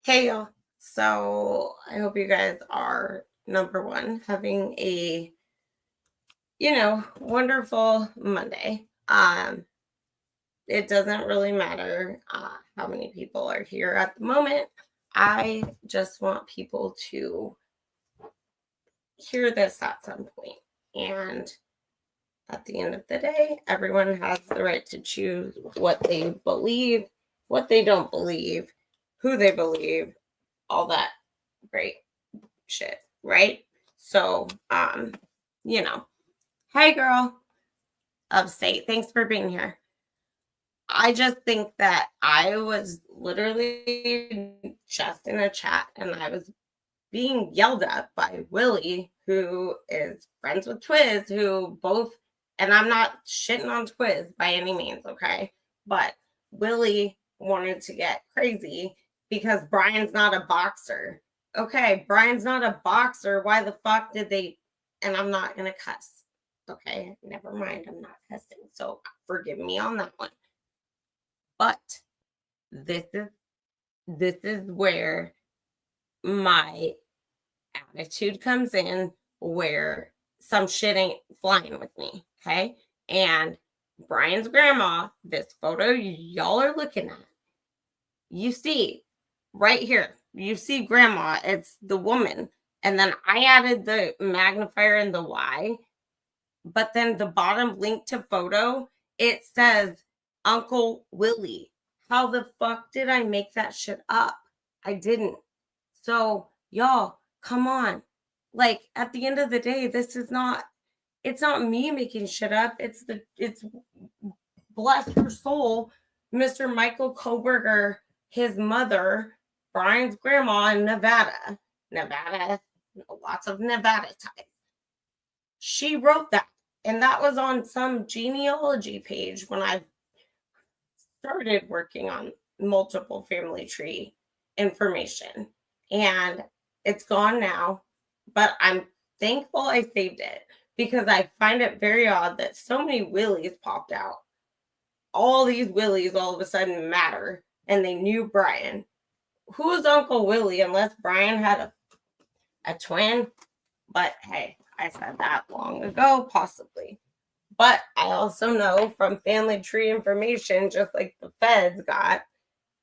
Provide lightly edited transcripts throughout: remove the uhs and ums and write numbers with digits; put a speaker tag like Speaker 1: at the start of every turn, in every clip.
Speaker 1: Hey y'all. So I hope you guys are number one having a wonderful Monday. It doesn't really matter how many people are here at the moment. I just want people to hear this at some point. And at the end of the day, everyone has the right to choose what they believe, what they don't believe, who they believe, all that great shit, right? So, hey girl, upstate, thanks for being here. I just think that I was literally just in a chat and I was being yelled at by Willie, who is friends with Twiz, who both, and I'm not shitting on Twiz by any means, okay? But Willie wanted to get crazy because Brian's not a boxer. Okay, Brian's not a boxer. Why the fuck did they? And I'm not going to cuss. Okay, never mind. I'm not cussing. So forgive me on that one. But this is where my attitude comes in, where some shit ain't flying with me, okay? And Brian's grandma, this photo y'all are looking at, you see right here, you see grandma, it's the woman. And then I added the magnifier and the Y, but then the bottom link to photo, it says Uncle Willie. How the fuck did I make that shit up? I didn't. So y'all, come on. Like, at the end of the day, it's not me making shit up. It's bless her soul, Mr. Michael Koberger, his mother, Brian's grandma in Nevada. Lots of Nevada ties. She wrote that. And that was on some genealogy page when I started working on multiple family tree information. And it's gone now, but I'm thankful I saved it because I find it very odd that so many Willies popped out. All these Willies all of a sudden matter, and they knew Brian. Who is Uncle Willie unless Brian had a twin? But hey, I said that long ago, possibly. But I also know from family tree information, just like the feds got,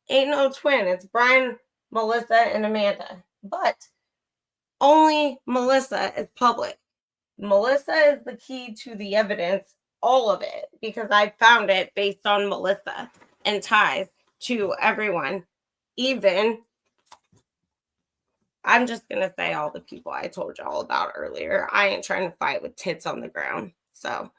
Speaker 1: ain't no twin. It's Brian, Melissa, and Amanda. But only Melissa is public. Melissa is the key to the evidence, all of it, because I found it based on Melissa and ties to everyone. Even, I'm just going to say all the people I told y'all about earlier. I ain't trying to fight with tits on the ground. So,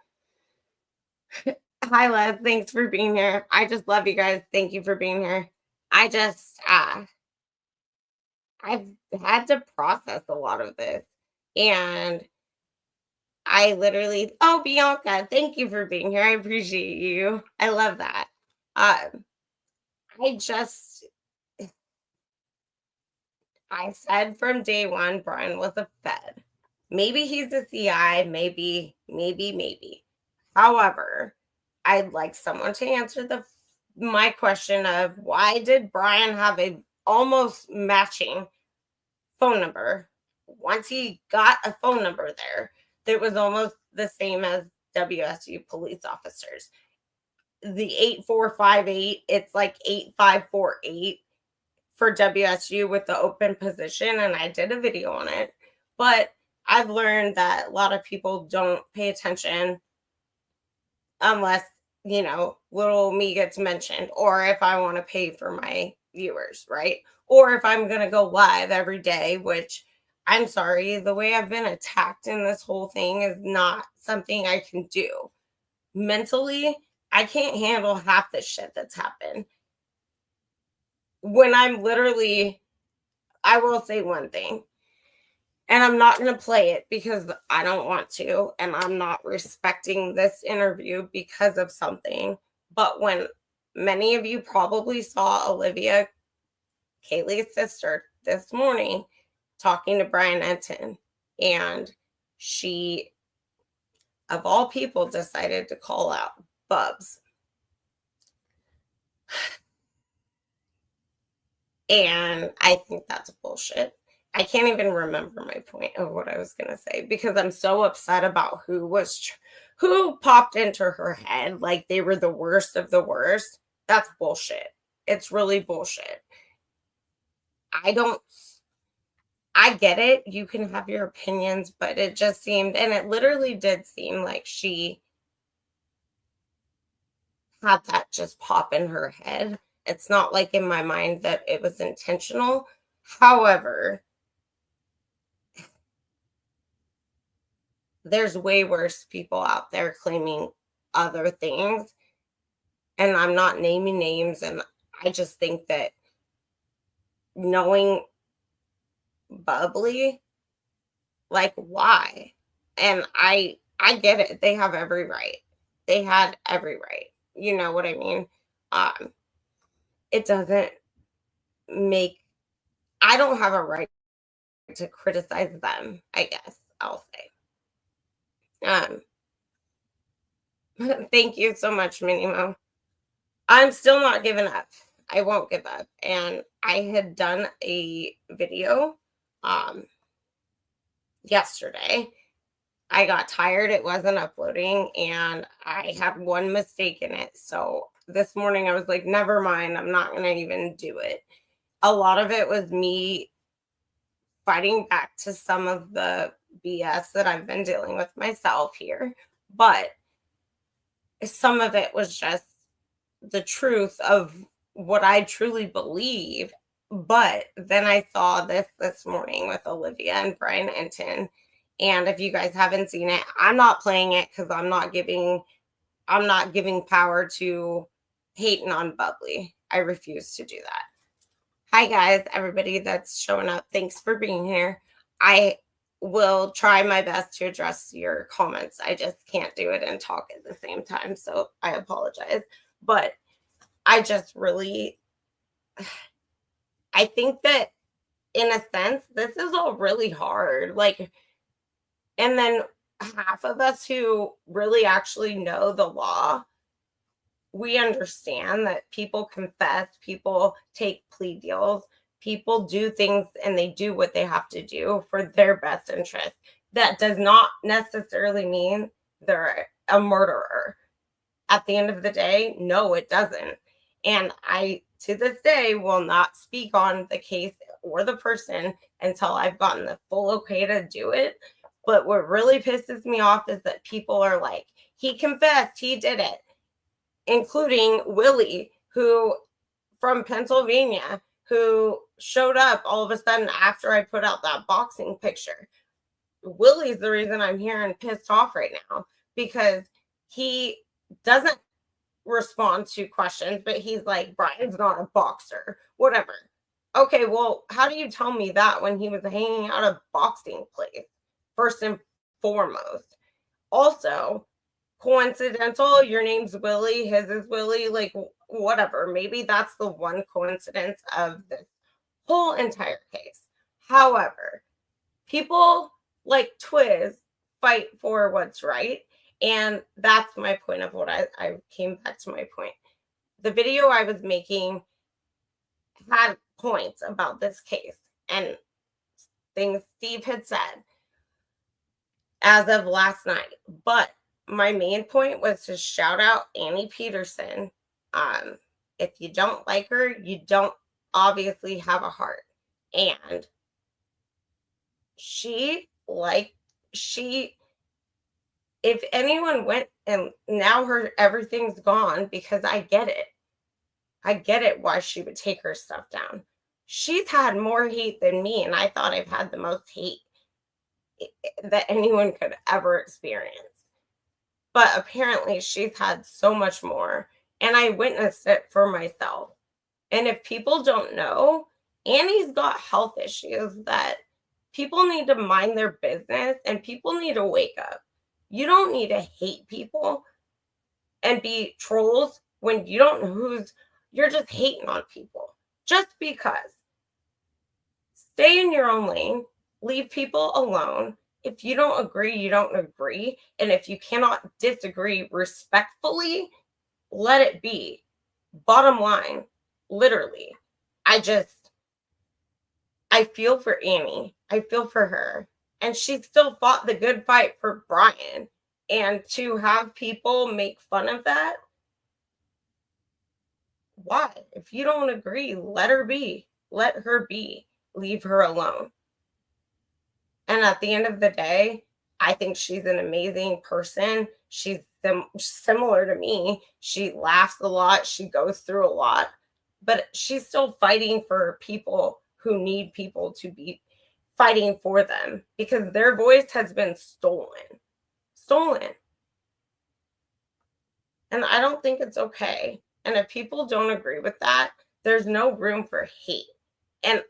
Speaker 1: hi, Les. Thanks for being here. I just love you guys. Thank you for being here. I just, I've had to process a lot of this. And I literally, oh, Bianca, thank you for being here. I appreciate you. I love that. I said from day one, Brian was a Fed. Maybe he's a CI, maybe. However, I'd like someone to answer my question of why did Brian have a almost matching phone number once he got a phone number there that was almost the same as WSU police officers. The 8458, it's like 8548 for WSU with the open position, and I did a video on it. But I've learned that a lot of people don't pay attention unless, little me gets mentioned, or if I want to pay for my viewers, right? Or if I'm going to go live every day, which I'm sorry, the way I've been attacked in this whole thing is not something I can do. Mentally, I can't handle half the shit that's happened. When I'm literally, I will say one thing, and I'm not going to play it because I don't want to, and I'm not respecting this interview because of something. But when many of you probably saw Olivia, Kaylee's sister, this morning talking to Brian Enton, and she, of all people, decided to call out Bubs. And I think that's bullshit. I can't even remember my point of what I was going to say because I'm so upset about who popped into her head like they were the worst of the worst. That's bullshit. It's really bullshit. I get it. You can have your opinions, but it just seemed, and it literally did seem like she had that just pop in her head. It's not like in my mind that it was intentional. However, there's way worse people out there claiming other things. And I'm not naming names. And I just think that knowing Bubbly, like, why? And I get it. They have every right. They had every right. You know what I mean? It doesn't make, I don't have a right to criticize them, I guess I'll say. Thank you so much, Minimo. I'm still not giving up. I won't give up. And I had done a video yesterday. I got tired. It wasn't uploading and I had one mistake in it. So this morning I was like, never mind. I'm not going to even do it. A lot of it was me fighting back to some of the BS that I've been dealing with myself here. But some of it was just the truth of what I truly believe. But then I saw this morning with Olivia and Brian Enton. And if you guys haven't seen it, I'm not playing it because I'm not giving power to hating on Bubbly. I refuse to do that. Hi guys, everybody that's showing up. Thanks for being here. I will try my best to address your comments. I just can't do it and talk at the same time. So I apologize. But I just really, I think that in a sense, this is all really hard. Like, and then half of us who really actually know the law, we understand that people confess, people take plea deals, people do things and they do what they have to do for their best interest. That does not necessarily mean they're a murderer. At the end of the day, no, it doesn't. And I, to this day, will not speak on the case or the person until I've gotten the full okay to do it. But what really pisses me off is that people are like, he confessed, he did it, including Willie, who from Pennsylvania, who showed up all of a sudden after I put out that boxing picture. Willie's the reason I'm here and pissed off right now because he doesn't respond to questions, but he's like, Brian's not a boxer, whatever. Okay, well, how do you tell me that when he was hanging out a boxing place, first and foremost? Also, coincidental, your name's Willie, his is Willie, like, whatever. Maybe that's the one coincidence of this whole entire case. However, people like Twiz fight for what's right. And that's my point of what I came back to my point. The video I was making had points about this case and things Steve had said as of last night. But my main point was to shout out Annie Peterson. If you don't like her, you don't obviously have a heart. And if anyone went and now everything's gone because I get it why she would take her stuff down. She's had more hate than me, and I thought I've had the most hate that anyone could ever experience. But apparently she's had so much more, and I witnessed it for myself. And if people don't know, Annie's got health issues that people need to mind their business and people need to wake up. You don't need to hate people and be trolls when you don't know you're just hating on people just because. Stay in your own lane, leave people alone. If you don't agree, you don't agree. And if you cannot disagree respectfully, let it be. Bottom line, literally, I just, I feel for Annie. I feel for her. And she still fought the good fight for Brian. And to have people make fun of that, why? If you don't agree, let her be. Let her be. Leave her alone. And at the end of the day, I think she's an amazing person. She's similar to me. She laughs a lot. She goes through a lot. But she's still fighting for people who need people to be fighting for them because their voice has been stolen. Stolen. And I don't think it's okay. And if people don't agree with that, there's no room for hate. And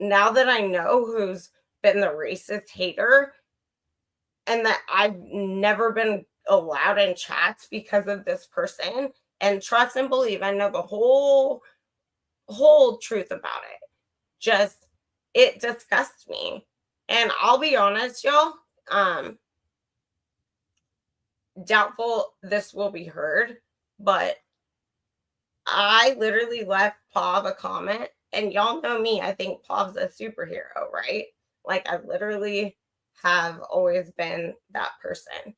Speaker 1: now that I know who's been the racist hater and that I've never been allowed in chats because of this person, and trust and believe, I know the whole truth about it. Just, it disgusts me. And I'll be honest, y'all, doubtful this will be heard, but I literally left Pav a comment, and y'all know me, I think Pav's a superhero, right? Like, I literally have always been that person.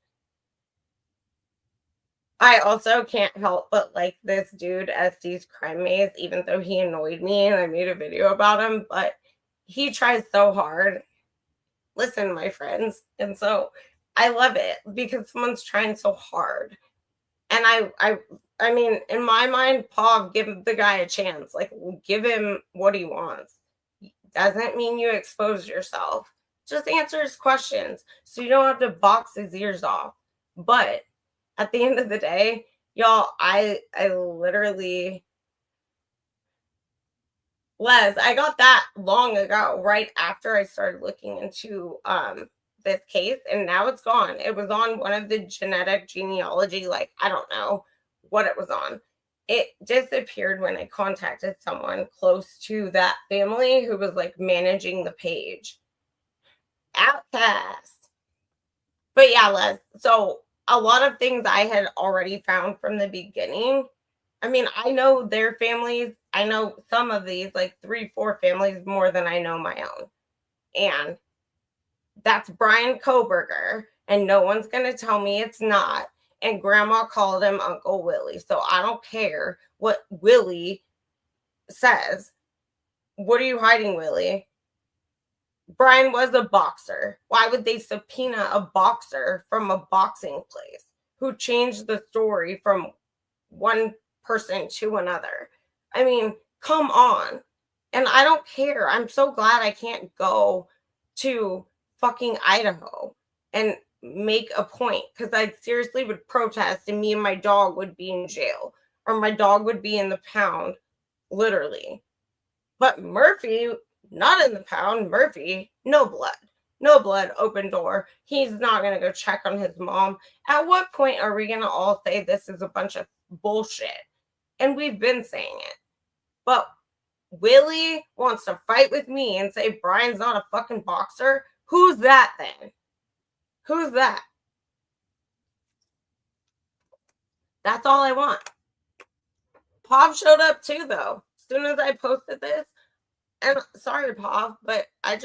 Speaker 1: I also can't help but like this dude SD's crime maze, even though he annoyed me and I made a video about him, but he tries so hard. Listen, my friends. And so I love it because someone's trying so hard. And I mean, in my mind, Pav, give the guy a chance. Like, give him what he wants. Doesn't mean you expose yourself. Just answer his questions so you don't have to box his ears off. But at the end of the day, y'all, I literally, Les, I got that long ago, right after I started looking into this case, and now it's gone. It was on one of the genetic genealogy, like, I don't know what it was on. It disappeared when I contacted someone close to that family who was like managing the page. Outcast. But yeah, Les, so a lot of things I had already found from the beginning. I mean, I know their families. I know some of these, like 3-4 families, more than I know my own. And that's Brian Koberger. And no one's going to tell me it's not. And grandma called him Uncle Willie. So I don't care what Willie says. What are you hiding, Willie? Brian was a boxer. Why would they subpoena a boxer from a boxing place who changed the story from one person to another? I mean, come on. And I don't care. I'm so glad I can't go to fucking Idaho and make a point because I seriously would protest and me and my dog would be in jail or my dog would be in the pound, literally. But Murphy, not in the pound. Murphy, no blood, open door. He's not going to go check on his mom. At what point are we going to all say this is a bunch of bullshit? And we've been saying it. But Willie wants to fight with me and say Brian's not a fucking boxer. Who's that then? Who's that? That's all I want. Pav showed up too, though. As soon as I posted this, and sorry, Pav, but I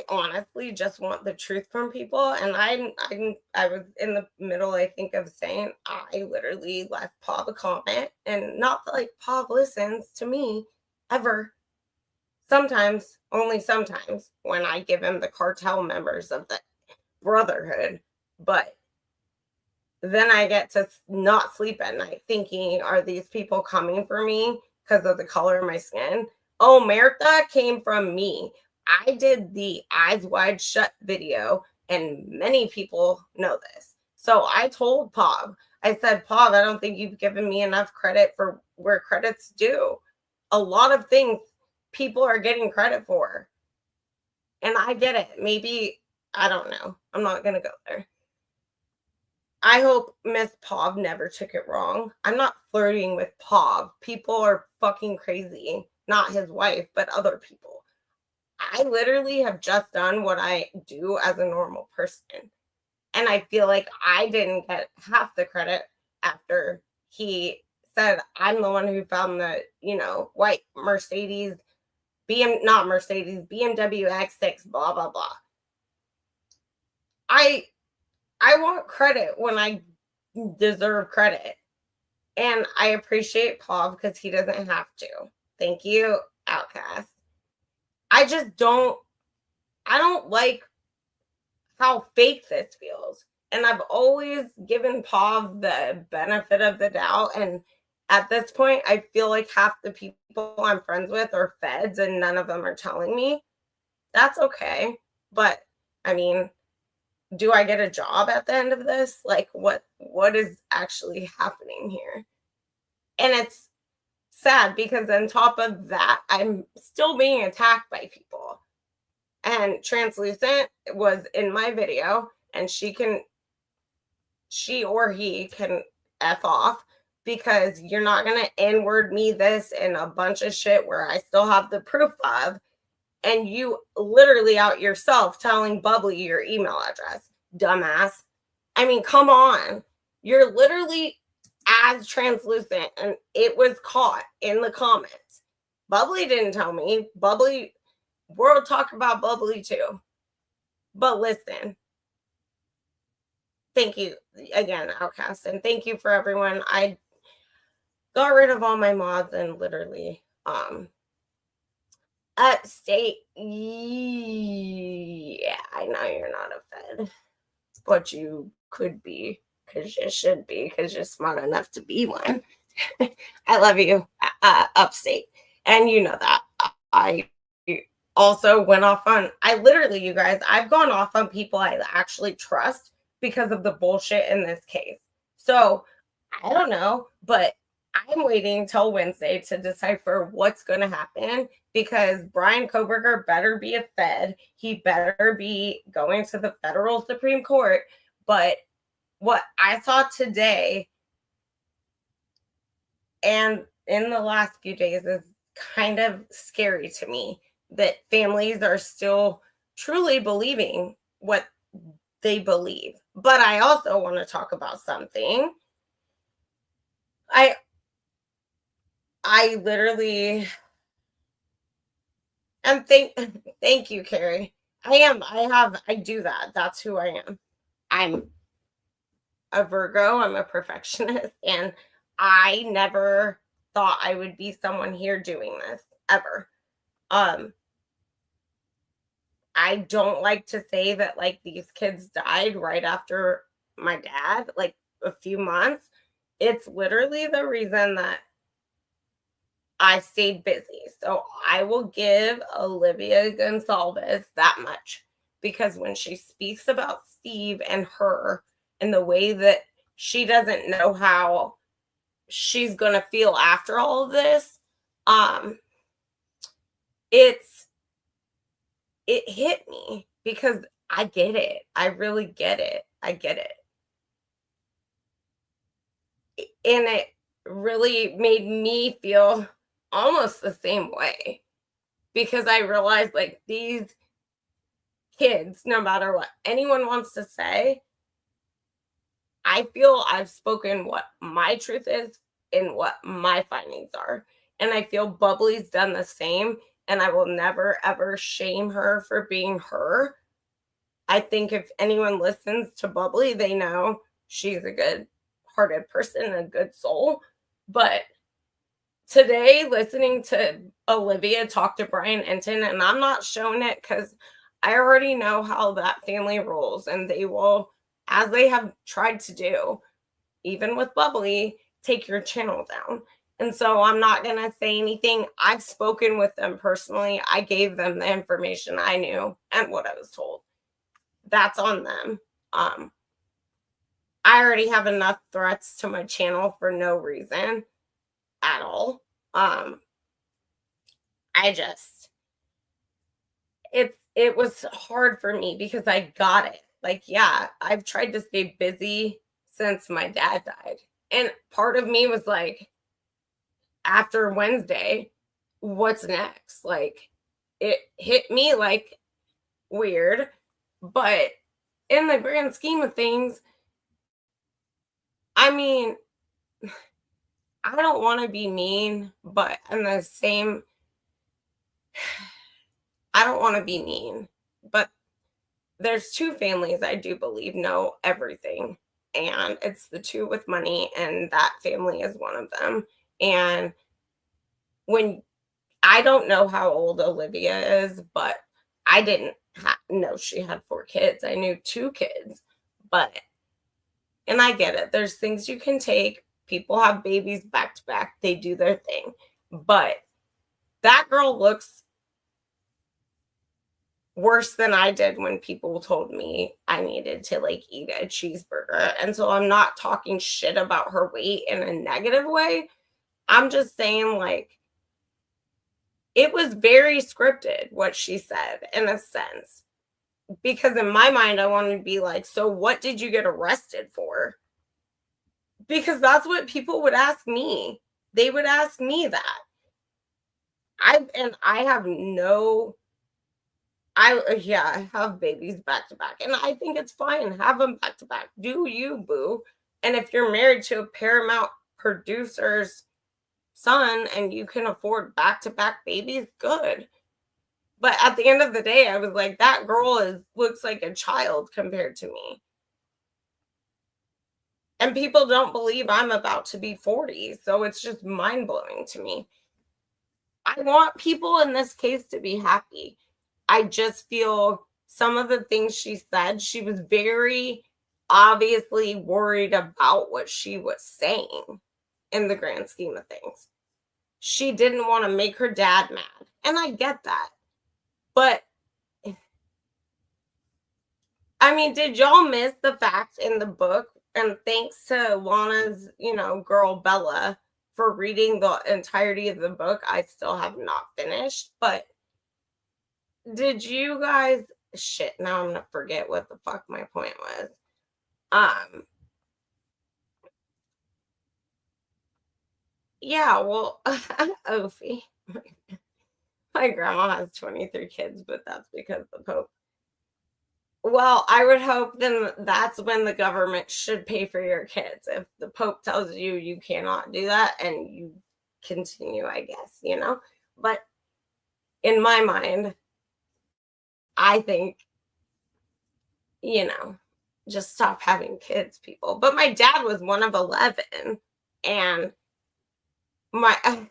Speaker 1: honestly just want the truth from people. And I was in the middle, I think, of saying I literally left Pav a comment, and not that like Pav listens to me ever. Sometimes, only sometimes, when I give him the cartel members of the Brotherhood, but then I get to not sleep at night thinking, are these people coming for me because of the color of my skin? Oh, Mertha came from me. I did the Eyes Wide Shut video, and many people know this. So I told Pav, I said, Pav, I don't think you've given me enough credit for where credit's due. A lot of things people are getting credit for. And I get it. Maybe, I don't know. I'm not going to go there. I hope Miss Pav never took it wrong. I'm not flirting with Pav. People are fucking crazy. Not his wife, but other people. I literally have just done what I do as a normal person. And I feel like I didn't get half the credit after he said, I'm the one who found the, white Mercedes not Mercedes, BMW X6, blah, blah, blah. I want credit when I deserve credit. And I appreciate Paul because he doesn't have to. Thank you, Outcast. I don't like how fake this feels. And I've always given Paul the benefit of the doubt. And at this point, I feel like half the people I'm friends with are feds and none of them are telling me. That's okay. But I mean, do I get a job at the end of this? Like what is actually happening here? And it's sad because on top of that, I'm still being attacked by people. And Translucent was in my video, and she or he can F off because you're not going to N-word me this and a bunch of shit where I still have the proof of, and you literally out yourself telling Bubbly your email address, dumbass. I mean, come on. You're literally as Translucent, and it was caught in the comments. Bubbly didn't tell me. Bubbly, we'll talk about Bubbly too. But listen, thank you again, Outcast, and thank you for everyone. I got rid of all my mods and literally Upstate. Yeah, I know you're not a fed, but you could be because you should be because you're smart enough to be one. I love you, Upstate, and you know that. I also went off on, you guys, I've gone off on people I actually trust because of the bullshit in this case. So I don't know, but I'm waiting till Wednesday to decipher what's going to happen because Brian Koberger better be a Fed. He better be going to the federal Supreme Court. But what I saw today and in the last few days is kind of scary to me that families are still truly believing what they believe. But I also want to talk about something. I literally am thank you, Carrie. I do that. That's who I am. I'm a Virgo, I'm a perfectionist, and I never thought I would be someone here doing this ever. I don't like to say that like these kids died right after my dad, like a few months. It's literally the reason that I stayed busy. So I will give Olivia Goncalves that much because when she speaks about Steve and her and the way that she doesn't know how she's going to feel after all of this, it hit me because I get it. I really get it. I get it. And it really made me feel almost the same way because I realized like these kids, no matter what anyone wants to say, I feel I've spoken what my truth is and what my findings are. And I feel Bubbly's done the same. And I will never, ever shame her for being her. I think if anyone listens to Bubbly, they know she's a good-hearted person, a good soul. But today, listening to Olivia talk to Brian Enton, and I'm not showing it because I already know how that family rolls, and they will, as they have tried to do, even with Bubbly, take your channel down. And so I'm not going to say anything. I've spoken with them personally. I gave them the information I knew and what I was told. That's on them. I already have enough threats to my channel for no reason at all. It was hard for me because I got it. Like, yeah, I've tried to stay busy since my dad died. And part of me was like, after Wednesday, what's next? Like, it hit me like weird, but in the grand scheme of things, I mean, I don't want to be mean, but in the same I don't want to be mean, but there's two families I do believe know everything. And it's the two with money, and that family is one of them. And when I don't know how old Olivia is, but I didn't know she had 4 kids. I knew 2 kids, but, and I get it. There's things you can take. People have babies back to back, they do their thing. But that girl looks worse than I did when people told me I needed to like eat a cheeseburger. And so I'm not talking shit about her weight in a negative way. I'm just saying, like, it was very scripted what she said in a sense. Because in my mind, I wanted to be like, so what did you get arrested for? Because that's what people would ask me. They would ask me that. I have no, I have babies back to back, and I think it's fine. Have them back to back. Do you, boo? And if you're married to a Paramount producer's son and you can afford back to back babies, good. But at the end of the day, I was like, that girl looks like a child compared to me. And people don't believe I'm about to be 40. So it's just mind blowing to me. I want people in this case to be happy. I just feel some of the things she said, she was very obviously worried about what she was saying in the grand scheme of things. She didn't want to make her dad mad. And I get that. But I mean, did y'all miss the fact in the book? And thanks to Lana's, girl Bella for reading the entirety of the book. I still have not finished, but did you guys shit, now I'm gonna forget what the fuck my point was. Yeah, well, Ophi. My grandma has 23 kids, but that's because the Pope. Well, I would hope then that's when the government should pay for your kids. If the Pope tells you you cannot do that and you continue, I guess, But in my mind, I think, just stop having kids, people. But my dad was one of 11. And I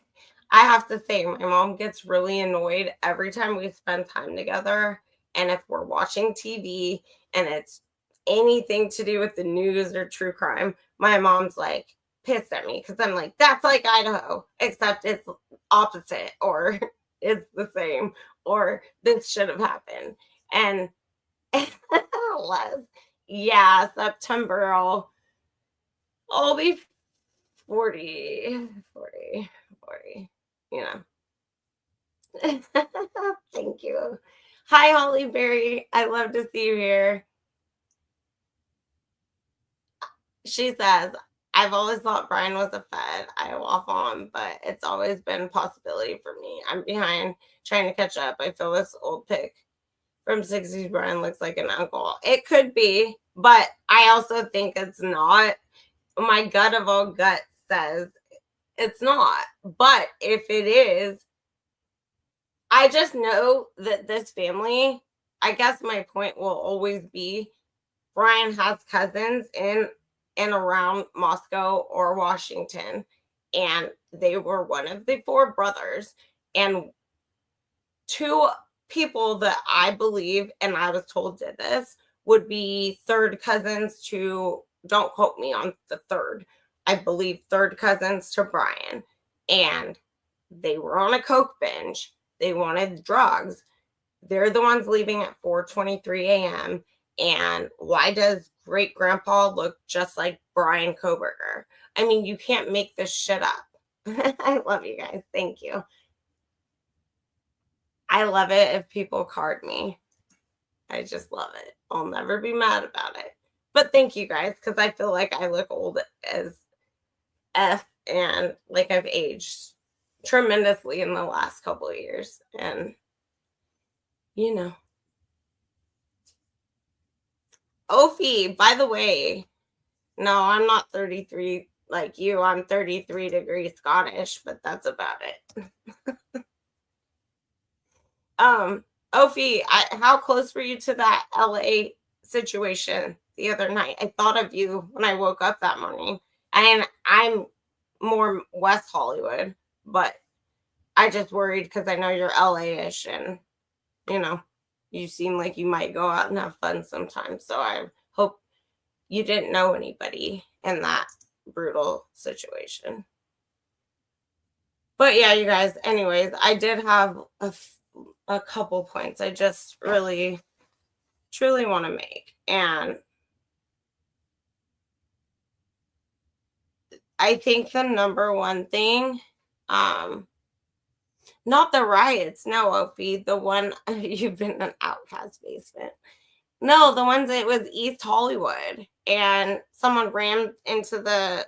Speaker 1: have to say, my mom gets really annoyed every time we spend time together. And if we're watching TV and it's anything to do with the news or true crime, my mom's like pissed at me because I'm like, that's like Idaho, except it's opposite or it's the same or this should have happened. And yeah, September, I'll be 40, you know. Thank you. Hi, Holly Berry. I love to see you here. She says, I've always thought Brian was a fed. I waffle on, but it's always been a possibility for me. I'm behind trying to catch up. I feel this old pic from 60s Brian looks like an uncle. It could be, but I also think it's not. My gut of all guts says it's not. But if it is, I just know that this family, I guess my point will always be Brian has cousins in and around Moscow or Washington, and they were one of the 4 brothers. And 2 people that I believe, and I was told did this, would be third cousins to, don't quote me on the third, I believe third cousins to Brian. And they were on a coke binge. They wanted drugs. They're the ones leaving at 4:23 a.m. And why does great grandpa look just like Brian Koberger? I mean, you can't make this shit up. I love you guys. Thank you. I love it if people card me. I just love it. I'll never be mad about it. But thank you guys, because I feel like I look old as F and like I've aged tremendously in the last couple of years. And, Ophi, by the way, no, I'm not 33 like you. I'm 33 degrees Scottish, but that's about it. Ophi, how close were you to that LA situation the other night? I thought of you when I woke up that morning. And I'm more West Hollywood, but I just worried because I know you're LA-ish and, you know, you seem like you might go out and have fun sometimes. So I hope you didn't know anybody in that brutal situation. But yeah, you guys, anyways, I did have a couple points I just really, truly want to make. And I think the number one thing, not the riots, no, Opie, the one, you've been in an outcast basement. No, the ones that was East Hollywood and someone rammed into the,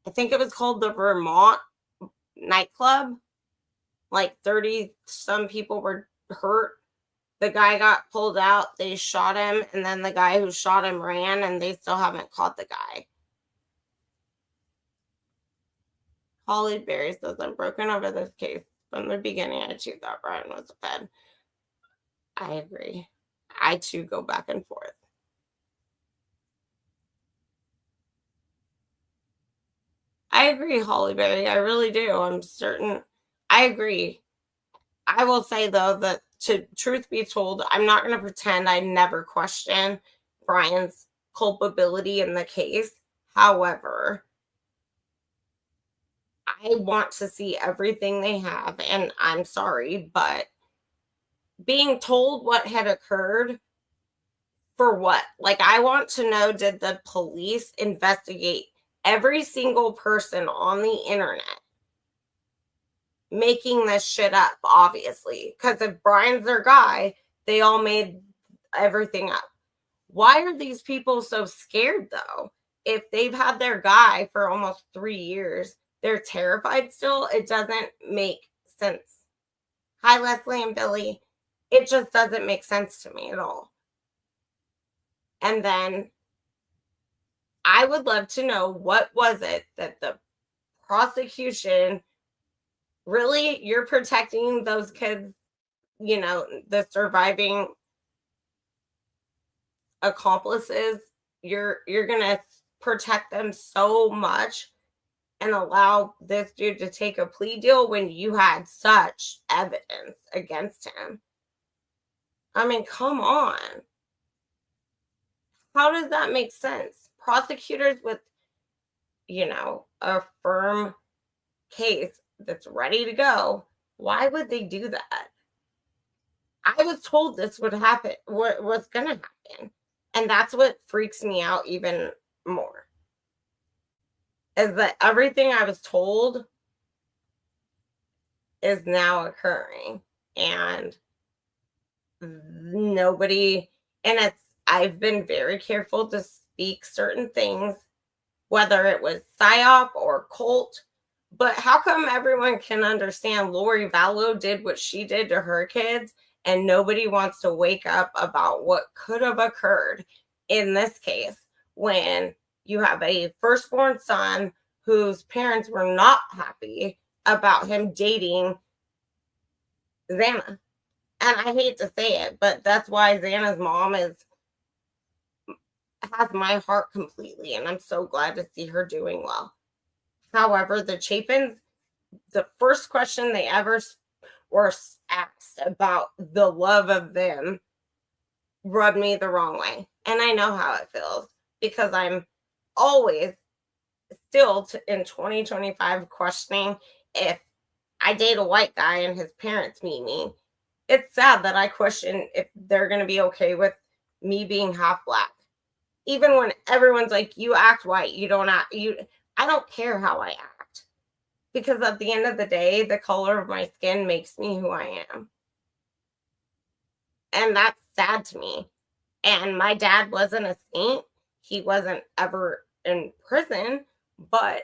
Speaker 1: I think it was called the Vermont nightclub. Like 30 some people were hurt. The guy got pulled out, they shot him, and then the guy who shot him ran, and they still haven't caught the guy. Holly Berry says, I'm broken over this case. From the beginning, I too thought Brian was a fed. I agree. I too go back and forth. I agree, Holly Berry. I really do. I'm certain. I agree. I will say, though, that to truth be told, I'm not going to pretend I never question Brian's culpability in the case. However, I want to see everything they have, and I'm sorry, but being told what had occurred for what? Like, I want to know, did the police investigate every single person on the internet making this shit up, obviously? Because if Brian's their guy, they all made everything up. Why are these people so scared, though? If they've had their guy for almost 3 years, they're terrified still. It doesn't make sense. Hi, Leslie and Billy. It just doesn't make sense to me at all. And then I would love to know, what was it that the prosecution really, you're protecting those kids, you know, the surviving accomplices. You're gonna protect them so much and allow this dude to take a plea deal when you had such evidence against him. I mean, come on. How does that make sense? Prosecutors with, you know, a firm case that's ready to go, why would they do that? I was told this would happen, what was going to happen. And that's what freaks me out even more. Is that everything I was told is now occurring. And nobody, and I've been very careful to speak certain things, whether it was psyop or cult. But how come everyone can understand Lori Vallow did what she did to her kids, and nobody wants to wake up about what could have occurred in this case when you have a firstborn son whose parents were not happy about him dating Xana? And I hate to say it, but that's why Xana's mom has my heart completely, and I'm so glad to see her doing well. However, the Chapins, the first question they ever were asked about the love of them rubbed me the wrong way. And I know how it feels, because I'm always still in 2025 questioning if I date a white guy and his parents meet me. It's sad that I question if they're going to be okay with me being half black. Even when everyone's like, you act white, you don't act, I don't care how I act. Because at the end of the day, the color of my skin makes me who I am. And that's sad to me. And my dad wasn't a saint. He wasn't ever in prison. But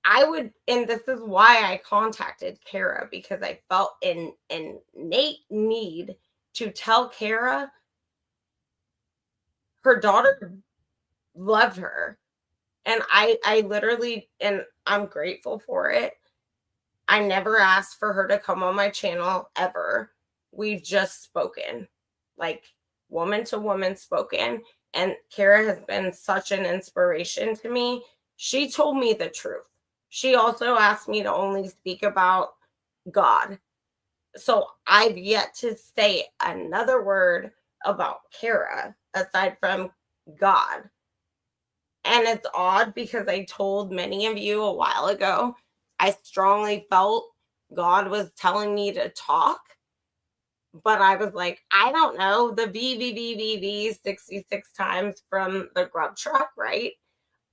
Speaker 1: I would, and this is why I contacted Cara, because I felt an innate need to tell Cara her daughter loved her. And I literally, and I'm grateful for it. I never asked for her to come on my channel ever. We've just spoken, like woman to woman spoken. And Cara has been such an inspiration to me. She told me the truth. She also asked me to only speak about God. So I've yet to say another word about Cara aside from God. And it's odd because I told many of you a while ago, I strongly felt God was telling me to talk. But I was like, I don't know, the V 66 times from the grub truck, right?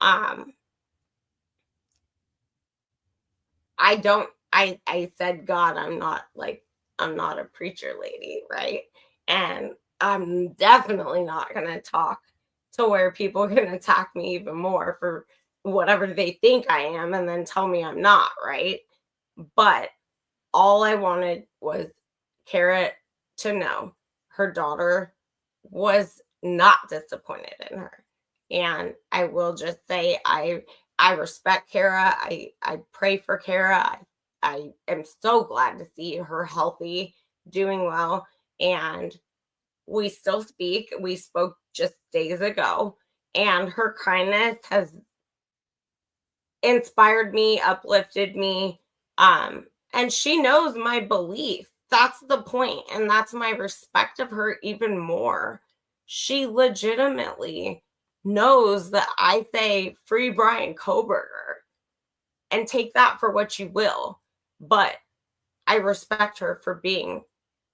Speaker 1: I said, God, I'm not a preacher lady, right? And I'm definitely not going to talk to where people can attack me even more for whatever they think I am and then tell me I'm not, right? But all I wanted was Cara to know her daughter was not disappointed in her. And I will just say I respect Cara. I pray for Cara. I am so glad to see her healthy, doing well, and we still speak. We spoke just days ago, and her kindness has inspired me, uplifted me. And she knows my belief. That's the point, and that's my respect of her even more. She legitimately knows that I say free Brian Koberger and take that for what you will. But I respect her for being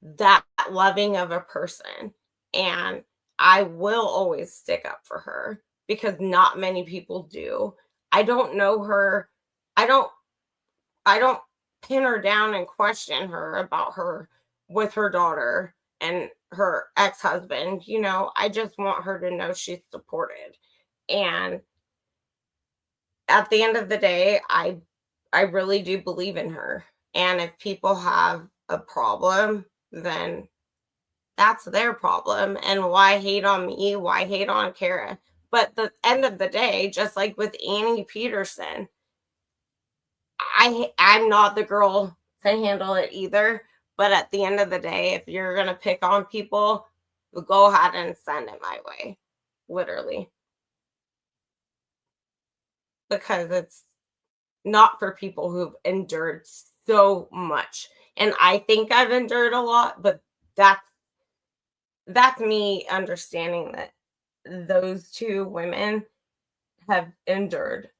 Speaker 1: that loving of a person. And I will always stick up for her because not many people do. I don't know her. I don't pin her down and question her about her with her daughter and her ex-husband. I just want her to know she's supported. And at the end of the day, I really do believe in her. And if people have a problem, then that's their problem. And why hate on me? Why hate on Cara? But the end of the day, just like with Annie Peterson, I'm not the girl to handle it either. But at the end of the day, if you're gonna pick on people, go ahead and send it my way. Literally. Because it's not for people who've endured so much. And I think I've endured a lot, but that's me understanding that those two women have endured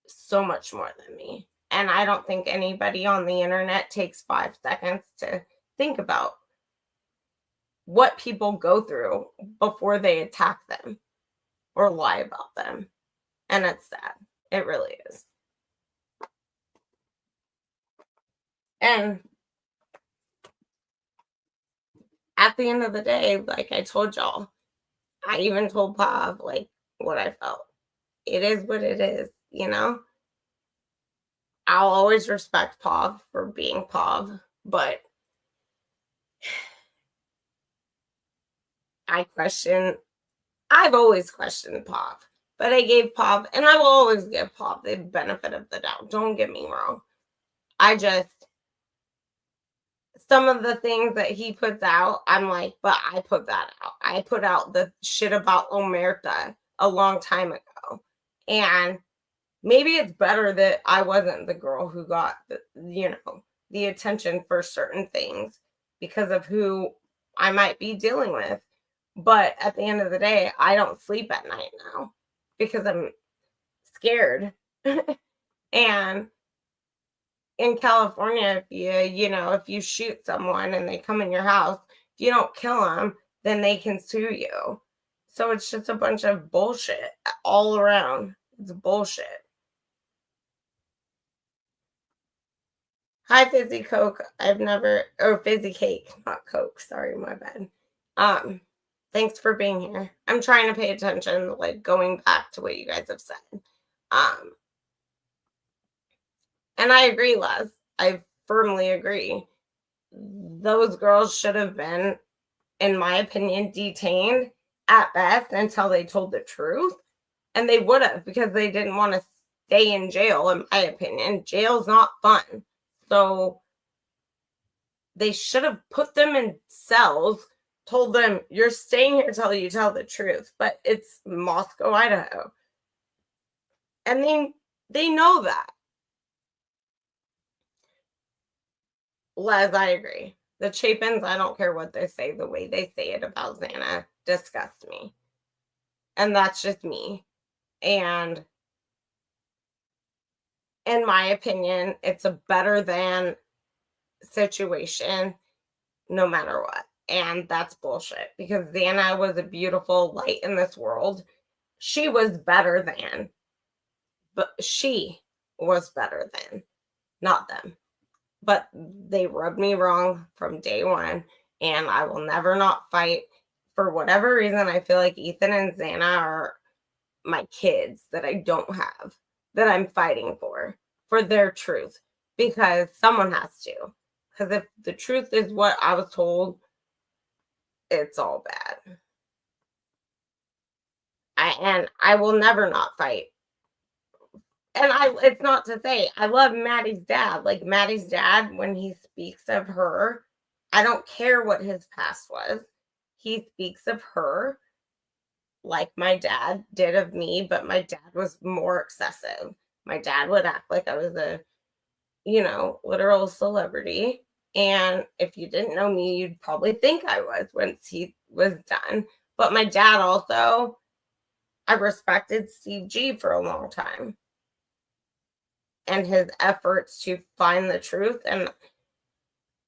Speaker 1: so much more than me. And I don't think anybody on the internet takes 5 seconds to think about what people go through before they attack them or lie about them. And it's sad. It really is. And at the end of the day, like I told y'all, I even told Pav like what I felt. It is what it is, I'll always respect Pav for being Pav, but I've always questioned Pav, but I gave Pav, and I will always give Pav the benefit of the doubt. Don't get me wrong. Some of the things that he puts out, I'm like, but I put that out. I put out the shit about Omerta a long time ago. And maybe it's better that I wasn't the girl who got the attention for certain things because of who I might be dealing with. But at the end of the day, I don't sleep at night now because I'm scared. And in California, if you shoot someone and they come in your house, if you don't kill them, then they can sue you. So it's just a bunch of bullshit all around. It's bullshit. Hi, Fizzy Coke. Fizzy Cake, not Coke. Sorry, my bad. Thanks for being here. I'm trying to pay attention, like going back to what you guys have said. And I agree, Les. I firmly agree. Those girls should have been, in my opinion, detained at best until they told the truth. And they would have because they didn't want to stay in jail, in my opinion. Jail's not fun. So they should have put them in cells, told them, you're staying here until you tell the truth. But it's Moscow, Idaho. And they know that. Les, I agree. The Chapins, I don't care what they say, the way they say it about Xana disgusts me. And that's just me. And in my opinion, it's a better than situation no matter what. And that's bullshit, because Xana was a beautiful light in this world. She was better than, but she was better than, not them. But they rubbed me wrong from day one, and I will never not fight. For whatever reason, I feel like Ethan and Xana are my kids that I don't have, that I'm fighting for their truth, because someone has to. Because if the truth is what I was told, it's all bad. I will never not fight. And it's not to say I love Maddie's dad. Like, Maddie's dad, when he speaks of her, I don't care what his past was. He speaks of her like my dad did of me, but my dad was more excessive. My dad would act like I was a, literal celebrity. And if you didn't know me, you'd probably think I was once he was done. But my dad also, I respected Steve G for a long time and his efforts to find the truth. And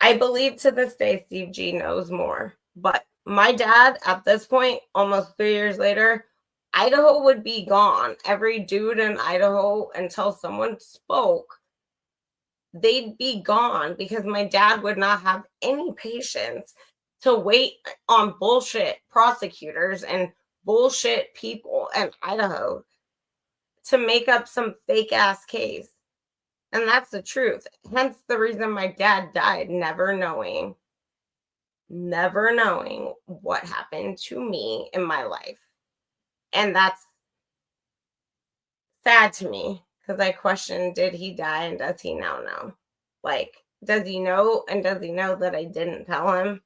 Speaker 1: I believe to this day, Steve G knows more. But my dad, at this point, almost 3 years later, Idaho would be gone. Every dude in Idaho, until someone spoke, they'd be gone, because my dad would not have any patience to wait on bullshit prosecutors and bullshit people in Idaho to make up some fake ass case. And that's the truth. Hence the reason my dad died, never knowing what happened to me in my life. And that's sad to me, because I question, did he die, and does he now know? Like, does he know, and does he know that I didn't tell him?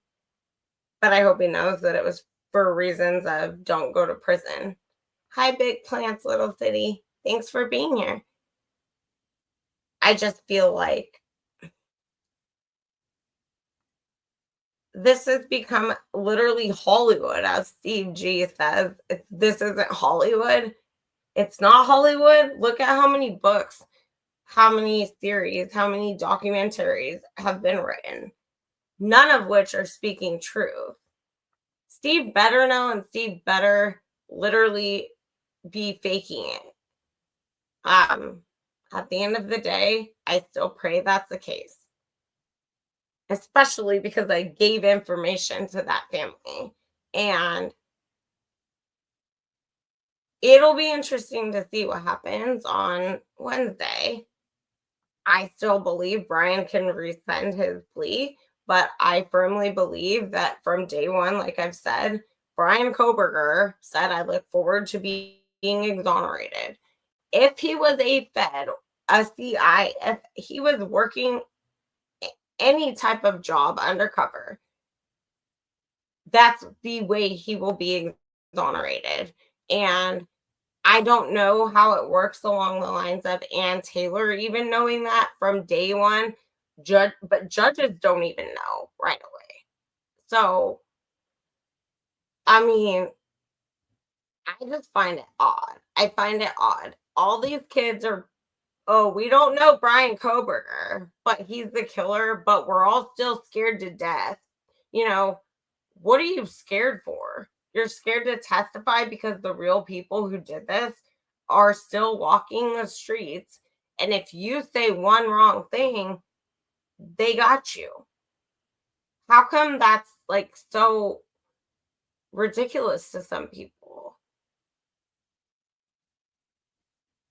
Speaker 1: But I hope he knows that it was for reasons of don't go to prison. Hi, Big Plants, Little City. Thanks for being here. I just feel like this has become literally Hollywood, as Steve G says. This isn't Hollywood. It's not Hollywood. Look at how many books, how many series, how many documentaries have been written, none of which are speaking truth. Steve better know, and Steve better literally be faking it. At the end of the day, I still pray that's the case, especially because I gave information to that family. And it'll be interesting to see what happens on Wednesday. I still believe Brian can rescind his plea, but I firmly believe that from day one, like I've said, Brian Koberger said, I look forward to being exonerated. If he was a Fed, a CI, if he was working any type of job undercover, that's the way he will be exonerated. And I don't know how it works along the lines of Ann Taylor even knowing that from day one. But judges don't even know right away. So, I mean, I just find it odd. I find it odd. All these kids are, oh, we don't know Brian Koberger, but he's the killer, but we're all still scared to death. What are you scared for? You're scared to testify because the real people who did this are still walking the streets. And if you say one wrong thing, they got you. How come that's like so ridiculous to some people?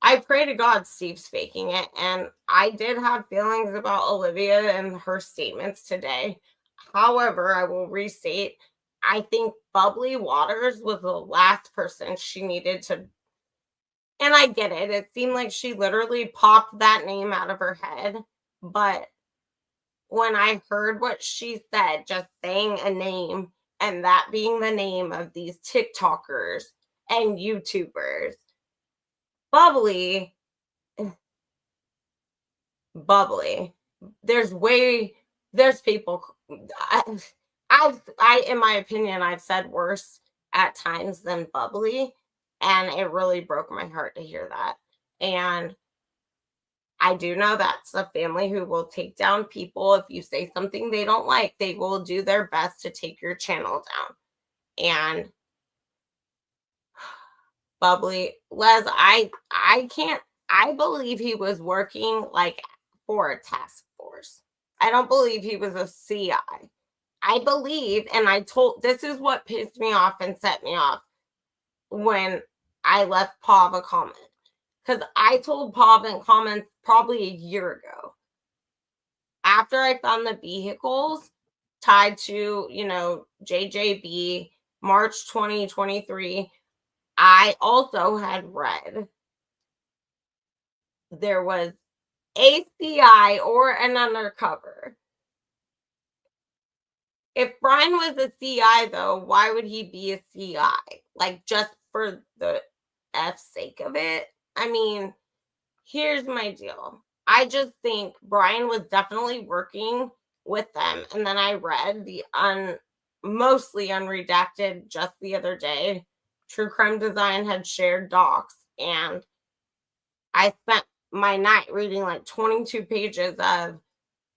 Speaker 1: I pray to God Steve's faking it. And I did have feelings about Olivia and her statements today. However, I will restate, I think Bubbly Waters was the last person she needed to. And I get it. It seemed like she literally popped that name out of her head. But when I heard what she said, just saying a name, and that being the name of these TikTokers and YouTubers, Bubbly, there's people, in my opinion, I've said worse at times than Bubbly, and it really broke my heart to hear that. And I do know that's a family who will take down people. If you say something they don't like, they will do their best to take your channel down. And Bubbly, Les, I believe he was working like for a task force. I don't believe he was a CI. I believe, and this is what pissed me off and set me off when I left Pav a comment. Because I told Pav in comments probably a year ago, after I found the vehicles tied to, JJB, March 2023, I also had read there was a CI or an undercover. If Brian was a CI, though, why would he be a CI? Like, just for the F sake of it? I mean, here's my deal. I just think Brian was definitely working with them. And then I read the mostly unredacted just the other day. True Crime Design had shared docs, and I spent my night reading like 22 pages of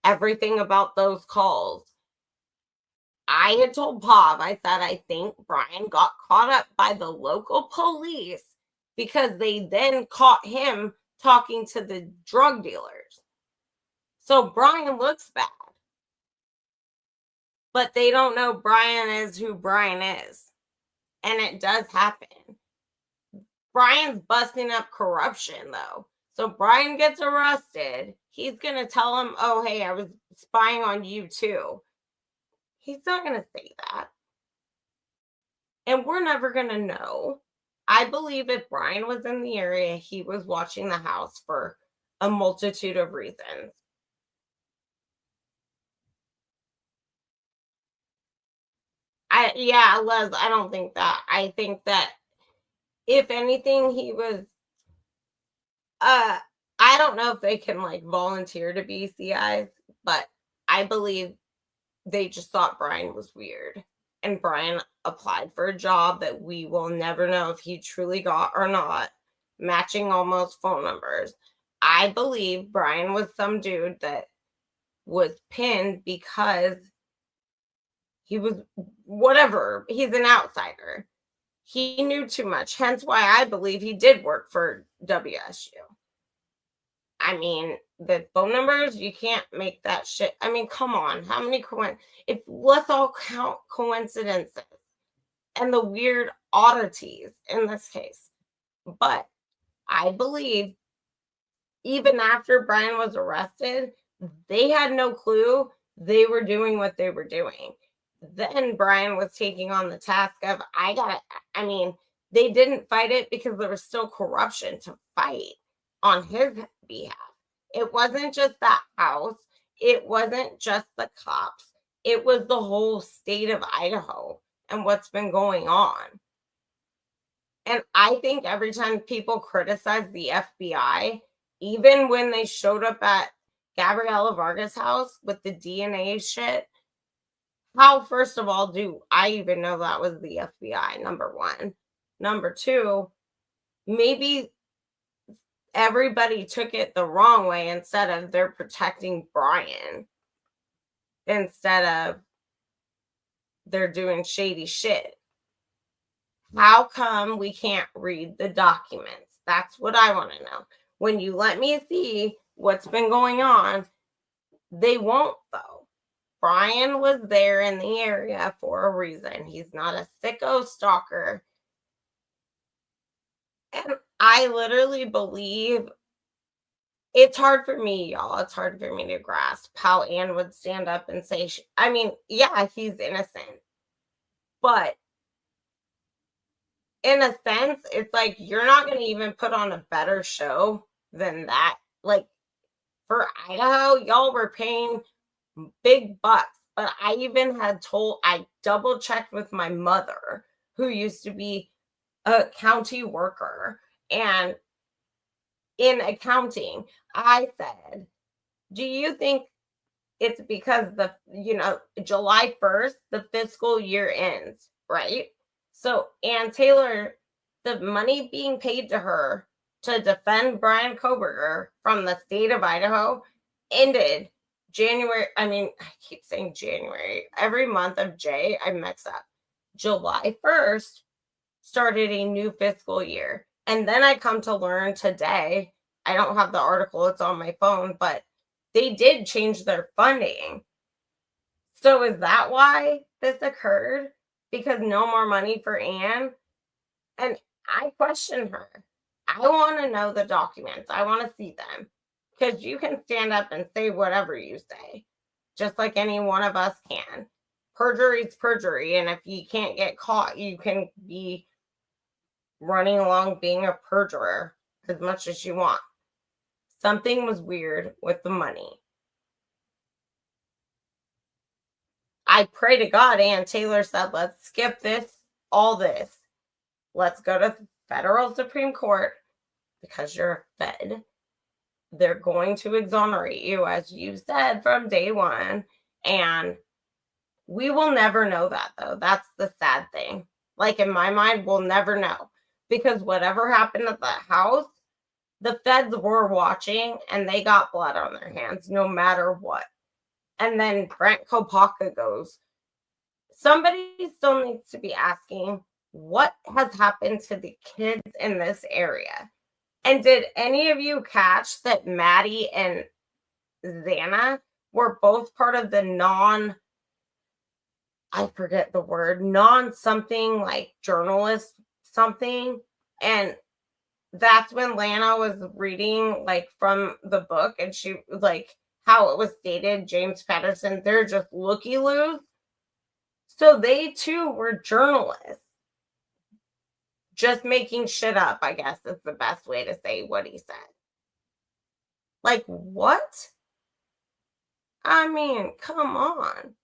Speaker 1: everything about those calls. I had told Pav, I said, I think Brian got caught up by the local police because they then caught him talking to the drug dealers. So Brian looks bad. But they don't know Brian is who Brian is. And it does happen. Brian's busting up corruption, though. So Brian gets arrested. He's going to tell him, oh, hey, I was spying on you too. He's not going to say that. And we're never going to know. I believe if Brian was in the area, he was watching the house for a multitude of reasons. Les, I don't think that. I think that if anything, he was, I don't know if they can like volunteer to be CIs, but I believe they just thought Brian was weird. And Brian applied for a job that we will never know if he truly got or not, matching almost phone numbers. I believe Brian was some dude that was pinned because he was whatever. He's an outsider. He knew too much. Hence why I believe he did work for WSU. I mean, the phone numbers, you can't make that shit. I mean, come on. How many let's all count coincidences and the weird oddities in this case. But I believe even after Brian was arrested, they had no clue they were doing what they were doing. Then Brian was taking on the task of, they didn't fight it because there was still corruption to fight on his behalf. It wasn't just that house. It wasn't just the cops. It was the whole state of Idaho and what's been going on. And I think every time people criticize the FBI, even when they showed up at Gabriela Vargas' house with the DNA shit, how, first of all, do I even know that was the FBI, number one? Number two, maybe everybody took it the wrong way instead of they're protecting Brian. Instead of they're doing shady shit. How come we can't read the documents? That's what I want to know. When you let me see what's been going on, they won't, though. Brian was there in the area for a reason. He's not a sicko stalker. And I literally believe it's hard for me, y'all. It's hard for me to grasp how Anne would stand up and say, he's innocent. But in a sense, it's like you're not going to even put on a better show than that. Like, for Idaho, y'all were paying big bucks. But I even I double checked with my mother, who used to be a county worker. And in accounting, I said, do you think it's because July 1st, the fiscal year ends, right? So Ann Taylor, the money being paid to her to defend Brian Koberger from the state of Idaho ended January. I mean, I keep saying January. Every month of J, I mix up. July 1st started a new fiscal year. And then I come to learn today, I don't have the article, it's on my phone, but they did change their funding. So is that why this occurred? Because no more money for Anne? And I question her. I want to know the documents. I want to see them. Because you can stand up and say whatever you say, just like any one of us can. Perjury is perjury. And if you can't get caught, you can be running along being a perjurer as much as you want. Something was weird with the money. I pray to God Ann Taylor said, let's skip all this. Let's go to the federal Supreme Court because you're a Fed. They're going to exonerate you, as you said, from day one. And we will never know that, though. That's the sad thing. Like, in my mind, we'll never know. Because whatever happened at the house, the feds were watching and they got blood on their hands no matter what. And then Brent Kopaka goes, somebody still needs to be asking what has happened to the kids in this area. And did any of you catch that Maddie and Xana were both part of the I forget the word, something like journalist something. And that's when Lana was reading like from the book and she like how it was stated, James Peterson, they're just looky-loos. So they too were journalists. Just making shit up, I guess is the best way to say what he said. Like, what? I mean, come on.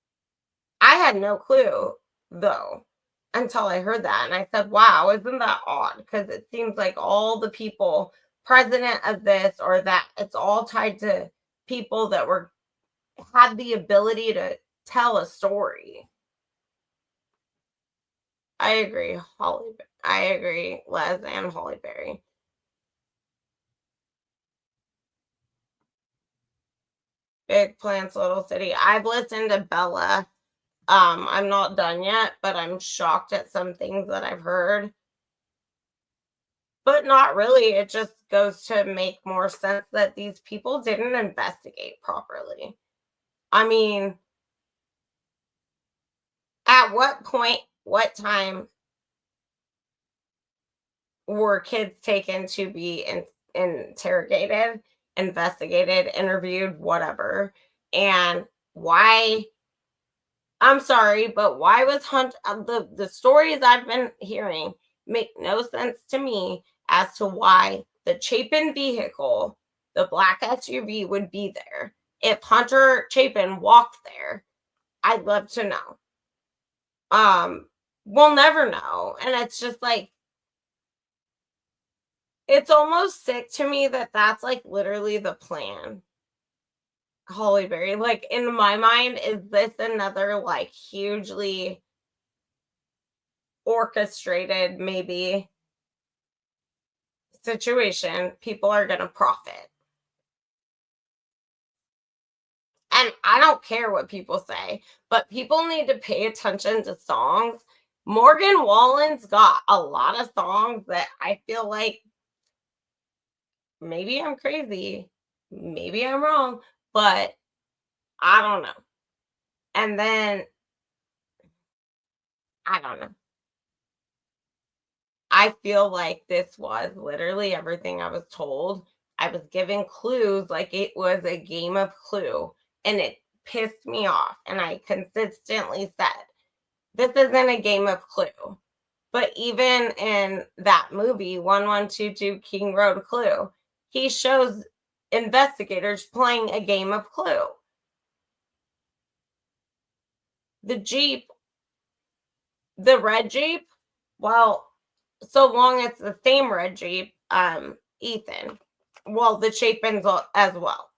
Speaker 1: I had no clue, though, until I heard that. And I said, wow, isn't that odd? Because it seems like all the people president of this or that, it's all tied to people that had the ability to tell a story. I agree, I agree, Les and Hollyberry. Big Plants, Little City. I've listened to Bella. I'm not done yet, but I'm shocked at some things that I've heard. But not really. It just goes to make more sense that these people didn't investigate properly. I mean, at what point, what time were kids taken to be interrogated, investigated, interviewed, whatever? And why? I'm sorry, but why was the stories I've been hearing make no sense to me as to why the Chapin vehicle, the black SUV, would be there. If Hunter Chapin walked there, I'd love to know. We'll never know. And it's just like, it's almost sick to me that that's like literally the plan. Hollyberry, like in my mind, is this another like hugely orchestrated maybe situation? People are going to profit. And I don't care what people say, but people need to pay attention to songs. Morgan Wallen's got a lot of songs that I feel like maybe I'm crazy, maybe I'm wrong, but I don't know. And then I don't know. I feel like this was literally everything I was told. I was given clues like it was a game of Clue, and it pissed me off. And I consistently said, this isn't a game of Clue. But even in that movie, 1122 King Road Clue, he shows investigators playing a game of Clue. The Jeep, the red Jeep, well, so long it's the same red Jeep, Ethan. Well, the Chapins as well.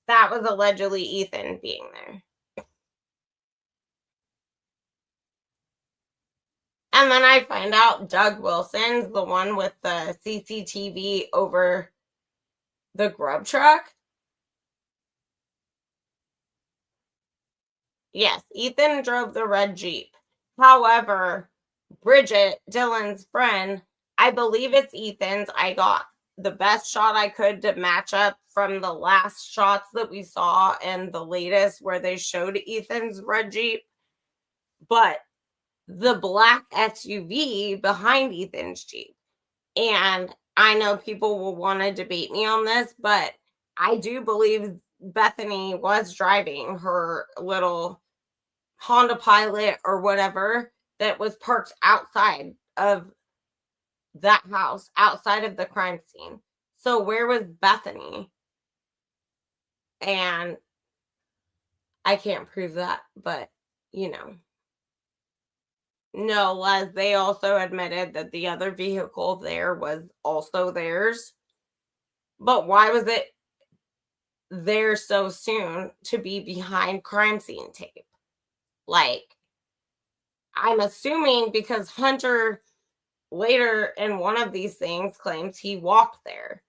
Speaker 1: That was allegedly Ethan being there. And then I find out Doug Wilson's the one with the CCTV over the grub truck. Yes, Ethan drove the red Jeep. However, Bridget, Dylan's friend, I believe it's Ethan's. I got the best shot I could to match up from the last shots that we saw and the latest where they showed Ethan's red Jeep. But the black SUV behind Ethan's Jeep. And I know people will want to debate me on this, but I do believe Bethany was driving her little Honda Pilot or whatever that was parked outside of that house, outside of the crime scene. So where was Bethany? And I can't prove that, but you know. No, as they also admitted that the other vehicle there was also theirs. But why was it there so soon to be behind crime scene tape? Like, I'm assuming because Hunter later in one of these things claims he walked there,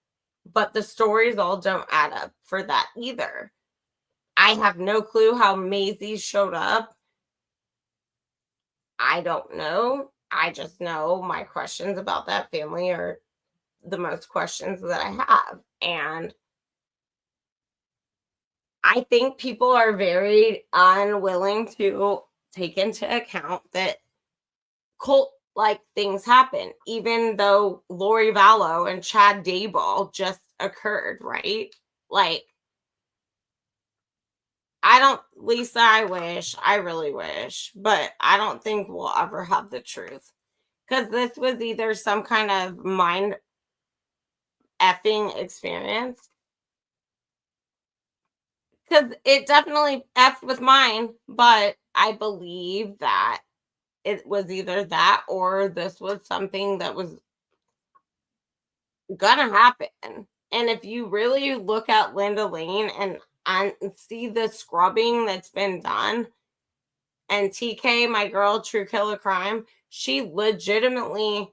Speaker 1: but the stories all don't add up for that either. I have no clue how Maisie showed up. I don't know. I just know my questions about that family are the most questions that I have. And I think people are very unwilling to take into account that cult like things happen, even though Lori Vallow and Chad Dayball just occurred, right? Like, Lisa, I really wish, but I don't think we'll ever have the truth. Because this was either some kind of mind effing experience. Because it definitely effed with mine, but I believe that it was either that or this was something that was gonna happen. And if you really look at Linda Lane and see the scrubbing that's been done, and TK, my girl, True Killer Crime, she legitimately,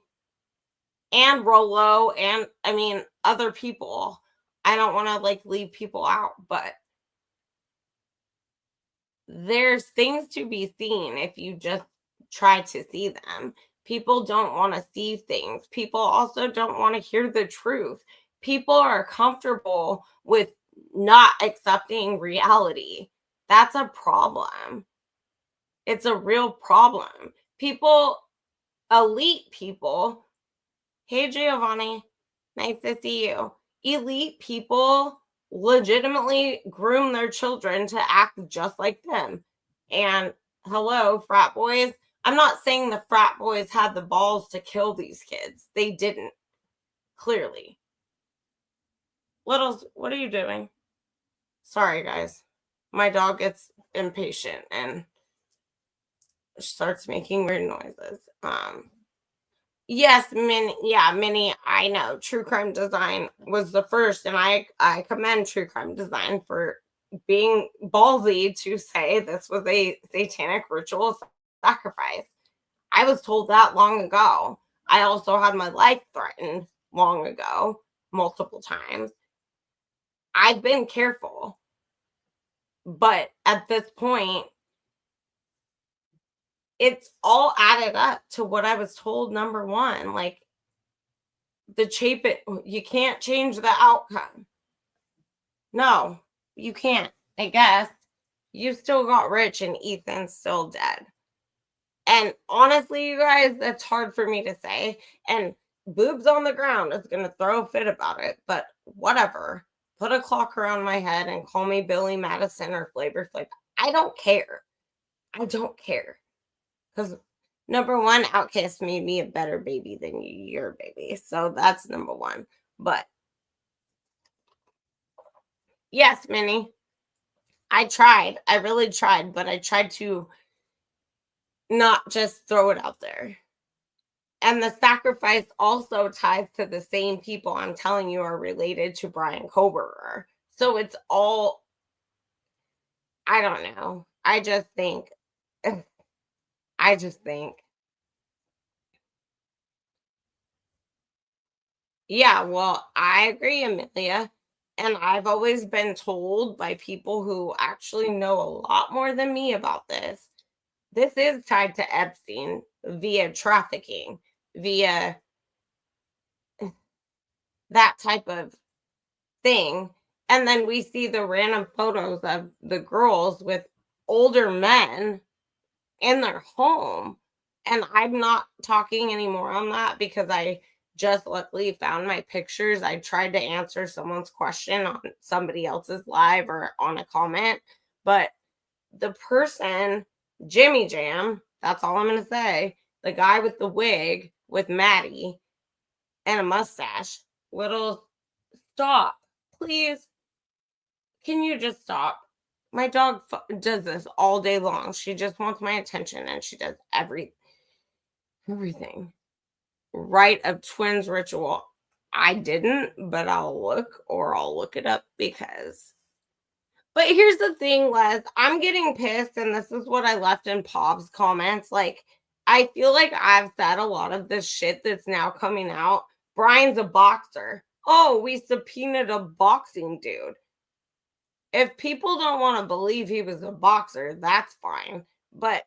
Speaker 1: and Rolo, and I mean other people. I don't want to like leave people out, but there's things to be seen if you just try to see them. People don't want to see things. People also don't want to hear the truth. People are comfortable with not accepting reality. That's a problem. It's a real problem. People, elite people, hey Giovanni, nice to see you. Elite people legitimately groom their children to act just like them. And hello, frat boys. I'm not saying the frat boys had the balls to kill these kids. They didn't, clearly. Littles, what are you doing? Sorry, guys. My dog gets impatient and starts making weird noises. Yes, Minnie, I know. True Crime Design was the first, and I commend True Crime Design for being ballsy to say this was a satanic ritual sacrifice. I was told that long ago. I also had my life threatened long ago, multiple times. I've been careful. But at this point, it's all added up to what I was told, number one. Like, the Chapin, you can't change the outcome. No, you can't. I guess you still got rich and Ethan's still dead. And honestly, you guys, that's hard for me to say. And Boobs on the Ground is going to throw a fit about it, but whatever. Put a clock around my head and call me Billy Madison or Flavor Flav. I don't care. I don't care. Because number one, Outcast made me a better baby than your baby. So that's number one. But yes, Minnie. I tried. I really tried, but I tried to not just throw it out there. And the sacrifice also ties to the same people I'm telling you are related to Brian Koberger. So it's all, I don't know. I just think, I just think, yeah, well, I agree, Amelia. And I've always been told by people who actually know a lot more than me about this. This is tied to Epstein via trafficking, via that type of thing. And then we see the random photos of the girls with older men in their home. And I'm not talking anymore on that because I just luckily found my pictures. I tried to answer someone's question on somebody else's live or on a comment, but the person, Jimmy Jam, that's all I'm going to say, the guy with the wig with Maddie and a mustache, little stop, please. Can you just stop? My dog does this all day long. She just wants my attention and she does everything. Rite of Twins ritual. I didn't, but I'll look it up because. But here's the thing, Les. I'm getting pissed, and this is what I left in Pov's comments. Like, I feel like I've said a lot of this shit that's now coming out. Brian's a boxer. Oh, we subpoenaed a boxing dude. If people don't want to believe he was a boxer, that's fine. But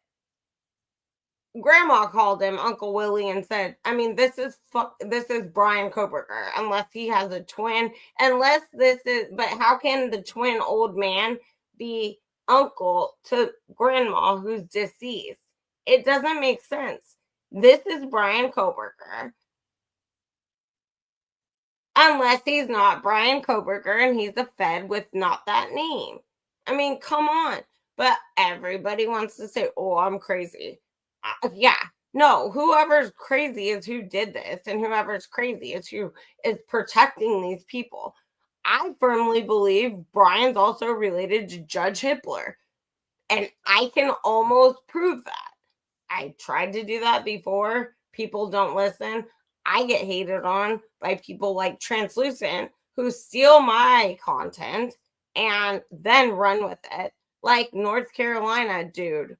Speaker 1: Grandma called him Uncle Willie and said, I mean, this is Brian Koberger, unless he has a twin. But how can the twin old man be uncle to grandma who's deceased? It doesn't make sense. This is Brian Koberger. Unless he's not Brian Koberger and he's a Fed with not that name. I mean, come on. But everybody wants to say, oh, I'm crazy. Yeah. No, whoever's crazy is who did this, and whoever's crazy is who is protecting these people. I firmly believe Brian's also related to Judge Hitler, and I can almost prove that. I tried to do that before. People don't listen. I get hated on by people like Translucent who steal my content and then run with it. Like North Carolina dude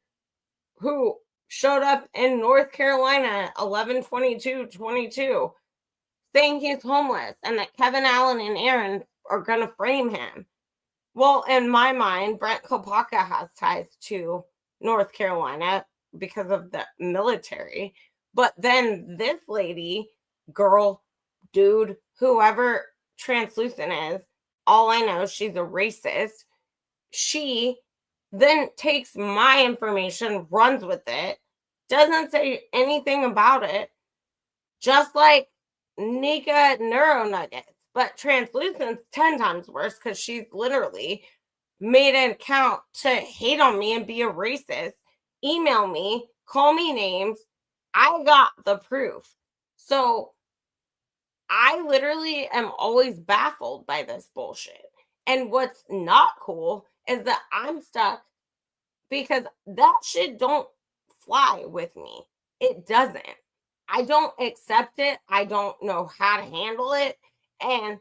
Speaker 1: who showed up in North Carolina 11/22/22 saying he's homeless and that Kevin Allen and Aaron are going to frame him. Well, in my mind, Brent Kopaka has ties to North Carolina because of the military. But then this lady, girl, dude, whoever Translucent is, all I know, she's a racist. She then takes my information, runs with it, doesn't say anything about it, just like Nika Neuro Nuggets. But Translucent's 10 times worse because she's literally made an account to hate on me and be a racist, email me, call me names. I got the proof. So I literally am always baffled by this bullshit. And what's not cool is that I'm stuck because that shit don't fly with me. It doesn't. I don't accept it. I don't know how to handle it. And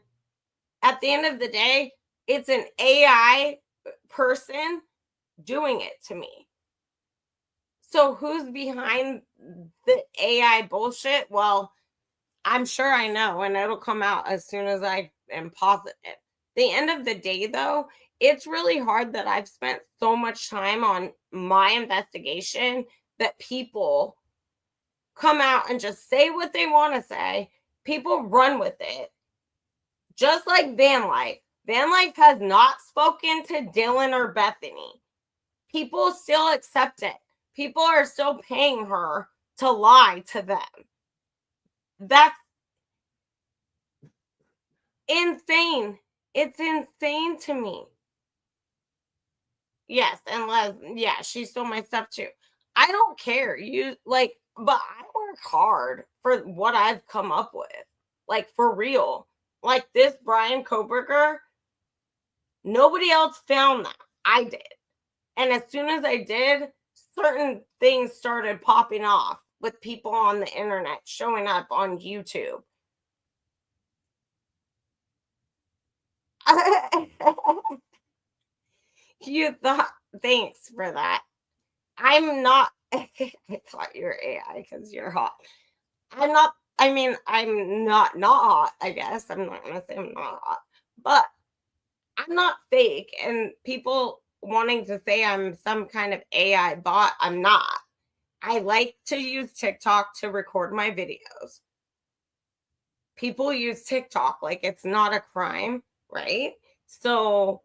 Speaker 1: at the end of the day, it's an AI person doing it to me. So who's behind the AI bullshit? Well, I'm sure I know, and it'll come out as soon as I am positive. The end of the day, though, it's really hard that I've spent so much time on my investigation that people come out and just say what they want to say. People run with it. Just like Van Life. Van Life has not spoken to Dylan or Bethany. People still accept it. People are still paying her to lie to them. That's insane. It's insane to me. Yes, and yeah, she stole my stuff too. I don't care. But I work hard for what I've come up with. Like, for real. Like this Brian Koberger, nobody else found that. I did. And as soon as I did, certain things started popping off with people on the internet showing up on YouTube. You thought, thanks for that. I'm not, I thought you were AI because you're hot. I'm not, I mean, I'm not hot, I guess. I'm not going to say I'm not hot, but I'm not fake. And people wanting to say I'm some kind of AI bot, I'm not. I like to use TikTok to record my videos. People use TikTok like it's not a crime, right? So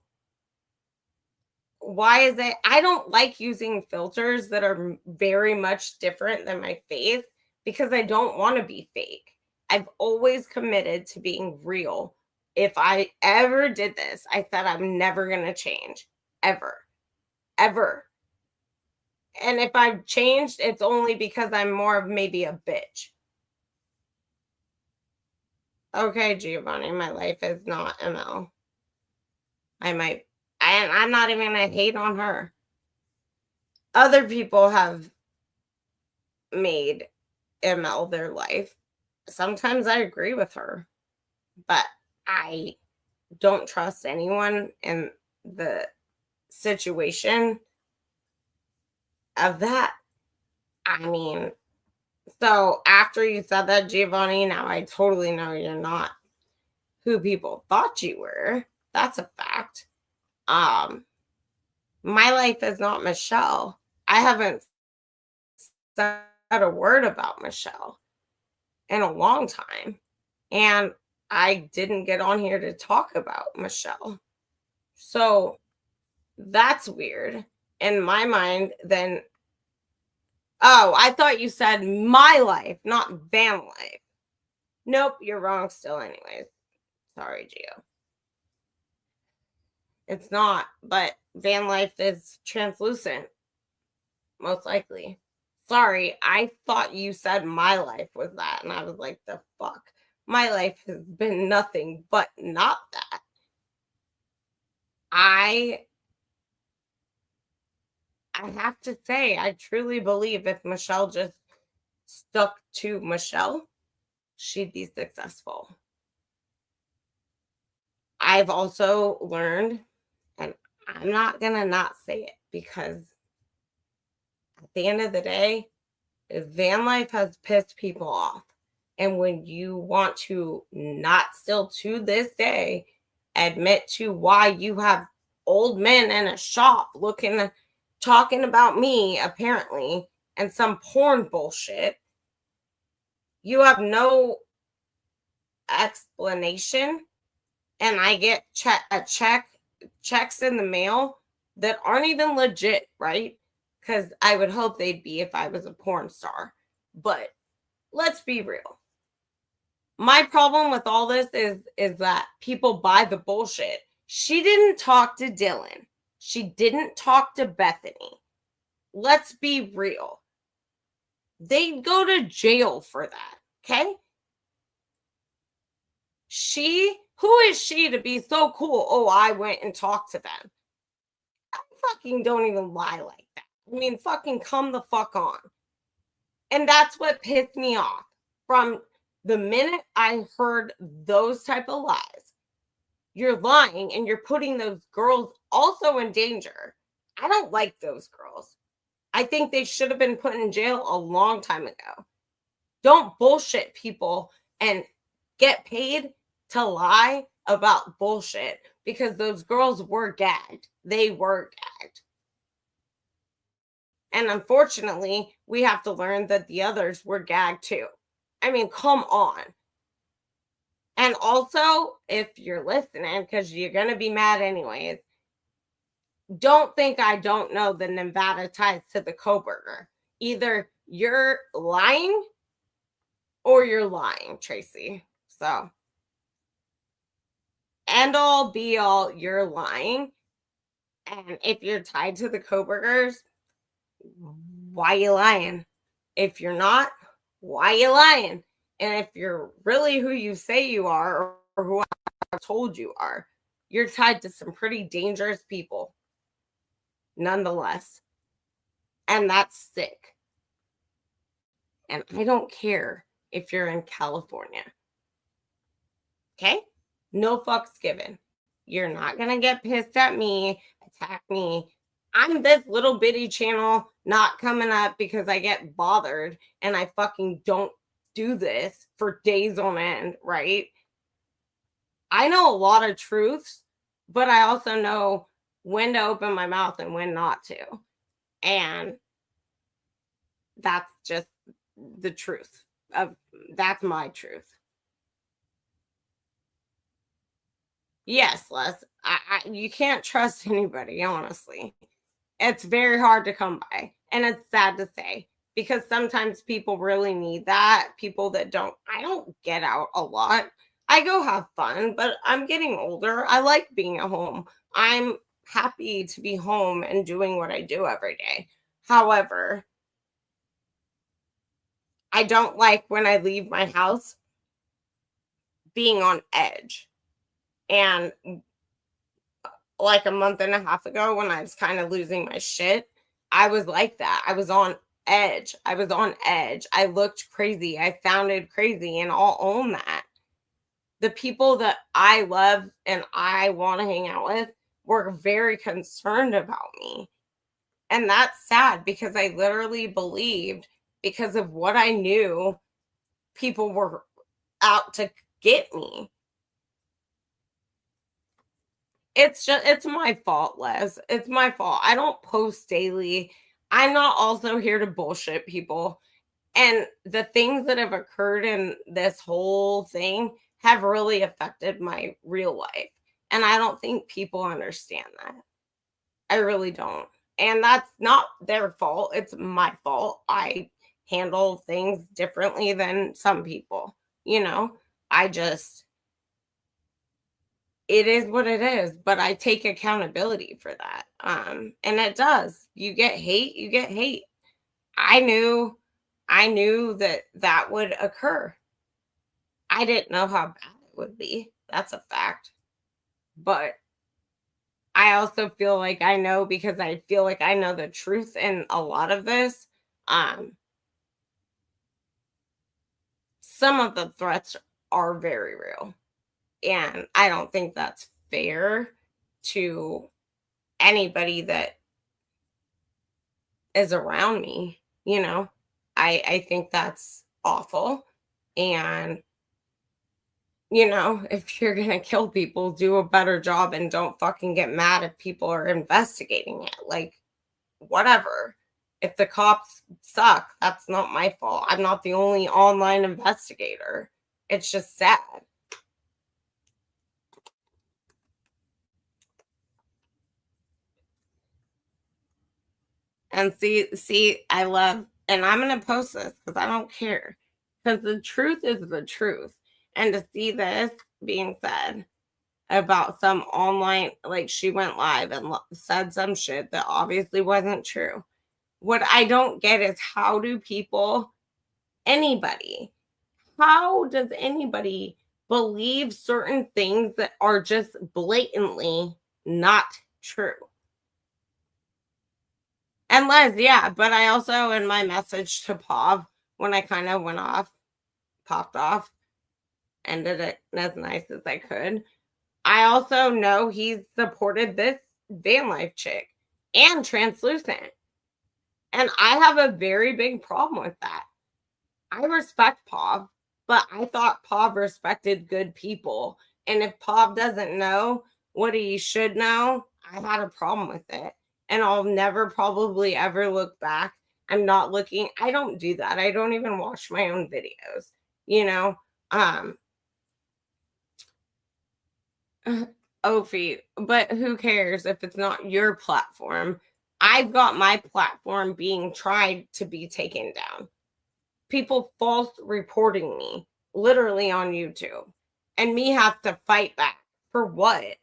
Speaker 1: why is it? I don't like using filters that are very much different than my face because I don't want to be fake. I've always committed to being real. If I ever did this, I said I'm never going to change. Ever. Ever. And if I've changed, it's only because I'm more of maybe a bitch. Okay, Giovanni, my life is not ML. I'm not even going to hate on her. Other people have made ML their life. Sometimes I agree with her, but I don't trust anyone in the situation of that. I mean, so after you said that, Giovanni, now I totally know you're not who people thought you were. That's a fact. My life is not Michelle. I haven't said a word about Michelle in a long time. And I didn't get on here to talk about Michelle. So that's weird in my mind. Then, oh, I thought you said my life, not van life. Nope, you're wrong still, anyways. Sorry, Gio. It's not, but van life is translucent, most likely. Sorry, I thought you said my life was that, and I was like, the fuck? My life has been nothing but not that. I have to say, I truly believe if Michelle just stuck to Michelle, she'd be successful. I've also learned, and I'm not going to not say it because at the end of the day, van life has pissed people off. And when you want to not still to this day admit to why you have old men in a shop talking about me, apparently, and some porn bullshit, you have no explanation. And I get checks in the mail that aren't even legit, right? Because I would hope they'd be if I was a porn star. But let's be real. My problem with all this is that people buy the bullshit. She didn't talk to Dylan. She didn't talk to Bethany. Let's be real. They'd go to jail for that, okay? Who is she to be so cool? Oh, I went and talked to them. I fucking don't even lie like that. I mean, fucking come the fuck on. And that's what pissed me off from the minute I heard those type of lies. You're lying and you're putting those girls also in danger. I don't like those girls. I think they should have been put in jail a long time ago. Don't bullshit people and get paid to lie about bullshit because those girls were gagged. They were gagged. And unfortunately, we have to learn that the others were gagged too. I mean, come on. And also, if you're listening, because you're going to be mad anyways, don't think I don't know the Nevada ties to the Coburger. Either you're lying or you're lying, Tracy. So, end all be all, you're lying. And if you're tied to the Coburgers, why you lying? If you're not, why you lying? And if you're really who you say you are or who I told you are, you're tied to some pretty dangerous people. nonetheless. And that's sick. And I don't care if you're in California. Okay? No fucks given. You're not going to get pissed at me, attack me. I'm this little bitty channel not coming up because I get bothered and I fucking don't do this for days on end, right? I know a lot of truths, but I also know when to open my mouth and when not to. And that's just the truth. That's my truth. Yes, Les. You can't trust anybody, honestly. It's very hard to come by. And it's sad to say because sometimes people really need that. People that I don't get out a lot. I go have fun, but I'm getting older. I like being at home. I'm happy to be home and doing what I do every day. However, I don't like when I leave my house being on edge. And like a month and a half ago when I was kind of losing my shit, I was like that. I was on edge. I looked crazy. I sounded crazy, and I'll own that. The people that I love and I want to hang out with were very concerned about me. And that's sad because I literally believed, because of what I knew, people were out to get me. It's my fault, Les. It's my fault. I don't post daily. I'm not also here to bullshit people. And the things that have occurred in this whole thing have really affected my real life. And I don't think people understand that. I really don't. And that's not their fault. It's my fault. I handle things differently than some people. It is what it is, but I take accountability for that. And it does. You get hate. I knew that would occur. I didn't know how bad it would be. That's a fact. But I also feel like I know, because I feel like I know the truth in a lot of this. Some of the threats are very real. And I don't think that's fair to anybody that is around me. I think that's awful. And, if you're going to kill people, do a better job and don't fucking get mad if people are investigating it. Like, whatever. If the cops suck, that's not my fault. I'm not the only online investigator. It's just sad. And see, I love, and I'm going to post this because I don't care. Because the truth is the truth. And to see this being said about some online, like she went live and said some shit that obviously wasn't true. What I don't get is how does anybody believe certain things that are just blatantly not true? And Les, yeah, but I also, in my message to Pav, when I kind of popped off, ended it as nice as I could, I also know he's supported this van life chick and translucent. And I have a very big problem with that. I respect Pav, but I thought Pav respected good people. And if Pav doesn't know what he should know, I had a problem with it. And I'll never probably ever look back. I don't do that. I don't even watch my own videos, Ophi, but who cares if it's not your platform? I've got my platform being tried to be taken down. People false reporting me literally on YouTube, and me have to fight back. For what?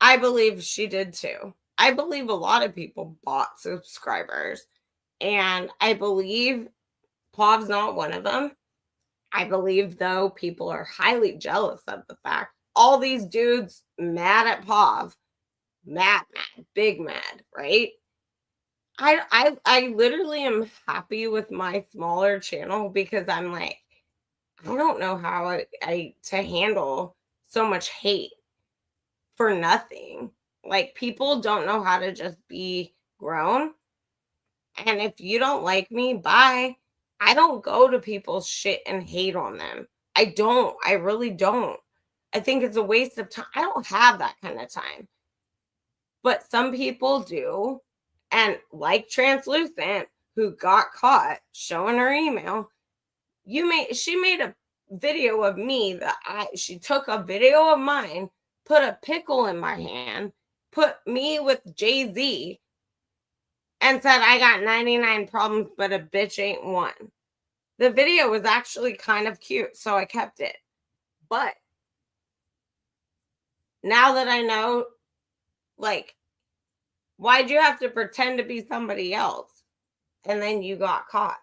Speaker 1: I believe she did too. I believe a lot of people bought subscribers, and I believe Pav's not one of them. I believe, though, people are highly jealous of the fact all these dudes mad at Pav mad, big mad, right? I literally am happy with my smaller channel because I'm like, I don't know how I to handle so much hate for nothing. Like, people don't know how to just be grown. And if you don't like me, bye. I don't go to people's shit and hate on them. I don't. I really don't. I think it's a waste of time. I don't have that kind of time. But some people do. And like Translucent, who got caught showing her email, she made a video of me she took a video of mine, put a pickle in my hand, put me with Jay-Z, and said I got 99 problems, but a bitch ain't one. The video was actually kind of cute, so I kept it. But now that I know, like, why'd you have to pretend to be somebody else? And then you got caught.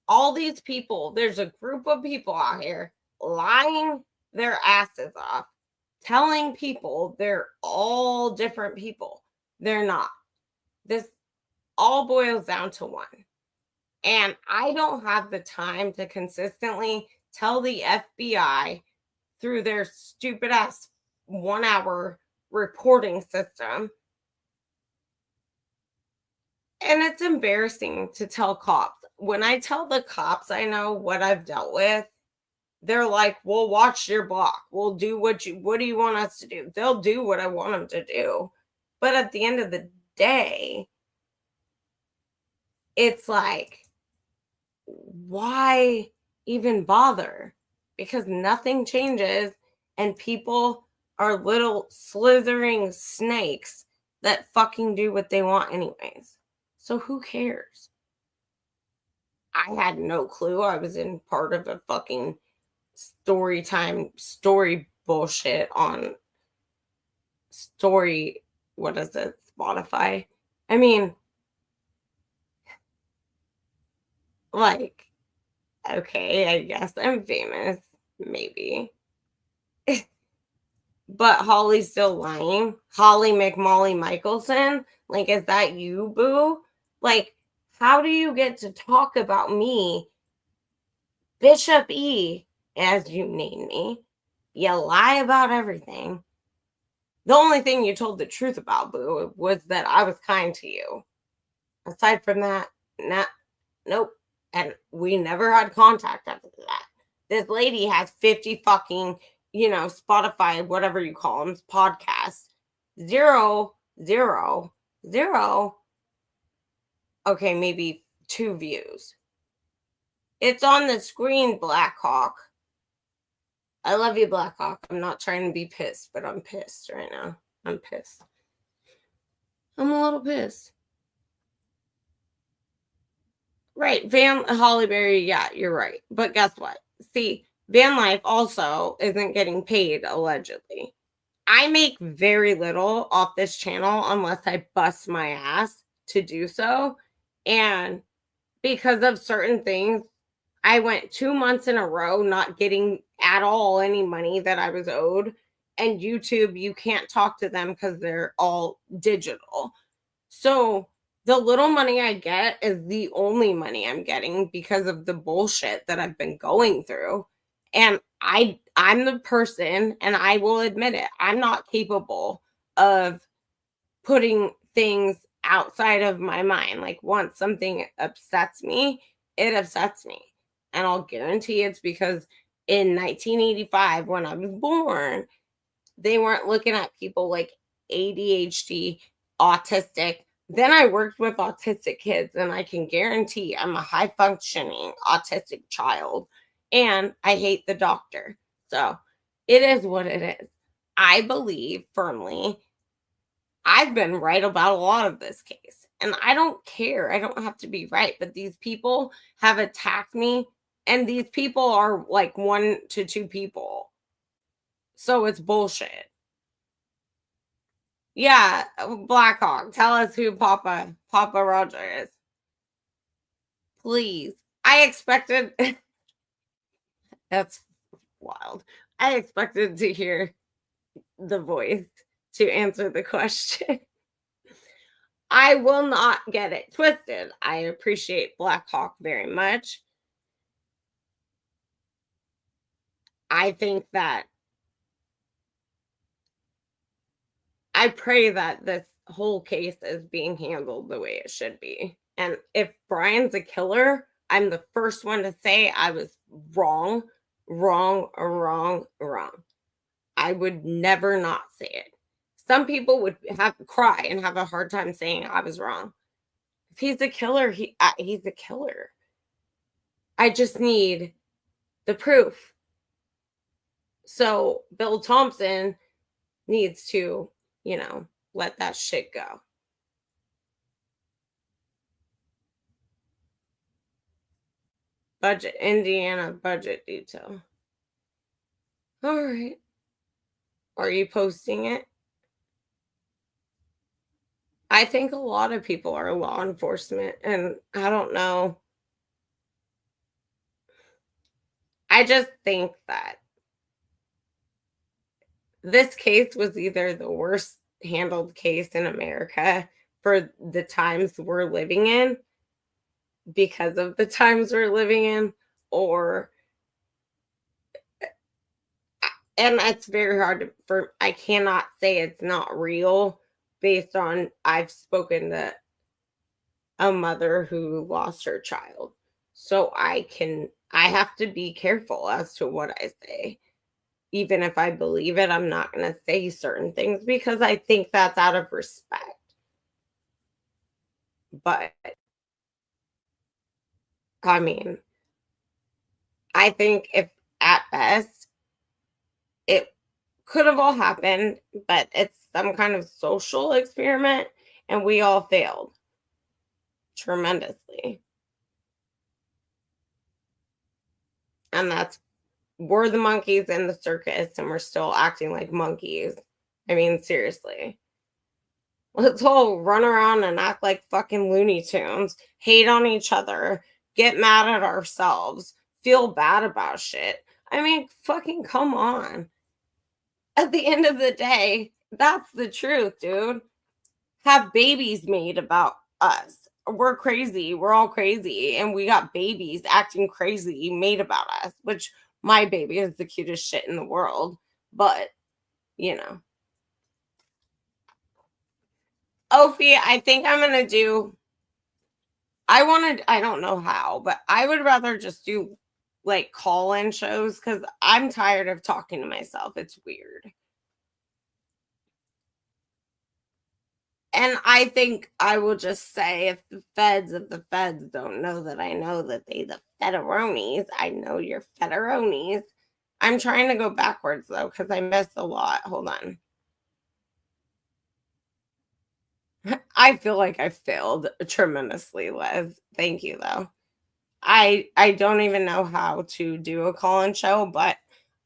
Speaker 1: All these people, there's a group of people out here lying their asses off, telling people they're all different people. They're not. This all boils down to one. And I don't have the time to consistently tell the FBI through their stupid ass 1 hour reporting system. And it's embarrassing to tell cops. When I tell the cops I know what I've dealt with, they're like, "We'll watch your block. We'll do what do you want us to do?" They'll do what I want them to do. But at the end of the day, it's like, why even bother? Because nothing changes and people are little slithering snakes that fucking do what they want anyways. So who cares? I had no clue I was in part of a fucking story bullshit on what is it, Spotify? I mean, like, okay, I guess I'm famous, maybe. But Holly's still lying. Holly McMolly Michelson? Like, is that you, boo? Like, how do you get to talk about me, Bishop E, as you name me? You lie about everything. The only thing you told the truth about, boo, was that I was kind to you. Aside from that, nope. And we never had contact after that. This lady has 50 fucking, Spotify, whatever you call them, podcasts. 0, 0, 0. Okay, maybe 2 views. It's on the screen, Blackhawk. I love you, Blackhawk. I'm not trying to be pissed, but I'm pissed right now. I'm pissed. I'm a little pissed. Right, Van Hollyberry, yeah, you're right. But guess what? See, Van Life also isn't getting paid, allegedly. I make very little off this channel unless I bust my ass to do so. And because of certain things, I went 2 months in a row not getting at all any money that I was owed. And YouTube, you can't talk to them because they're all digital. So the little money I get is the only money I'm getting because of the bullshit that I've been going through. And I'm the person, and I will admit it, I'm not capable of putting things outside of my mind. Like, once something upsets me, it upsets me. And I'll guarantee it's because in 1985, when I was born, they weren't looking at people like ADHD, autistic. Then I worked with autistic kids, and I can guarantee I'm a high functioning autistic child, and I hate the doctor. So it is what it is. I believe firmly I've been right about a lot of this case, and I don't care. I don't have to be right, but these people have attacked me, and these people are like 1 to 2 people. So it's bullshit. Yeah, Blackhawk, tell us who Papa Roger is. Please. I expected that's wild. I expected to hear the voice. to answer the question. I will not get it twisted. I appreciate Black Hawk very much. I think that I pray that this whole case is being handled the way it should be. And if Brian's a killer, I'm the first one to say I was wrong, wrong, wrong, wrong. I would never not say it. Some people would have to cry and have a hard time saying I was wrong. If he's a killer, he's a killer. I just need the proof. So Bill Thompson needs to, let that shit go. Budget, Indiana budget detail. All right. Are you posting it? I think a lot of people are law enforcement, and I don't know. I just think that this case was either the worst handled case in America for the times we're living in, because of the times we're living in, and it's very hard I cannot say it's not real based on I've spoken to a mother who lost her child. So I have to be careful as to what I say. Even if I believe it, I'm not going to say certain things because I think that's out of respect. But I mean, I think if at best it could have all happened, but it's some kind of social experiment and we all failed tremendously. And we're the monkeys in the circus and we're still acting like monkeys. I mean, seriously. Let's all run around and act like fucking Looney Tunes, hate on each other, get mad at ourselves, feel bad about shit. I mean, fucking come on. At the end of the day, that's the truth, dude. Have babies made about us. We're crazy. We're all crazy. And we got babies acting crazy made about us, which my baby is the cutest shit in the world. But, Ophi, I think I'm going to do, I don't know how, but I would rather just do like call-in shows because I'm tired of talking to myself. It's weird. And I think I will just say if the feds don't know that I know that they the federonis, I know you're federonis. I'm trying to go backwards though because I missed a lot. Hold on. I feel like I failed tremendously, Les. Thank you though. I don't even know how to do a call-in show, but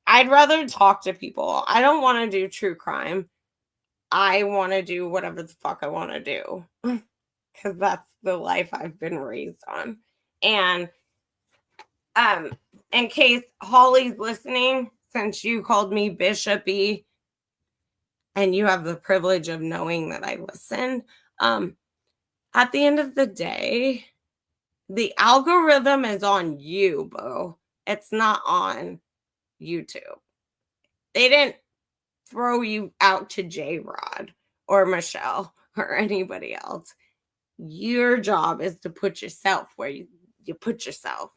Speaker 1: I'd rather talk to people. I don't want to do true crime. I want to do whatever the fuck I want to do because that's the life I've been raised on. And in case Holly's listening, since you called me Bishopy and you have the privilege of knowing that I listened, at the end of the day, the algorithm is on you, boo. It's not on YouTube. They didn't throw you out to J-Rod or Michelle or anybody else. Your job is to put yourself where you put yourself.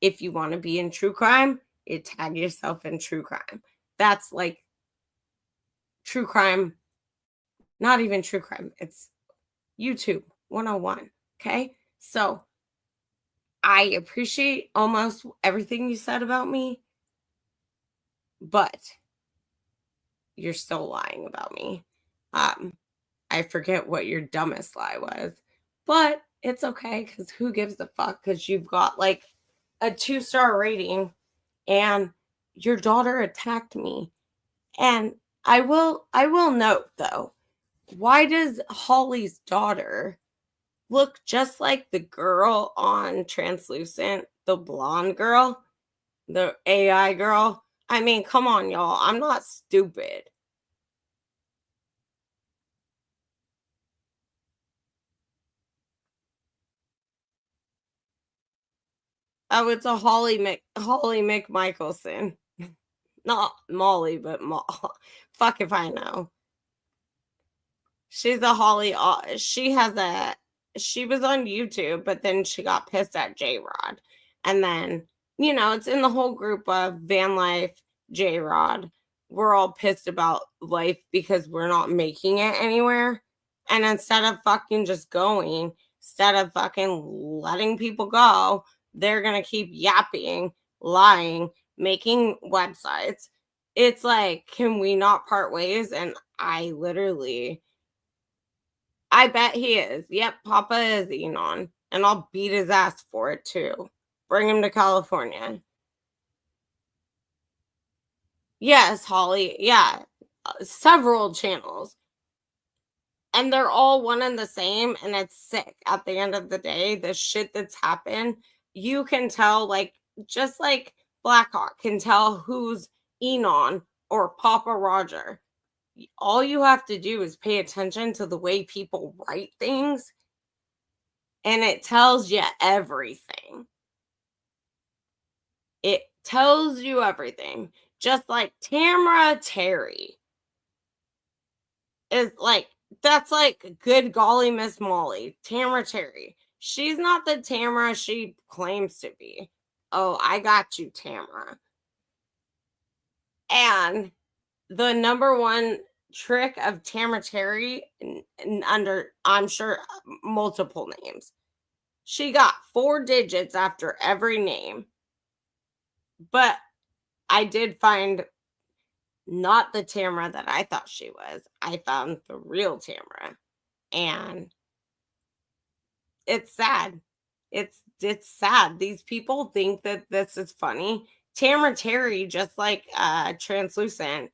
Speaker 1: If you want to be in true crime, you tag yourself in true crime. That's like true crime, not even true crime. It's YouTube 101. Okay. So I appreciate almost everything you said about me, but you're still lying about me. I forget what your dumbest lie was, but it's okay because who gives a fuck? Because you've got like a 2-star rating and your daughter attacked me. And I will note though, why does Holly's daughter look just like the girl on Translucent, the blonde girl, the AI girl? I mean, come on, y'all. I'm not stupid. Oh, it's a Holly McMichelson. Not Molly, but fuck if I know. She's a Holly. She was on YouTube, but then she got pissed at J-Rod. And then, it's in the whole group of van life, J-Rod. We're all pissed about life because we're not making it anywhere. And instead of fucking just going, instead of fucking letting people go, they're going to keep yapping, lying, making websites. It's like, can we not part ways? And I bet he is. Yep, Papa is Enon. And I'll beat his ass for it too. Bring him to California. Yes, Holly. Yeah. Several channels. And they're all one and the same. And it's sick. At the end of the day, the shit that's happened, you can tell, like, just like Blackhawk can tell who's Enon or Papa Roger. All you have to do is pay attention to the way people write things, and it tells you everything. It tells you everything. Just like Tamara Terry is like, that's like good golly Miss Molly. Tamara Terry. She's not the Tamara she claims to be. Oh, I got you, Tamara. And the number one trick of Tamara Terry, under, I'm sure, multiple names. She got 4 digits after every name. But I did find not the Tamara that I thought she was. I found the real Tamara. And it's sad. It's sad. These people think that this is funny. Tamara Terry, just like Translucent,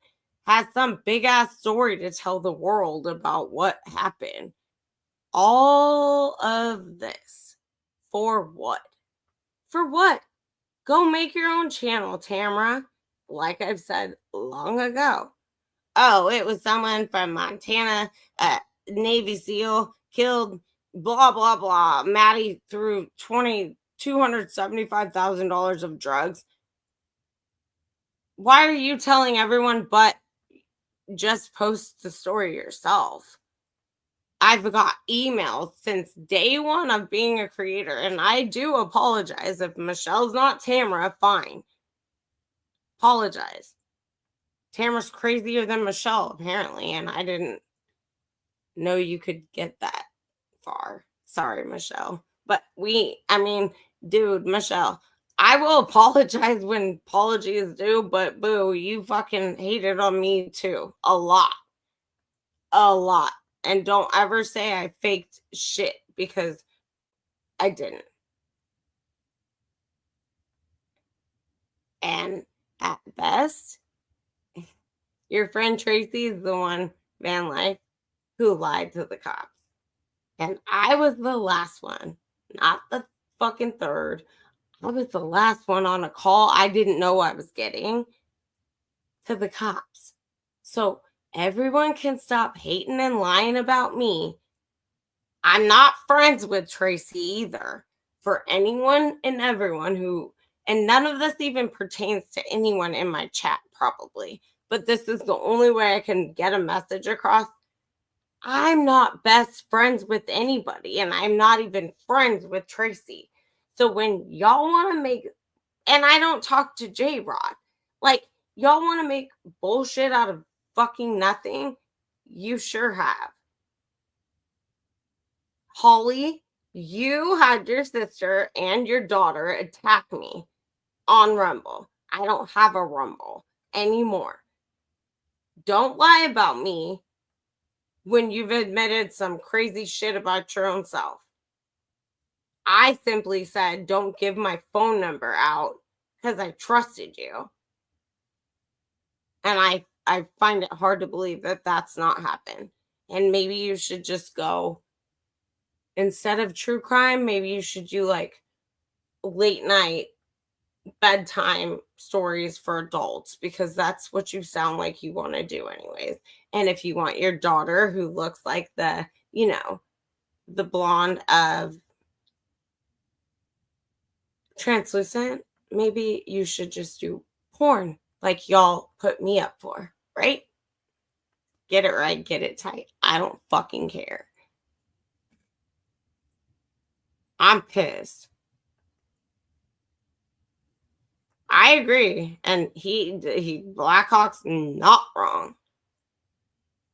Speaker 1: has some big ass story to tell the world about what happened. All of this for what? For what? Go make your own channel, Tamara. Like I've said long ago. Oh, it was someone from Montana, Navy SEAL, killed, blah, blah, blah. Maddie threw $275,000 of drugs. Why are you telling everyone but just post the story yourself? I've got emails since day one of being a creator, and I do apologize. If Michelle's not Tamara, fine. Apologize. Tamara's crazier than Michelle, apparently, and I didn't know you could get that far. Sorry, Michelle. But dude, Michelle, I will apologize when apology is due, but boo, you fucking hated on me too. A lot. A lot. And don't ever say I faked shit, because I didn't. And at best, your friend Tracy is the one, van life, who lied to the cops. And I was the last one, not the fucking third. I was the last one on a call I didn't know I was getting to the cops. So everyone can stop hating and lying about me. I'm not friends with Tracy either. For anyone and everyone who, and none of this even pertains to anyone in my chat probably, but this is the only way I can get a message across. I'm not best friends with anybody, and I'm not even friends with Tracy. So when y'all want to make, and I don't talk to J-Rod, like, y'all want to make bullshit out of fucking nothing, you sure have. Holly, you had your sister and your daughter attack me on Rumble. I don't have a Rumble anymore. Don't lie about me when you've admitted some crazy shit about your own self. I simply said, don't give my phone number out because I trusted you. And I find it hard to believe that that's not happened. And maybe you should just go, instead of true crime, maybe you should do like late night bedtime stories for adults, because that's what you sound like you want to do anyways. And if you want your daughter, who looks like the blonde of translucent, maybe you should just do porn like y'all put me up for, right? Get it right, get it tight. I don't fucking care. I'm pissed. I agree. And he Blackhawk's not wrong.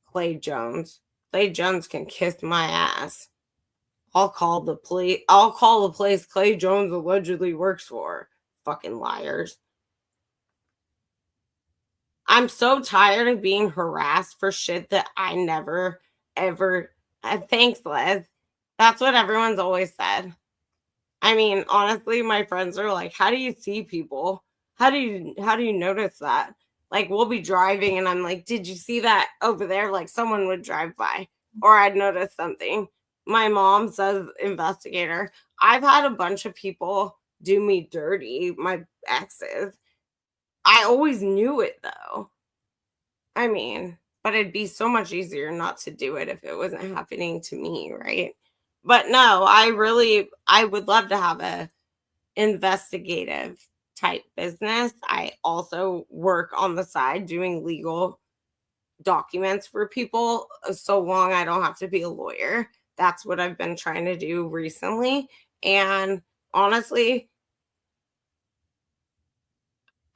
Speaker 1: Clay Jones. Clay Jones can kiss my ass. I'll call the police. I'll call the place Clay Jones allegedly works for. Fucking liars. I'm so tired of being harassed for shit that I never, ever. Thanks, Liz. That's what everyone's always said. I mean, honestly, my friends are like, "How do you see people? How do you notice that?" Like, we'll be driving, and I'm like, "Did you see that over there?" Like, someone would drive by, or I'd notice something. My mom says, "Investigator." I've had a bunch of people do me dirty. My exes. I always knew it though. I mean, but it'd be so much easier not to do it if it wasn't happening to me, right? But no, I would love to have a investigative type business. I also work on the side doing legal documents for people so long I don't have to be a lawyer. That's what I've been trying to do recently. And honestly,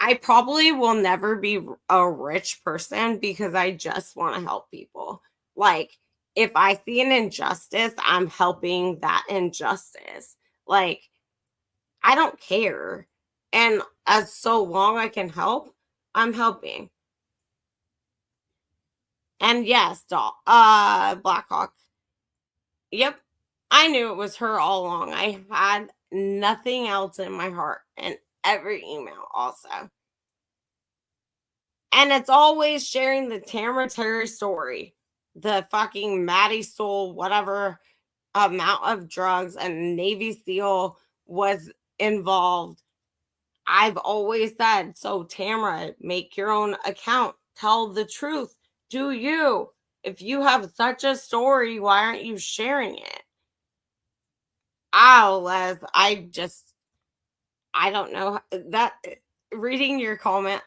Speaker 1: I probably will never be a rich person because I just want to help people. Like, if I see an injustice, I'm helping that injustice. Like, I don't care. And as so long I can help, I'm helping. And yes, Blackhawk. Yep. I knew it was her all along. I had nothing else in my heart and every email also. And it's always sharing the Tamara Terry story. The fucking Maddie stole whatever amount of drugs and Navy SEAL was involved. I've always said, so Tamara, make your own account. Tell the truth. Do you? If you have such a story, why aren't you sharing it? Les, I don't know that reading your comment,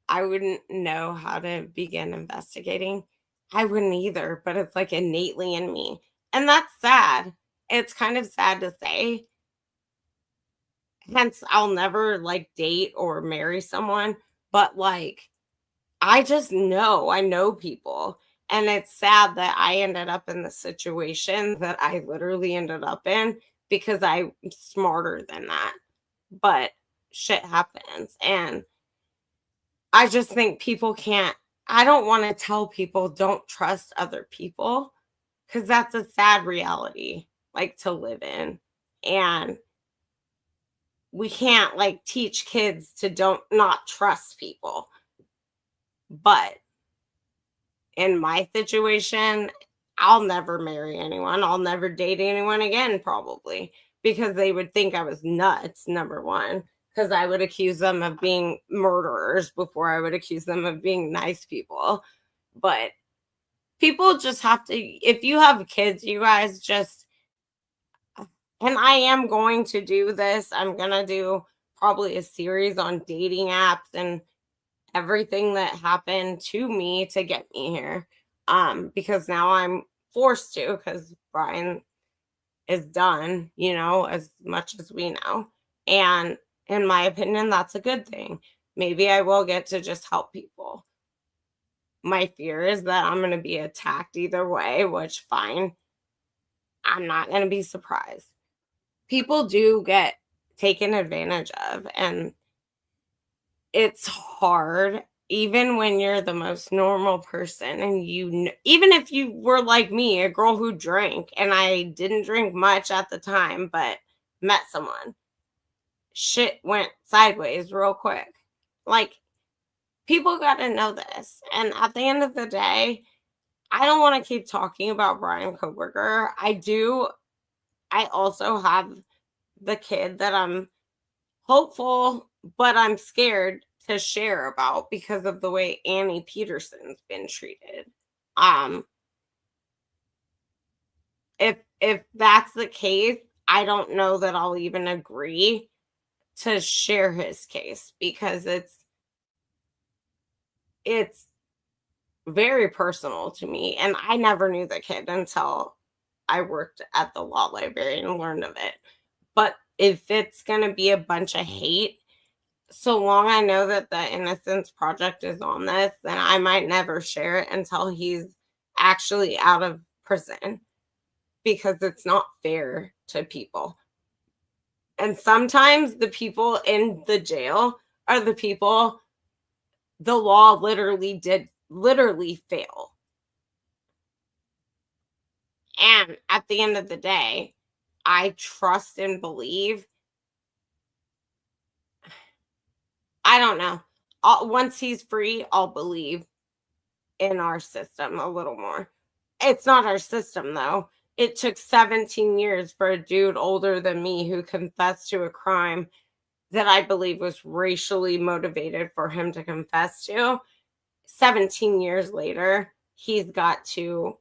Speaker 1: I wouldn't know how to begin investigating. I wouldn't either, but it's like innately in me. And that's sad. It's kind of sad to say. Hence, I'll never like date or marry someone, but like, I just know, I know people. And it's sad that I ended up in the situation that I literally ended up in because I'm smarter than that. But shit happens. And I just think people can't, I don't want to tell people don't trust other people because that's a sad reality, like to live in. And we can't like teach kids to don't not trust people. But in my situation, I'll never marry anyone. I'll never date anyone again, probably, because they would think I was nuts, number one, because I would accuse them of being murderers before I would accuse them of being nice people. But people just have to, if you have kids, you guys just, and I am going to do this, I'm going to do probably a series on dating apps and everything that happened to me to get me here. Because now I'm forced to because Brian is done, as much as we know. And in my opinion, that's a good thing. Maybe I will get to just help people. My fear is that I'm going to be attacked either way, which fine. I'm not going to be surprised. People do get taken advantage of, and it's hard even when you're the most normal person and even if you were like me, a girl who drank, and I didn't drink much at the time but met someone, shit went sideways real quick. Like, people got to know this, and at the end of the day, I don't want to keep talking about Brian Koberger. I also have the kid that I'm hopeful, but I'm scared to share about because of the way Annie Peterson's been treated. If that's the case, I don't know that I'll even agree to share his case because it's very personal to me. And I never knew the kid until I worked at the law library and learned of it. But if it's going to be a bunch of hate, so long I know that the Innocence Project is on this, then I might never share it until he's actually out of prison, because it's not fair to people. And sometimes the people in the jail are the people the law literally fail. And at the end of the day, I trust and believe. I don't know. Once he's free, I'll believe in our system a little more. It's not our system, though. It took 17 years for a dude older than me who confessed to a crime that I believe was racially motivated for him to confess to. 17 years later, he's got to,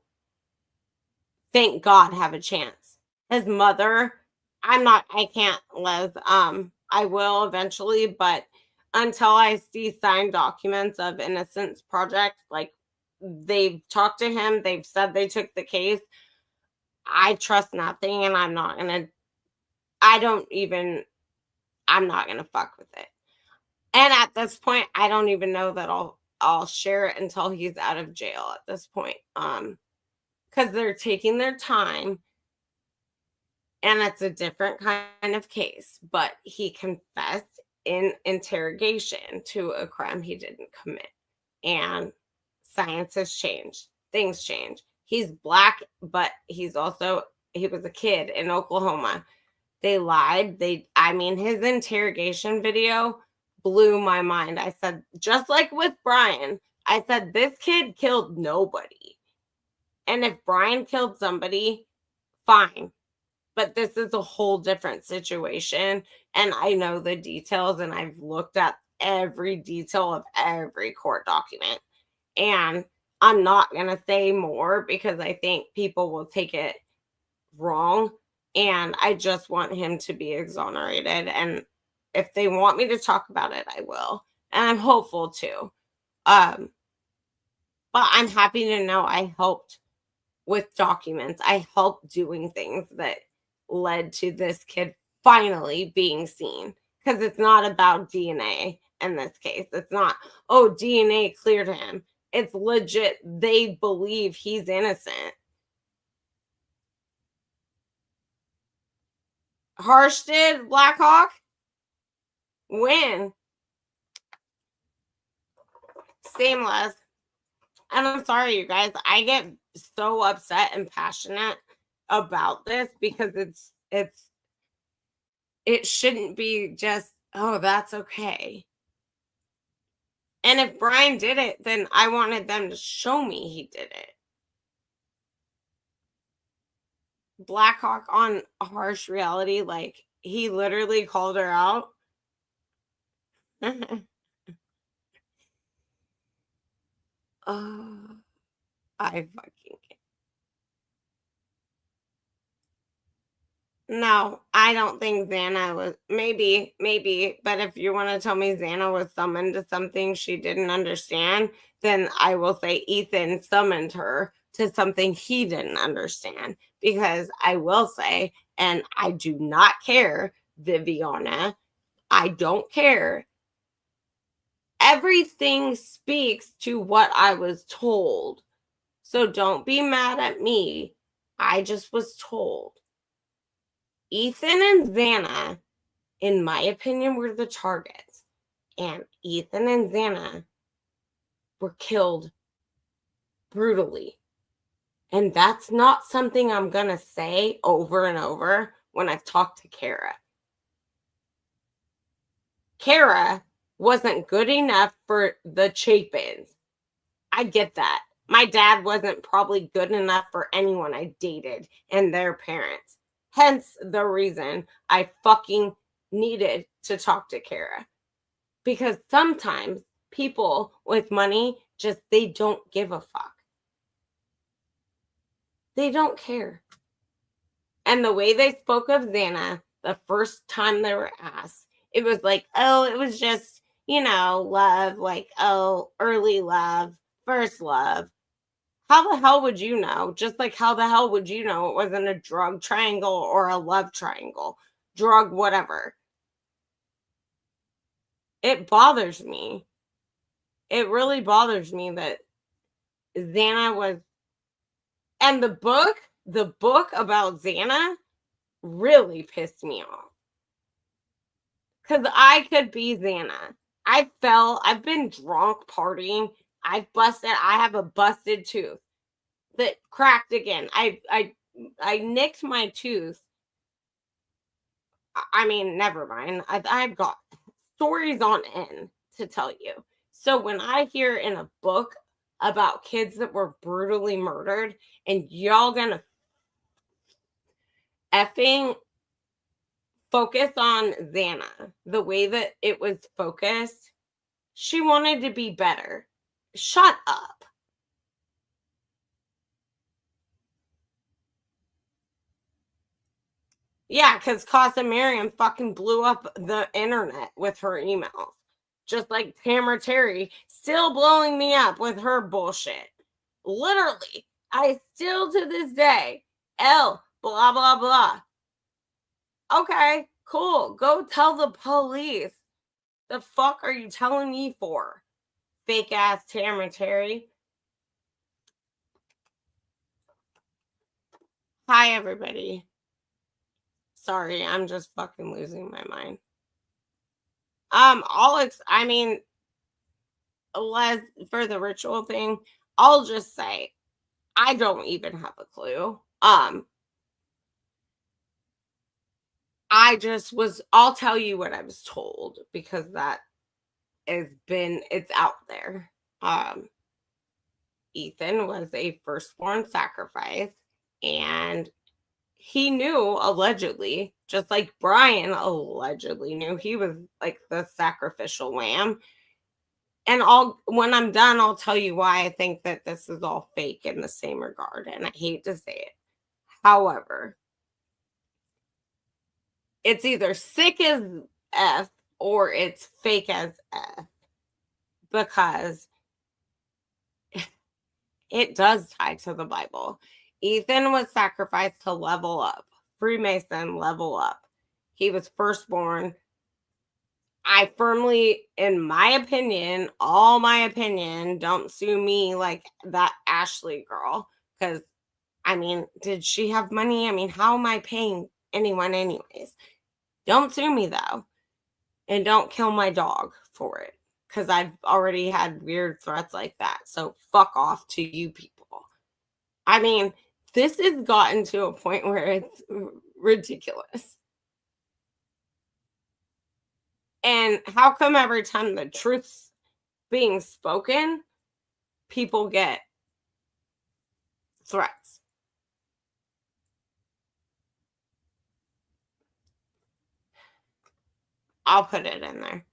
Speaker 1: thank God, have a chance. His mother, I can't, Les. I will eventually, but until I see signed documents of Innocence Project, like they've talked to him, they've said they took the case, I trust nothing, and I'm not gonna fuck with it. And at this point, I don't even know that I'll share it until he's out of jail at this point. Because they're taking their time, and it's a different kind of case, but he confessed in interrogation to a crime he didn't commit. And science has changed. Things change. He's Black, but he was a kid in Oklahoma. They lied. His interrogation video blew my mind. I said, just like with Brian, I said, this kid killed nobody. And if Brian killed somebody, fine. But this is a whole different situation. And I know the details, and I've looked at every detail of every court document. And I'm not going to say more because I think people will take it wrong. And I just want him to be exonerated. And if they want me to talk about it, I will. And I'm hopeful too. But I'm happy to know I helped with documents. I helped doing things that led to this kid finally being seen. Because it's not about DNA in this case. It's not, oh, DNA cleared him. It's legit. They believe he's innocent. Harsh did, Blackhawk? When? Seamless. And I'm sorry, you guys. I get so upset and passionate about this because it shouldn't be just, oh, that's okay. And if Brian did it, then I wanted them to show me he did it. Blackhawk on Harsh Reality, like, he literally called her out. Oh, I fucking can't. No, I don't think Xana was. Maybe, but if you want to tell me Xana was summoned to something she didn't understand, then I will say Ethan summoned her to something he didn't understand. Because I will say, and I do not care, Viviana, I don't care. Everything speaks to what I was told. So don't be mad at me. I just was told. Ethan and Xana, in my opinion, were the targets. And Ethan and Xana were killed brutally. And that's not something I'm going to say over and over when I've talked to Cara. Cara wasn't good enough for the Chapins. I get that. My dad wasn't probably good enough for anyone I dated and their parents. Hence the reason I fucking needed to talk to Cara. Because sometimes people with money they don't give a fuck. They don't care. And the way they spoke of Xana the first time they were asked, it was like, oh, it was just, love, like, oh, early love, first love. How the hell would you know? Just like how the hell would you know it wasn't a drug triangle or a love triangle? Drug, whatever. It bothers me. It really bothers me that Xana was, and the book about Xana really pissed me off. Because I could be Xana. I've been drunk partying. I have a busted tooth that cracked again. I nicked my tooth. I mean, never mind. I've got stories on end to tell you. So when I hear in a book about kids that were brutally murdered and y'all gonna effing focus on Xana the way that it was focused, she wanted to be better. Shut up. Yeah, because Casa Miriam fucking blew up the internet with her emails. Just like Tamara Terry still blowing me up with her bullshit. Literally, I still to this day, Elle, blah, blah, blah. Okay, cool. Go tell the police. The fuck are you telling me for? Fake ass Tamara Terry. Hi, everybody. Sorry, I'm just fucking losing my mind. I mean, for the ritual thing, I'll just say I don't even have a clue. I'll tell you what I was told because that it's out there. Ethan was a firstborn sacrifice, and he knew allegedly, just like Brian allegedly knew, he was like the sacrificial lamb. And when I'm done, I'll tell you why I think that this is all fake in the same regard. And I hate to say it. However, it's either sick as F or it's fake as F, because it does tie to the Bible. Ethan was sacrificed to level up. Freemason, level up. He was firstborn. I firmly, in my opinion, all my opinion, don't sue me like that Ashley girl. Because, I mean, did she have money? I mean, how am I paying anyone anyways? Don't sue me, though. And don't kill my dog for it. Because I've already had weird threats like that. So fuck off to you people. I mean, this has gotten to a point where it's ridiculous. And how come every time the truth's being spoken, people get threats? I'll put it in there.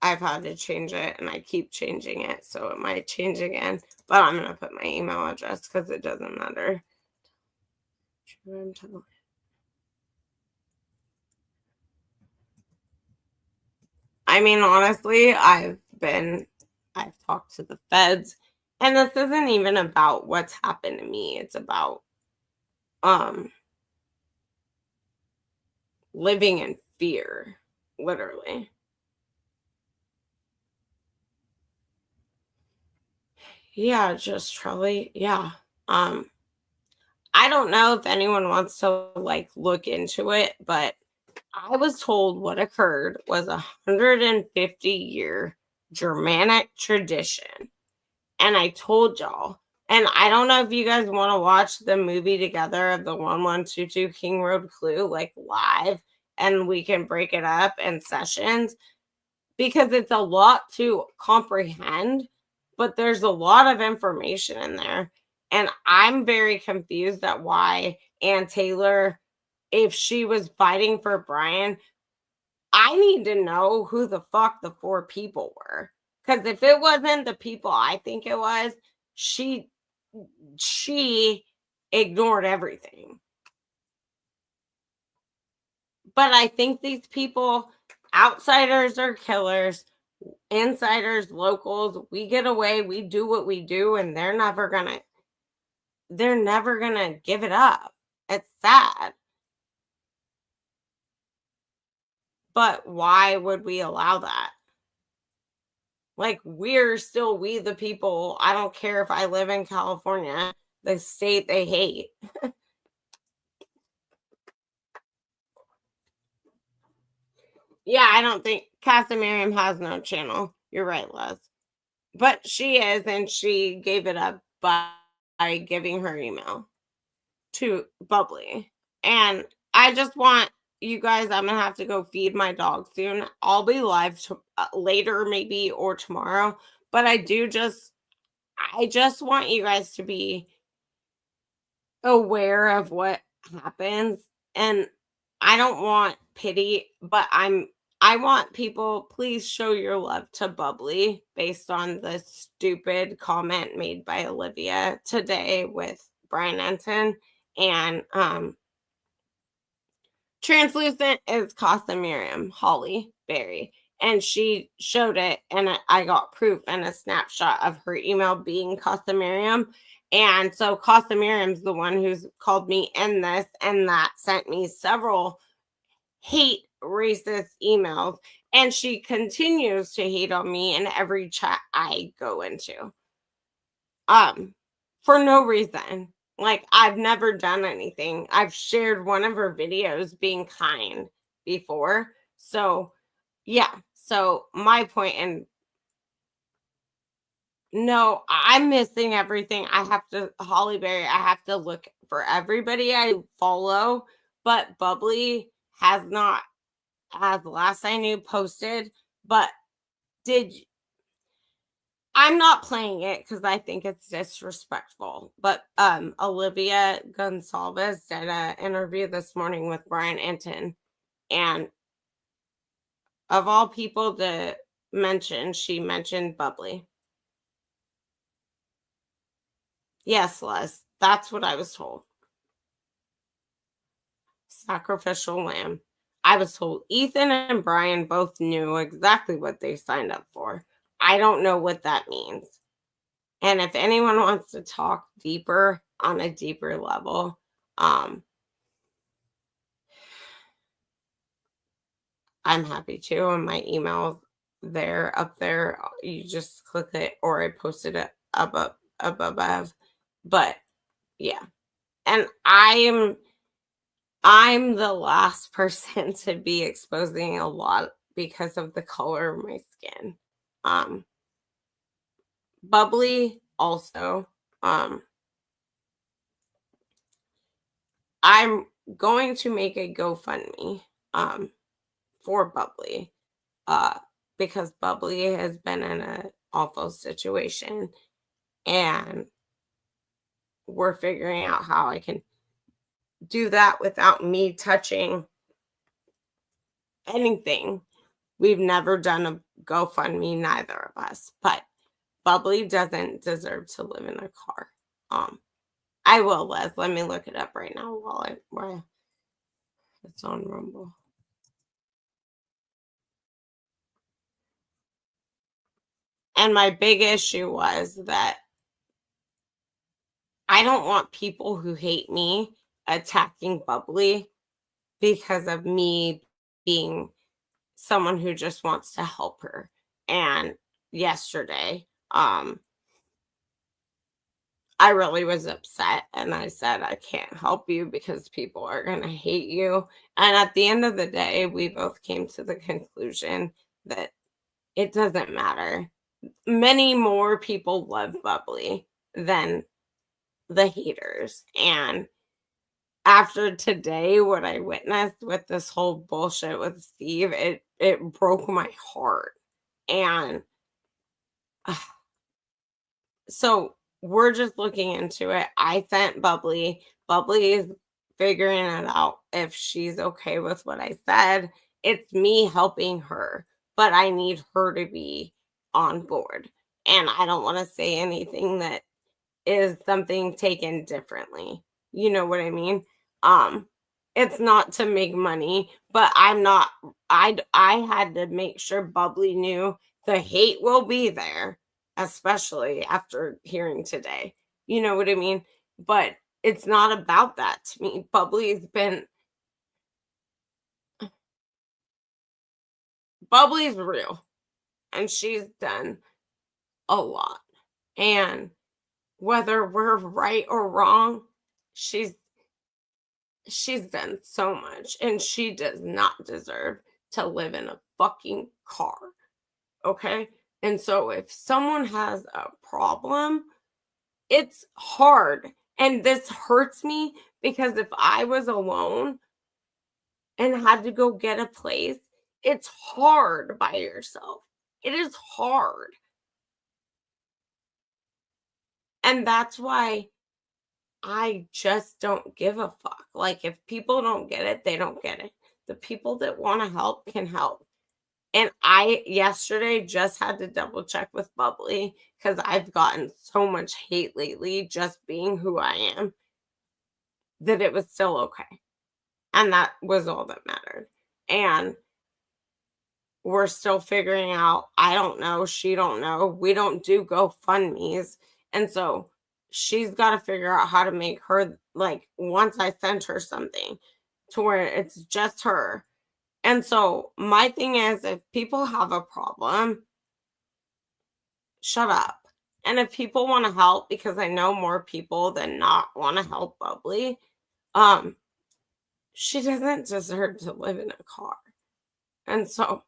Speaker 1: I've had to change it and I keep changing it, so it might change again. But I'm gonna put my email address because it doesn't matter. I mean, honestly, I've talked to the feds, and this isn't even about what's happened to me. It's about living in fear, literally. Yeah, just truly, yeah. I don't know if anyone wants to like look into it, but I was told what occurred was 150-year Germanic tradition. And I told y'all, and I don't know if you guys want to watch the movie together of the 1122 King Road Clue, like live, and we can break it up in sessions, because it's a lot to comprehend, but there's a lot of information in there. And I'm very confused at why Ann Taylor, if she was fighting for Brian, I need to know who the fuck the 4 people were. Because if it wasn't the people I think it was, she ignored everything. But I think these people, outsiders are killers, insiders, locals, we get away, we do what we do, and they're never gonna give it up. It's sad. But why would we allow that? Like, we're still we the people. I don't care if I live in California, the state they hate. Yeah, I don't think Casa Miriam has no channel. You're right, Les. But she is, and she gave it up by giving her email to Bubbly. And I just want you guys, I'm gonna have to go feed my dog soon. I'll be live later, maybe, or tomorrow. But I just want you guys to be aware of what happens. And I don't want pity, but I want people, please show your love to Bubbly based on the stupid comment made by Olivia today with Brian Enton. And Translucent is Casa Miriam, Holly Berry. And she showed it, and I got proof and a snapshot of her email being Casa Miriam. And so Casa Miriam's the one who's called me in this, and that sent me several hate racist emails. And she continues to hate on me in every chat I go into. For no reason. Like, I've never done anything. I've shared one of her videos being kind before. So, yeah. So, my point, and no, I'm missing everything. I have to, Holly Berry, I have to look for everybody I follow. But Bubbly has not, as last I knew, posted. But I'm not playing it because I think it's disrespectful. But Olivia Goncalves did an interview this morning with Brian Enton. And of all people to mention, she mentioned Bubbly. Yes, Les, that's what I was told. Sacrificial lamb. I was told Ethan and Brian both knew exactly what they signed up for. I don't know what that means. And if anyone wants to talk deeper on a deeper level, I'm happy to. And my email there up there, you just click it, or I posted it up above. But yeah, and I'm the last person to be exposing a lot because of the color of my skin. Bubbly also. I'm going to make a GoFundMe for Bubbly because Bubbly has been in an awful situation, and we're figuring out how I can do that without me touching anything. We've never done a GoFundMe, neither of us, but Bubbly doesn't deserve to live in a car. I will, Les. Let me look it up right now while it's on Rumble. And my big issue was that I don't want people who hate me attacking Bubbly because of me being someone who just wants to help her. And yesterday, I really was upset, and I said, I can't help you because people are going to hate you. And at the end of the day, we both came to the conclusion that it doesn't matter. Many more people love Bubbly than the haters. And after today, what I witnessed with this whole bullshit with Steve, it broke my heart. And so we're just looking into it. I sent Bubbly. Bubbly is figuring it out if she's okay with what I said. It's me helping her, but I need her to be on board. And I don't want to say anything that is something taken differently. You know what I mean? It's not to make money, but I had to make sure Bubbly knew the hate will be there, especially after hearing today. You know what I mean? But it's not about that to me. Bubbly's real, and she's done a lot. And whether we're right or wrong, she's done so much, and she does not deserve to live in a fucking car. Okay? And so if someone has a problem, it's hard. And this hurts me because if I was alone and had to go get a place, it's hard by yourself. It is hard. And that's why I just don't give a fuck. Like, if people don't get it, they don't get it. The people that want to help can help. And I yesterday just had to double check with Bubbly because I've gotten so much hate lately just being who I am that it was still okay. And that was all that mattered. And we're still figuring out. I don't know. She don't know. We don't do GoFundMe's. And so she's got to figure out how to make her, like, once I sent her something to where it's just her. And so my thing is, if people have a problem, shut up. And if people want to help, because I know more people than not want to help Bubbly, she doesn't deserve to live in a car. And so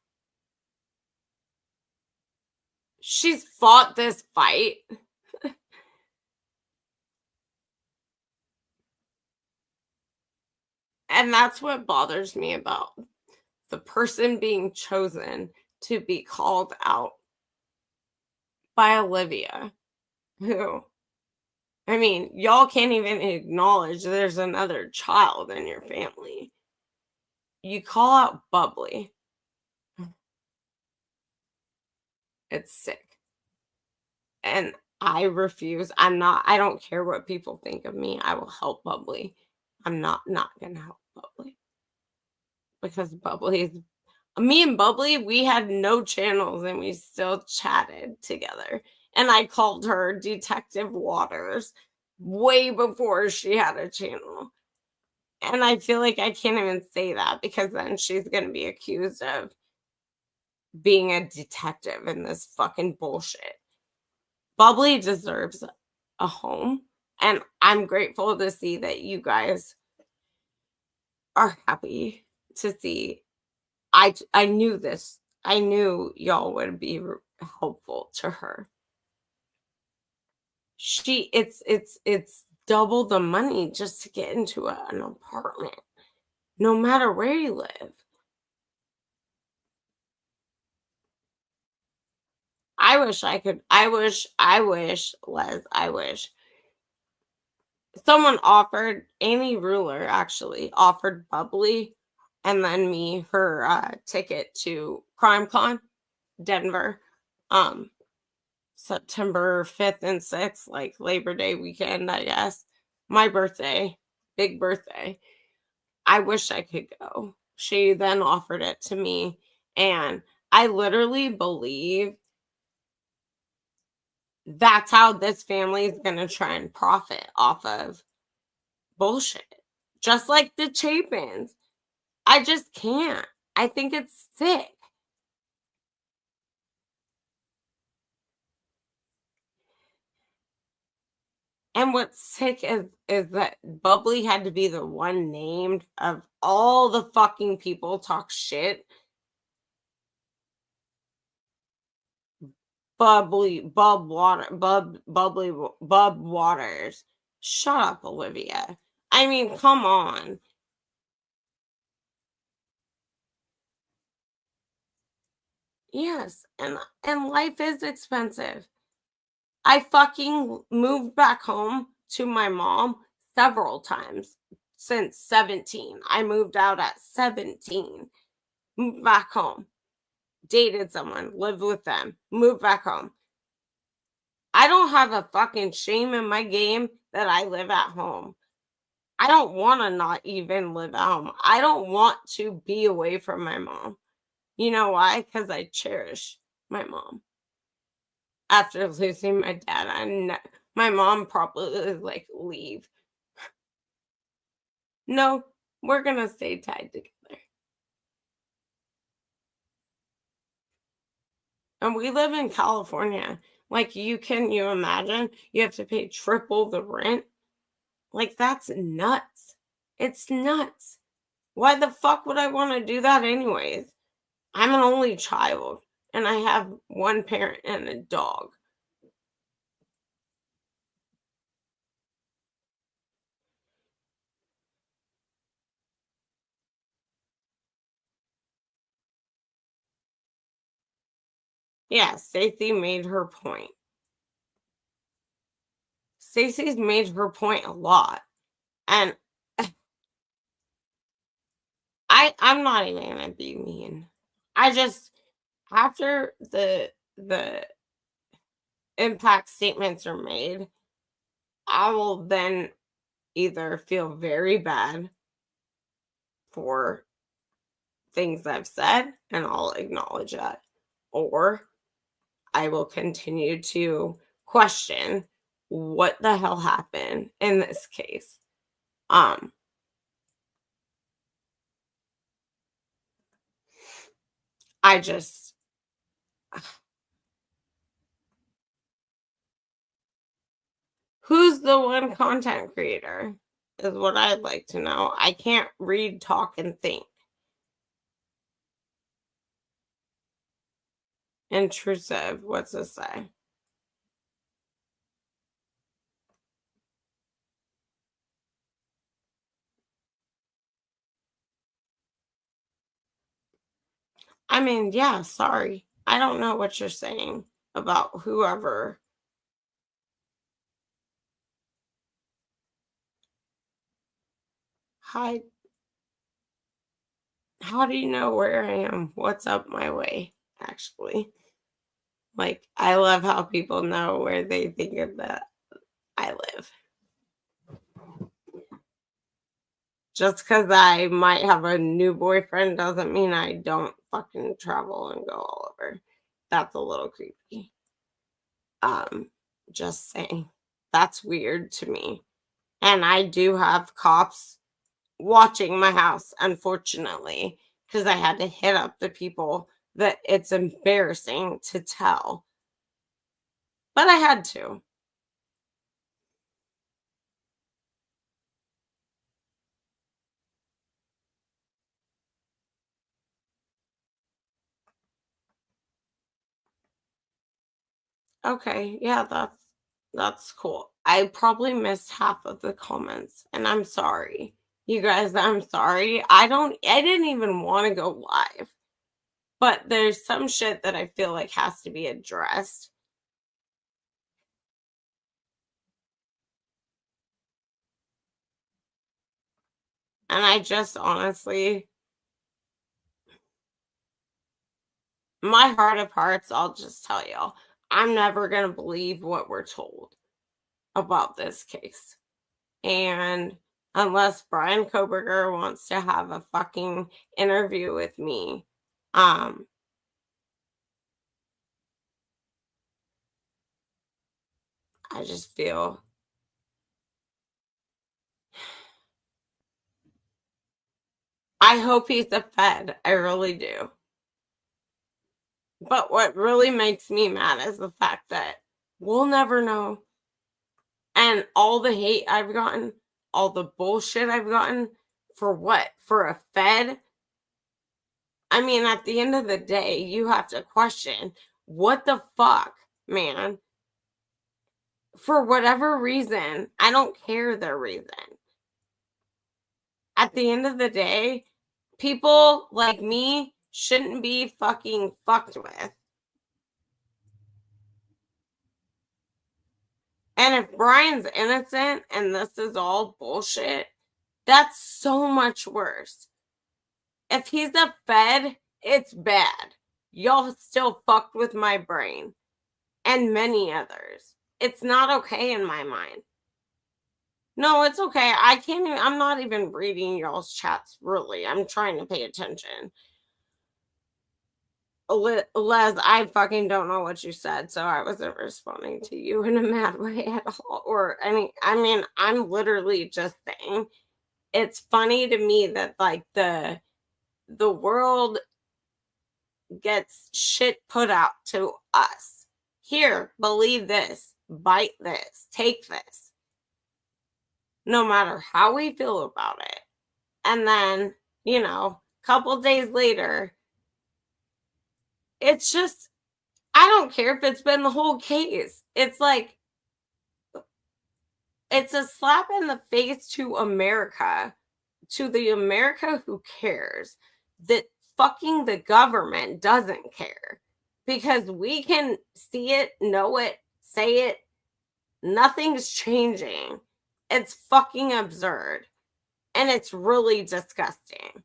Speaker 1: she's fought this fight. And that's what bothers me about the person being chosen to be called out by Olivia, who, I mean, y'all can't even acknowledge there's another child in your family. You call out Bubbly. It's sick. And I refuse. I don't care what people think of me. I will help Bubbly. I'm not going to help Bubbly. Because Bubbly is, me and Bubbly, we had no channels and we still chatted together. And I called her Detective Waters way before she had a channel. And I feel like I can't even say that because then she's going to be accused of being a detective in this fucking bullshit. Bubbly deserves a home. And I'm grateful to see that you guys are happy to see. I knew this. I knew y'all would be helpful to her. It's double the money just to get into an apartment, no matter where you live. I wish I could. I wish, Les, I wish. Someone offered, Amy Ruler actually offered Bubbly and then me her ticket to CrimeCon, Denver, September 5th and 6th, like Labor Day weekend, I guess. My birthday, big birthday. I wish I could go. She then offered it to me, and I literally believe that's how this family is going to try and profit off of bullshit. Just like the Chapins. I just can't. I think it's sick. And what's sick is that Bubbly had to be the one named of all the fucking people talk shit. Bubbly, Bub Waters. Shut up, Olivia. I mean, come on. Yes, and life is expensive. I fucking moved back home to my mom several times since 17. I moved out at 17. Moved back home. Dated someone, lived with them, moved back home. I don't have a fucking shame in my game that I live at home. I don't want to not even live at home. I don't want to be away from my mom. You know why? Because I cherish my mom. After losing my dad, my mom probably like, leave. No, we're going to stay tied together. And we live in California. Like, you imagine you have to pay triple the rent? Like, that's nuts. It's nuts. Why the fuck would I want to do that anyways? I'm an only child and I have one parent and a dog. Yeah, Stacey made her point. Stacey's made her point a lot. And I'm not even gonna be mean. I just, after the impact statements are made, I will then either feel very bad for things I've said and I'll acknowledge that, or I will continue to question what the hell happened in this case. I just, who's the one content creator is what I'd like to know. I can't read, talk, and think. Intrusive. What's this say? I mean, yeah, sorry. I don't know what you're saying about whoever. Hi. How do you know where I am? What's up my way, actually? Like, I love how people know where they think of that I live. Just because I might have a new boyfriend doesn't mean I don't fucking travel and go all over. That's a little creepy. Just saying. That's weird to me. And I do have cops watching my house, unfortunately, because I had to hit up the people that it's embarrassing to tell. But I had to. Okay, yeah, that's cool. I probably missed half of the comments, and I'm sorry. You guys, I'm sorry. I didn't even want to go live. But there's some shit that I feel like has to be addressed. And I just honestly, my heart of hearts, I'll just tell y'all, I'm never going to believe what we're told about this case. And unless Brian Koberger wants to have a fucking interview with me, I just feel I hope he's a Fed. I really do. But what really makes me mad is the fact that we'll never know. And all the hate I've gotten, all the bullshit I've gotten, for what? For a Fed? I mean, at the end of the day, you have to question, what the fuck, man? For whatever reason, I don't care their reason. At the end of the day, people like me shouldn't be fucking fucked with. And if Brian's innocent and this is all bullshit, that's so much worse. If he's a Fed, it's bad. Y'all still fucked with my brain and many others. It's not okay in my mind. No, it's okay. I'm not even reading y'all's chats, really. I'm trying to pay attention. Les, I fucking don't know what you said, so I wasn't responding to you in a mad way at all. Or, I mean, I'm literally just saying, it's funny to me that, like, the world gets shit put out to us. Here, believe this, bite this, take this. No matter how we feel about it. And then, you know, a couple days later, it's just, I don't care if it's been the whole case. It's like, it's a slap in the face to America, to the America who cares, that fucking the government doesn't care. Because we can see it, know it, say it, nothing's changing. It's fucking absurd. And it's really disgusting.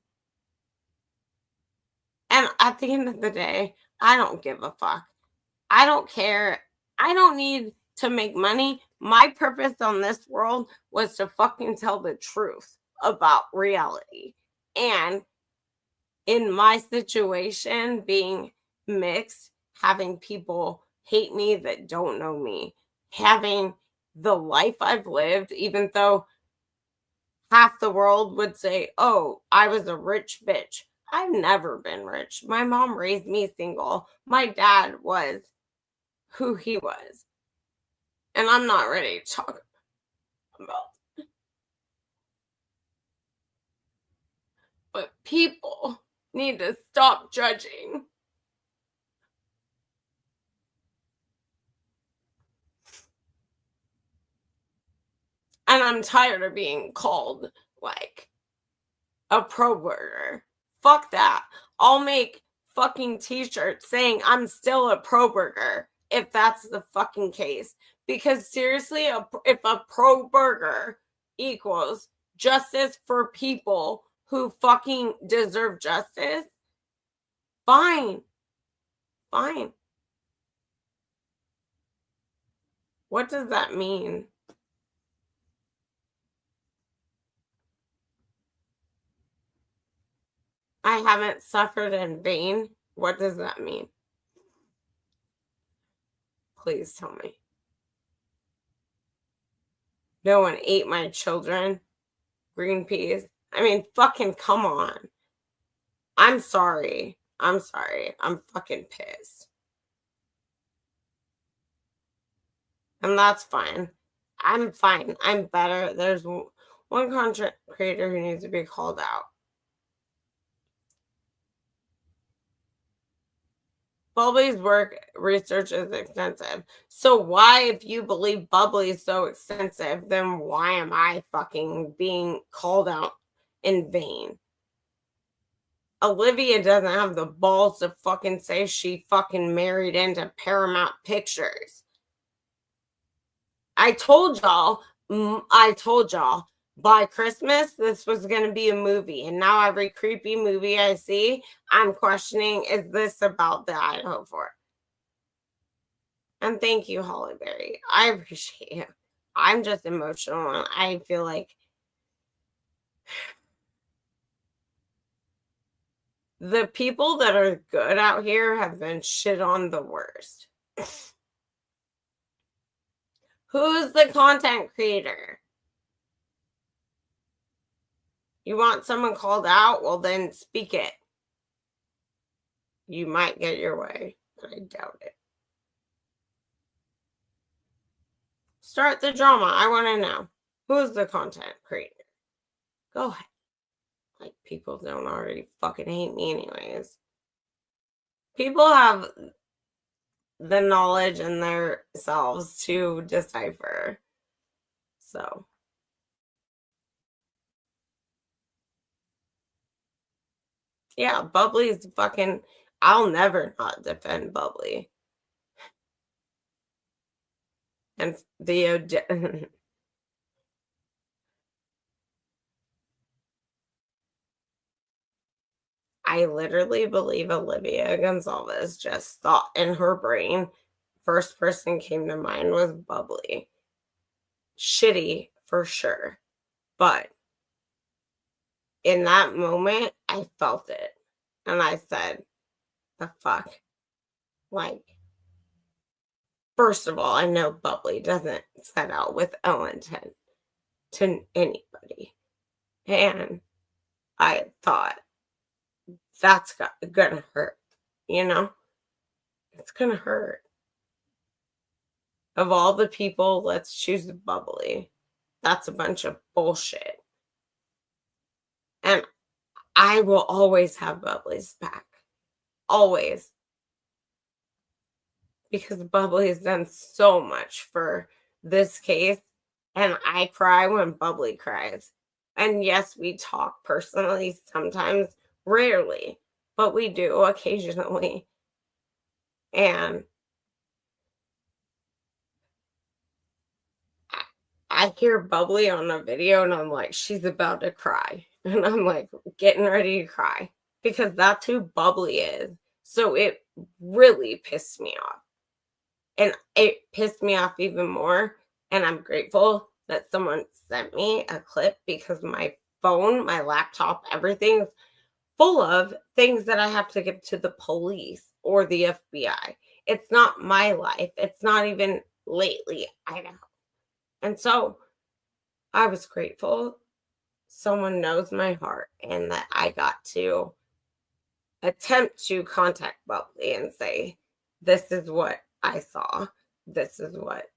Speaker 1: And at the end of the day, I don't give a fuck. I don't care. I don't need to make money. My purpose on this world was to fucking tell the truth about reality. And in my situation, being mixed, having people hate me that don't know me, having the life I've lived, even though half the world would say, oh, I was a rich bitch. I've never been rich. My mom raised me single. My dad was who he was. And I'm not ready to talk about it. But people need to stop judging. And I'm tired of being called like a pro-burger. Fuck that. I'll make fucking t-shirts saying I'm still a pro-burger if that's the fucking case. Because seriously, if a pro-burger equals justice for people who fucking deserve justice, fine. Fine. What does that mean? I haven't suffered in vain. What does that mean? Please tell me. No one ate my children. Green peas. I mean, fucking come on. I'm sorry. I'm sorry. I'm fucking pissed. And that's fine. I'm fine. I'm better. There's one content creator who needs to be called out. Bubbly's work research is extensive. So why, if you believe Bubbly is so extensive, then why am I fucking being called out in vain? Olivia doesn't have the balls to fucking say she fucking married into Paramount Pictures. I told y'all by Christmas this was going to be a movie, and now every creepy movie I see, I'm questioning, is this about the Idaho4? And thank you, Hollyberry. I appreciate you. I'm just emotional, and I feel like the people that are good out here have been shit on the worst. Who's the content creator? You want someone called out? Well, then speak it. You might get your way, but I doubt it. Start the drama. I want to know. Who's the content creator? Go ahead. Like, people don't already fucking hate me anyways. People have the knowledge in themselves to decipher. So. Yeah, Bubbly's fucking... I'll never not defend Bubbly. And the... I literally believe Olivia Goncalves just thought in her brain, first person came to mind was Bubbly. Shitty for sure. But in that moment, I felt it. And I said, the fuck? Like, first of all, I know Bubbly doesn't set out with ill intent to anybody. And I thought, that's gonna hurt, you know? It's gonna hurt. Of all the people, let's choose Bubbly. That's a bunch of bullshit. And I will always have Bubbly's back. Always. Because Bubbly has done so much for this case. And I cry when Bubbly cries. And yes, we talk personally sometimes, rarely, but we do occasionally. And I hear Bubbly on a video and I'm like, she's about to cry. And I'm like, getting ready to cry because that's who Bubbly is. So it really pissed me off. And it pissed me off even more. And I'm grateful that someone sent me a clip because my phone, my laptop, everything's full of things that I have to give to the police or the FBI. It's not my life. It's not even lately Idaho. And so I was grateful someone knows my heart and that I got to attempt to contact Bubbly and say, this is what I saw. This is what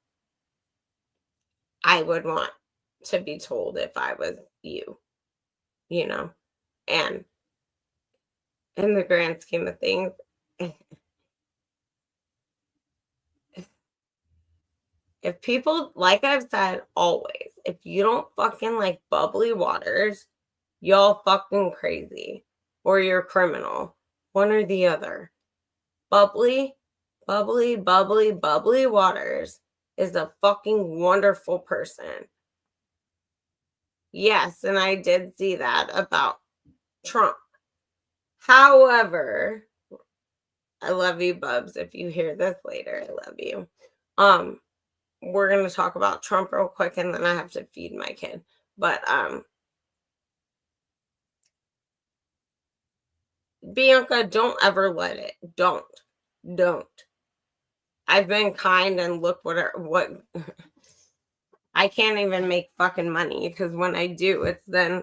Speaker 1: I would want to be told if I was you know? And in the grand scheme of things, if people, like I've said always, if you don't fucking like bubbly waters, y'all fucking crazy or you're a criminal, one or the other. Bubbly waters is a fucking wonderful person. Yes, and I did see that about Trump. However, I love you, Bubs. If you hear this later, I love you. We're going to talk about Trump real quick and then I have to feed my kid. But Bianca, don't ever let it. Don't. I've been kind and look what I can't even make fucking money because when I do, it's then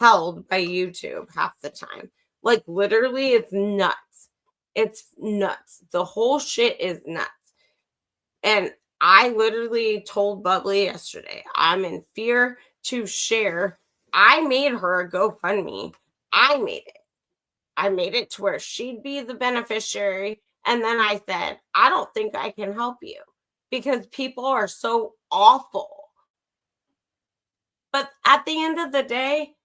Speaker 1: held by YouTube half the time. Like literally, it's nuts. It's nuts. The whole shit is nuts. And I literally told Bubbly yesterday, I'm in fear to share. I made her a GoFundMe. I made it to where she'd be the beneficiary. And then I said, I don't think I can help you because people are so awful. But at the end of the day,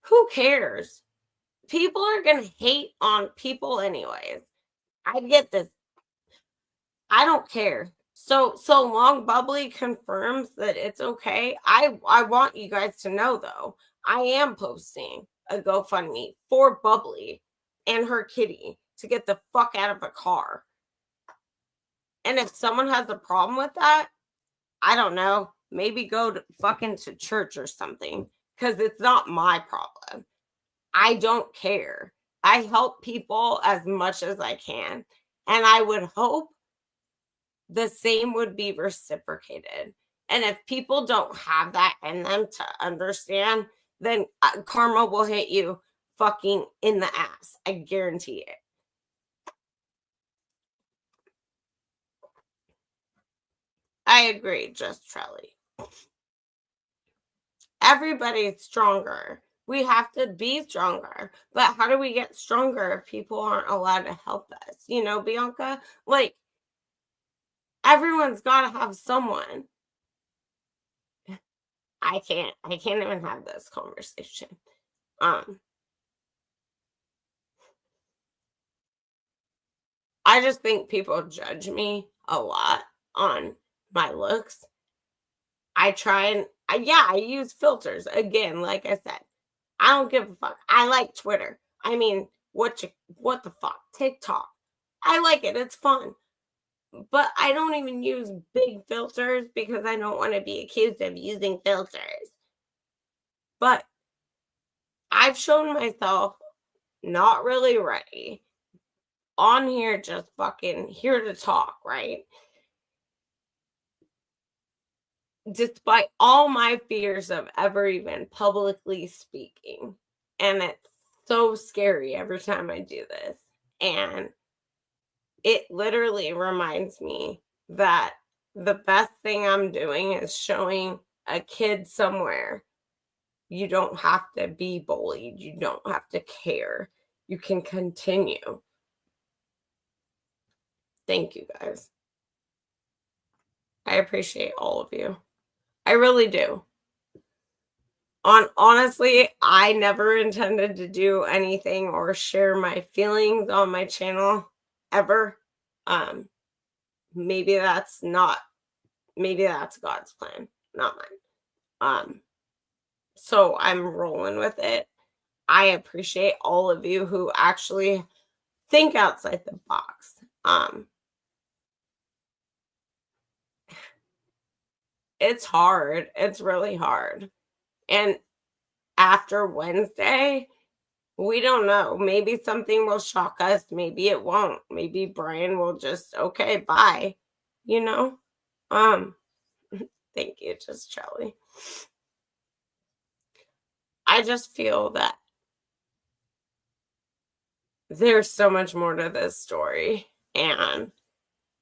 Speaker 1: who cares? People are going to hate on people anyways. I get this. I don't care. So long Bubbly confirms that it's okay. I want you guys to know though, I am posting a GoFundMe for Bubbly and her kitty to get the fuck out of a car. And if someone has a problem with that, I don't know, maybe go to fucking to church or something because it's not my problem. I don't care. I help people as much as I can. And I would hope the same would be reciprocated. And if people don't have that in them to understand, then karma will hit you fucking in the ass. I guarantee it. I agree, just Trelly. Everybody's stronger. We have to be stronger. But how do we get stronger if people aren't allowed to help us? You know, Bianca? Like, everyone's got to have someone. I can't even have this conversation. I just think people judge me a lot on my looks. I try and I use filters again. Like I said, I don't give a fuck. I like Twitter. I mean, what the fuck? TikTok. I like it. It's fun. But I don't even use big filters because I don't want to be accused of using filters. But I've shown myself not really ready on here, just fucking here to talk, right? Despite all my fears of ever even publicly speaking. And it's so scary every time I do this. And it literally reminds me that the best thing I'm doing is showing a kid somewhere you don't have to be bullied. You don't have to care. You can continue. Thank you, guys. I appreciate all of you. I really do. Honestly, I never intended to do anything or share my feelings on my channel ever. Maybe that's God's plan, not mine. So I'm rolling with it. I appreciate all of you who actually think outside the box. It's hard. It's really hard. And after Wednesday, we don't know. Maybe something will shock us. Maybe it won't. Maybe Brian will just, okay, bye. You know? Thank you, just Charlie. I just feel that there's so much more to this story, and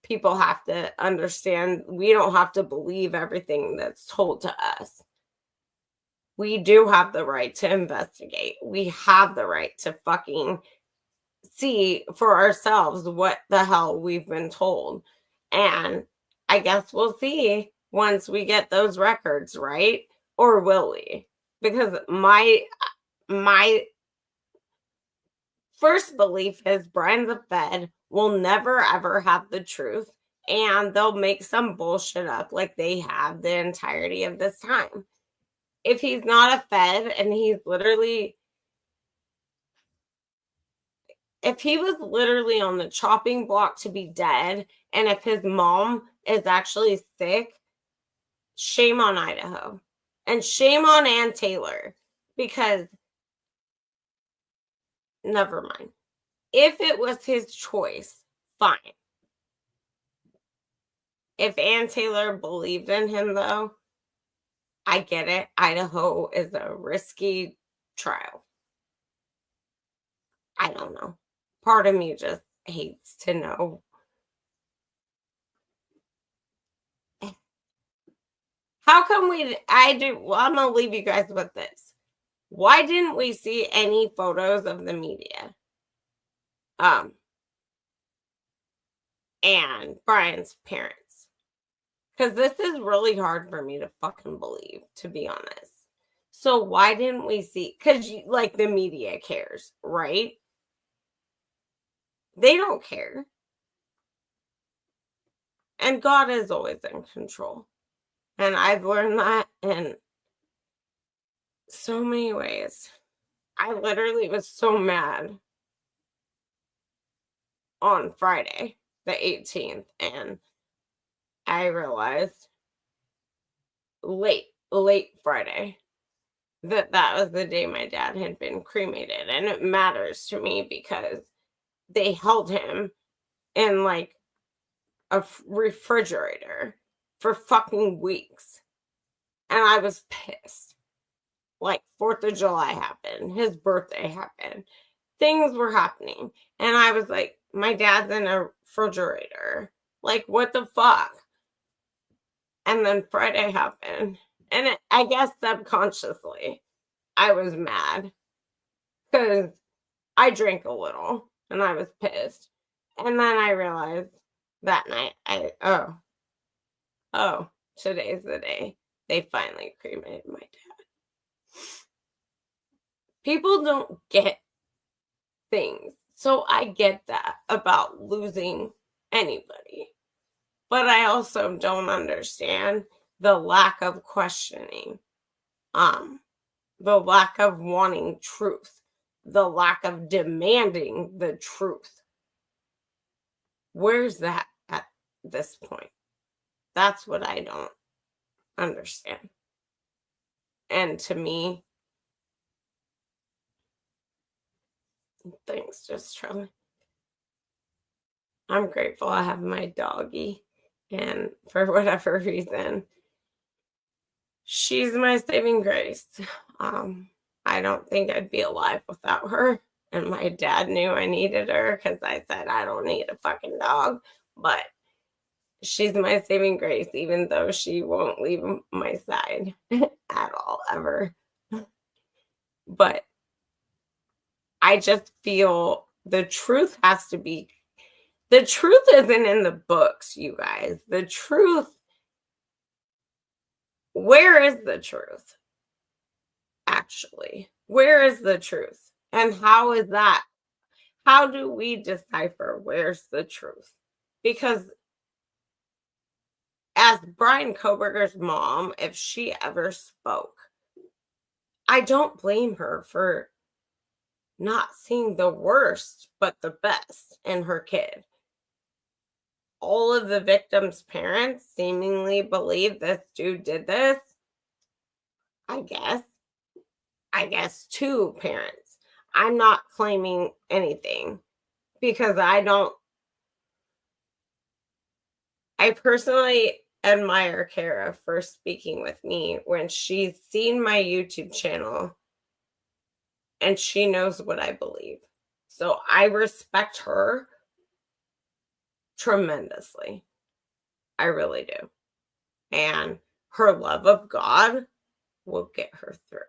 Speaker 1: people have to understand we don't have to believe everything that's told to us. We do have the right to investigate. We have the right to fucking see for ourselves what the hell we've been told. And I guess we'll see once we get those records, right? Or will we? Because my first belief is Brian's a Fed, will never ever have the truth, and they'll make some bullshit up like they have the entirety of this time. If he's not a Fed and he's literally, if he was literally on the chopping block to be dead, and if his mom is actually sick, shame on Idaho. And shame on Ann Taylor, because never mind. If it was his choice, fine. If Ann Taylor believed in him, though, I get it. Idaho is a risky trial. I don't know. Part of me just hates to know. How come I'm going to leave you guys with this. Why didn't we see any photos of the media? And Brian's parents. Because this is really hard for me to fucking believe, to be honest. So why didn't we see? Because like the media cares, right? They don't care. And God is always in control. And I've learned that in so many ways. I literally was so mad on Friday, the 18th, and I realized late Friday that was the day my dad had been cremated. And it matters to me because they held him in like a refrigerator for fucking weeks. And I was pissed. Like 4th of July happened. His birthday happened. Things were happening. And I was like, my dad's in a refrigerator. Like, what the fuck? And then Friday happened. And I guess subconsciously, I was mad. Because I drank a little. And I was pissed. And then I realized that night, today's the day they finally cremated my dad. People don't get things. So I get that about losing anybody. But I also don't understand the lack of questioning, the lack of wanting truth, the lack of demanding the truth. Where's that at? this point? That's what I don't understand. And to me, thanks, just Charlie. I'm grateful I have my doggy. And for whatever reason, she's my saving grace. I don't think I'd be alive without her. And my dad knew I needed her because I said, I don't need a fucking dog. But she's my saving grace, even though she won't leave my side at all, ever. But I just feel the truth has to be, the truth isn't in the books, you guys. The truth, where is the truth? Actually, where is the truth? And how is that? How do we decipher where's the truth? Because as Brian Koberger's mom, if she ever spoke, I don't blame her for not seeing the worst, but the best in her kid. All of the victims' parents seemingly believe this dude did this. I guess 2 parents. I'm not claiming anything because I personally admire Cara for speaking with me when she's seen my YouTube channel and she knows what I believe. So I respect her tremendously. I really do. And her love of God will get her through.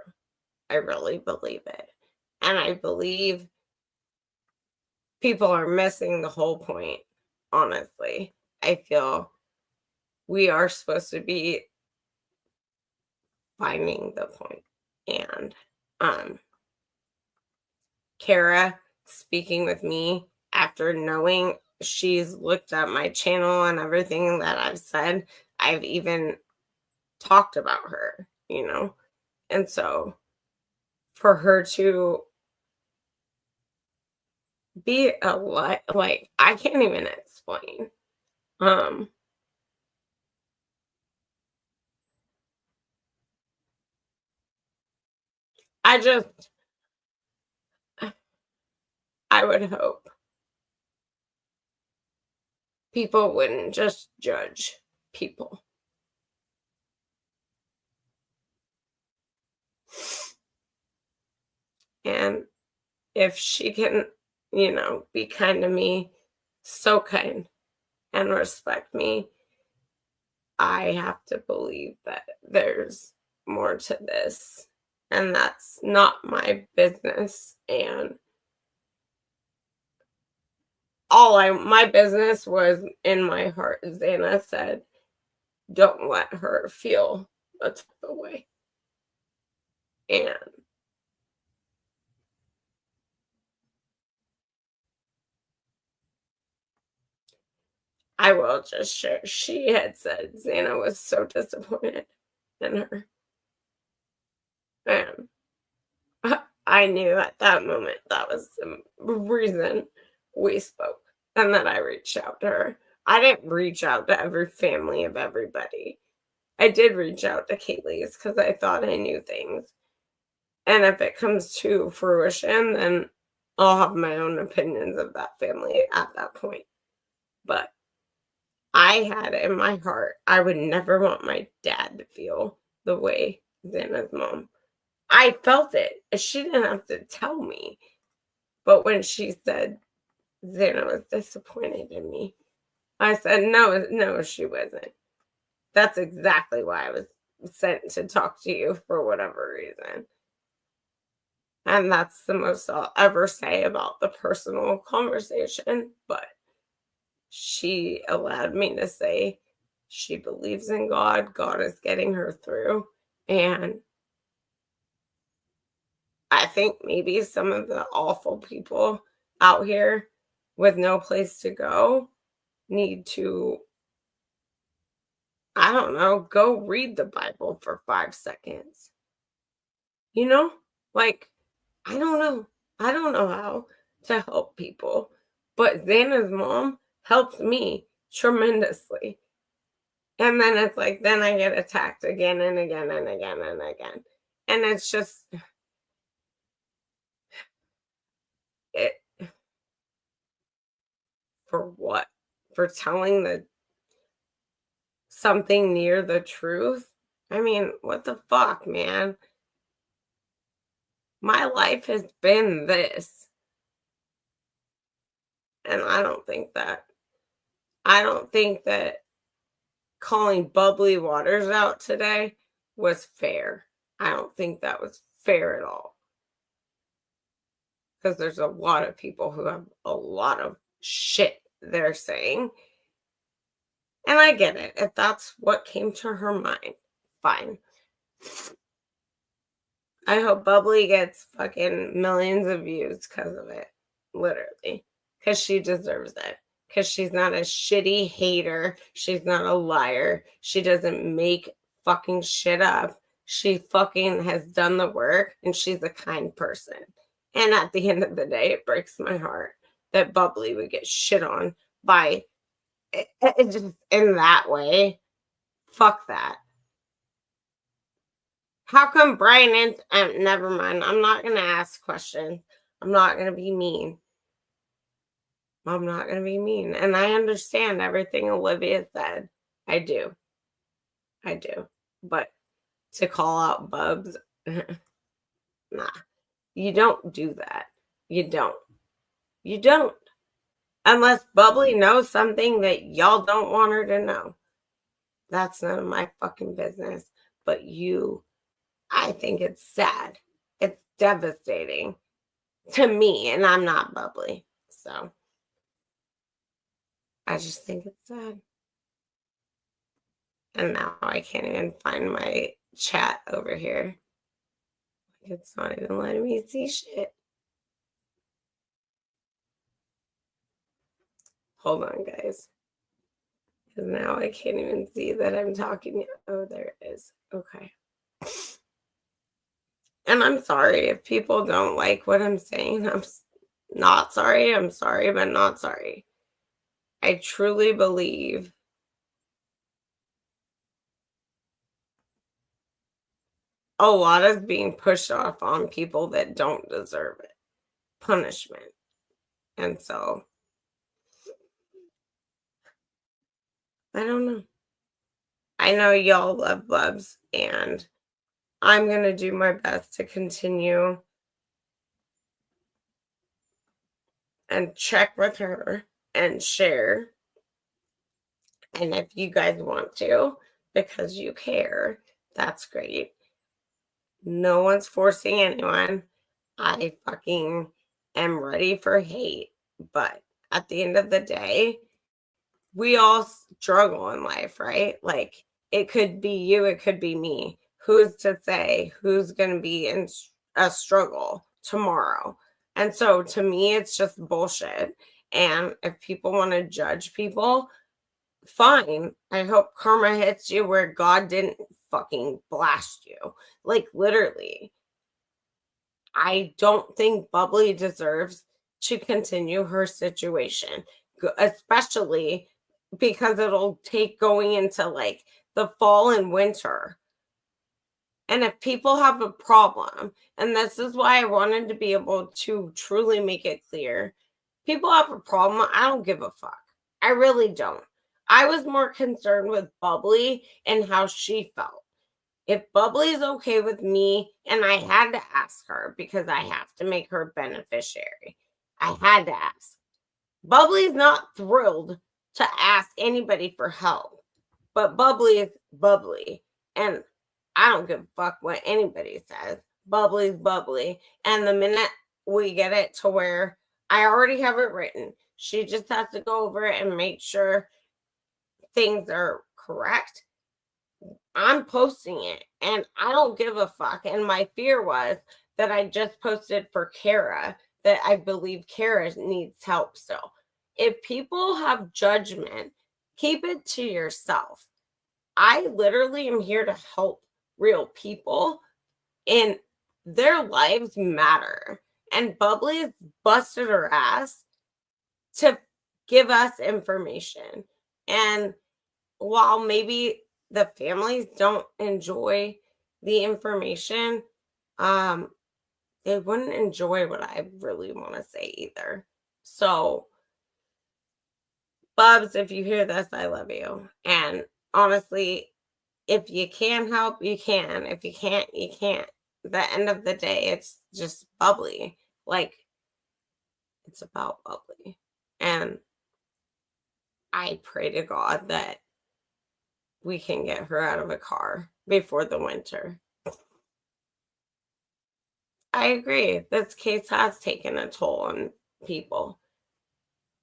Speaker 1: I really believe it. And I believe people are missing the whole point, honestly. I feel we are supposed to be finding the point. And Cara speaking with me after knowing she's looked at my channel and everything that I've said, I've even talked about her, you know? And so for her to be a lot, like, I can't even explain. I would hope people wouldn't just judge people. And if she can, be kind to me, so kind, and respect me, I have to believe that there's more to this. And that's not my business. And my business was in my heart. Xana said, don't let her feel a type of way. And I will just share, she had said Xana was so disappointed in her. And I knew at that moment that was the reason we spoke and that I reached out to her. I didn't reach out to every family of everybody. I did reach out to Kaylee's because I thought I knew things. And if it comes to fruition, then I'll have my own opinions of that family at that point. But I had in my heart, I would never want my dad to feel the way Xana's mom. I felt it. She didn't have to tell me. But when she said Xana was disappointed in me, I said, no, she wasn't. That's exactly why I was sent to talk to you for whatever reason. And that's the most I'll ever say about the personal conversation. But she allowed me to say she believes in God. God is getting her through. And I think maybe some of the awful people out here with no place to go need to, I don't know, go read the Bible for 5 seconds. Like, I don't know. I don't know how to help people. But Xana's mom helped me. tremendously. And then it's like, then I get attacked again and again and again and again. And it's just, it, for what? For telling something near the truth? I mean, what the fuck, man? My life has been this. And I don't think that calling Bubbly Waters out today was fair. I don't think that was fair at all. Because there's a lot of people who have a lot of shit they're saying. And I get it. If that's what came to her mind, fine. I hope Bubbly gets fucking millions of views because of it. Literally. Because she deserves it. Because she's not a shitty hater. She's not a liar. She doesn't make fucking shit up. She fucking has done the work and she's a kind person. And at the end of the day, it breaks my heart that Bubbly would get shit on by just in that way. Fuck that. How come Brian and never mind. I'm not going to ask questions. I'm not going to be mean. I'm not going to be mean. And I understand everything Olivia said. I do. But to call out Bubs, nah. You don't do that. You don't. Unless Bubbly knows something that y'all don't want her to know. That's none of my fucking business. But I think it's sad. It's devastating to me, and I'm not Bubbly. So I just think it's sad. And now I can't even find my chat over here. It's not even letting me see shit. Hold on, guys. Because now I can't even see that I'm talking. Oh, there it is. Okay. And I'm sorry if people don't like what I'm saying. I'm not sorry. I'm sorry, but not sorry. I truly believe a lot is being pushed off on people that don't deserve it. Punishment. And so, I don't know. I know y'all love Bubs, and I'm going to do my best to continue and check with her and share. And if you guys want to, because you care, that's great. No one's forcing anyone. I fucking am ready for hate. But at the end of the day, we all struggle in life, right? Like, it could be you, it could be me. Who's to say who's going to be in a struggle tomorrow? And so to me, it's just bullshit. And if people want to judge people, fine. I hope karma hits you where God didn't fucking blast you. Like, literally. I don't think Bubbly deserves to continue her situation, especially because it'll take going into like the fall and winter. And if people have a problem, and this is why I wanted to be able to truly make it clear, people have a problem, I don't give a fuck. I really don't. I was more concerned with Bubbly and how she felt. If Bubbly's okay with me, and I had to ask her because I have to make her beneficiary. I had to ask. Bubbly's not thrilled to ask anybody for help, but Bubbly is Bubbly. And I don't give a fuck what anybody says. Bubbly's Bubbly. And the minute we get it to where I already have it written, she just has to go over it and make sure things are correct. I'm posting it and I don't give a fuck. And my fear was that I just posted for Cara, that I believe Cara needs help still. If people have judgment, keep it to yourself. I literally am here to help real people, and their lives matter. And Bubbly has busted her ass to give us information. And while maybe the families don't enjoy the information, they wouldn't enjoy what I really want to say either. So, Bubs, if you hear this, I love you. And honestly, if you can help, you can. If you can't, you can't. The end of the day, it's just bubbly. Like, it's about bubbly. And I pray to God that we can get her out of a car before the winter. I agree. This case has taken a toll on people.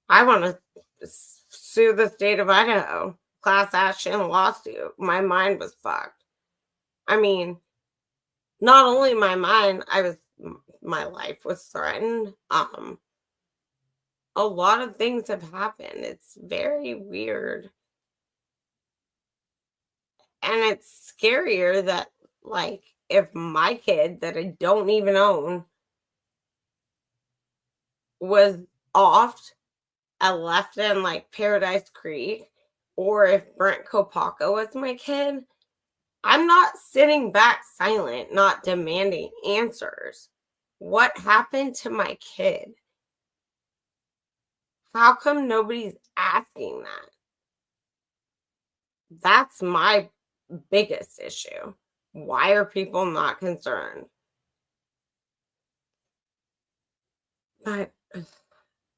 Speaker 1: I want to sue the state of Idaho. Class action lawsuit. My mind was fucked. I mean, not only my mind, my life was threatened. A lot of things have happened. It's very weird. And it's scarier that, like, if my kid that I don't even own was offed and left in like Paradise Creek, or if Brent Kopaka was my kid, I'm not sitting back silent, not demanding answers. What happened to my kid? How come nobody's asking that? That's my biggest issue. Why are people not concerned? But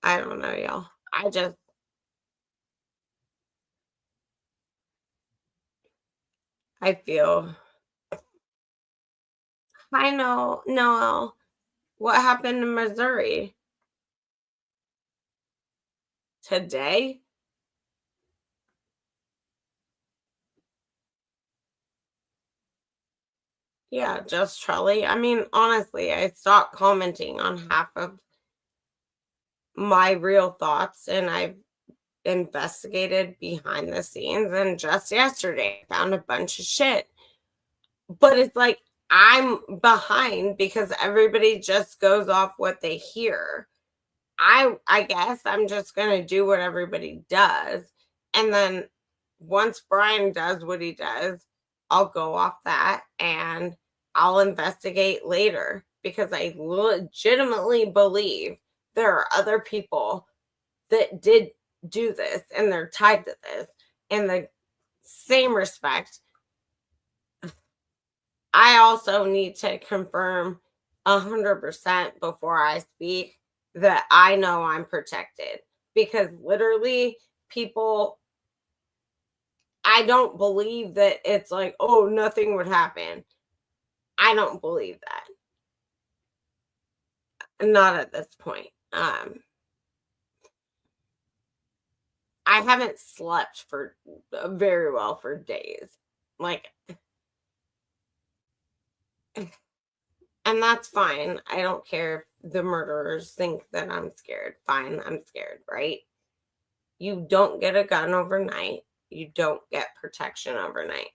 Speaker 1: I don't know, y'all. I feel, I know, no. What happened in Missouri today? Yeah, just Trelly. I mean, honestly, I stopped commenting on half of my real thoughts, and I've investigated behind the scenes, and just yesterday I found a bunch of shit. But it's like I'm behind because everybody just goes off what they hear. I guess I'm just gonna do what everybody does. And then once Brian does what he does, I'll go off that and I'll investigate later because I legitimately believe there are other people that did do this and they're tied to this. In the same respect, I also need to confirm 100% before I speak that I know I'm protected, because literally people, I don't believe that it's like, oh, nothing would happen. I don't believe that. Not at this point. I haven't slept for very well for days. Like, and that's fine. I don't care if the murderers think that I'm scared. Fine, I'm scared, right? You don't get a gun overnight. You don't get protection overnight.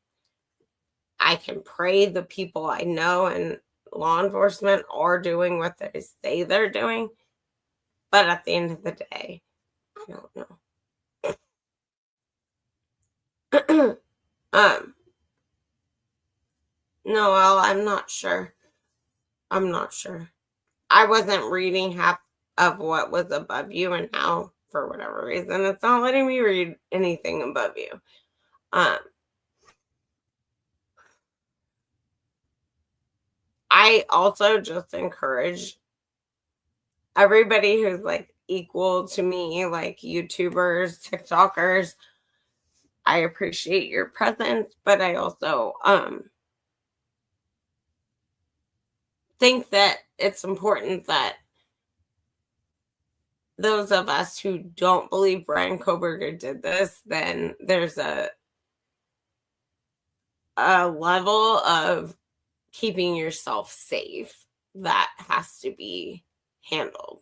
Speaker 1: I can pray the people I know and law enforcement are doing what they say they're doing. But at the end of the day, I don't know. No, well, I'm not sure. I'm not sure. I wasn't reading half of what was above you, and now, for whatever reason, it's not letting me read anything above you. I also just encourage everybody who's like equal to me, like YouTubers, TikTokers. I appreciate your presence, but I also think that it's important that those of us who don't believe Brian Koberger did this, then there's a level of keeping yourself safe that has to be handled.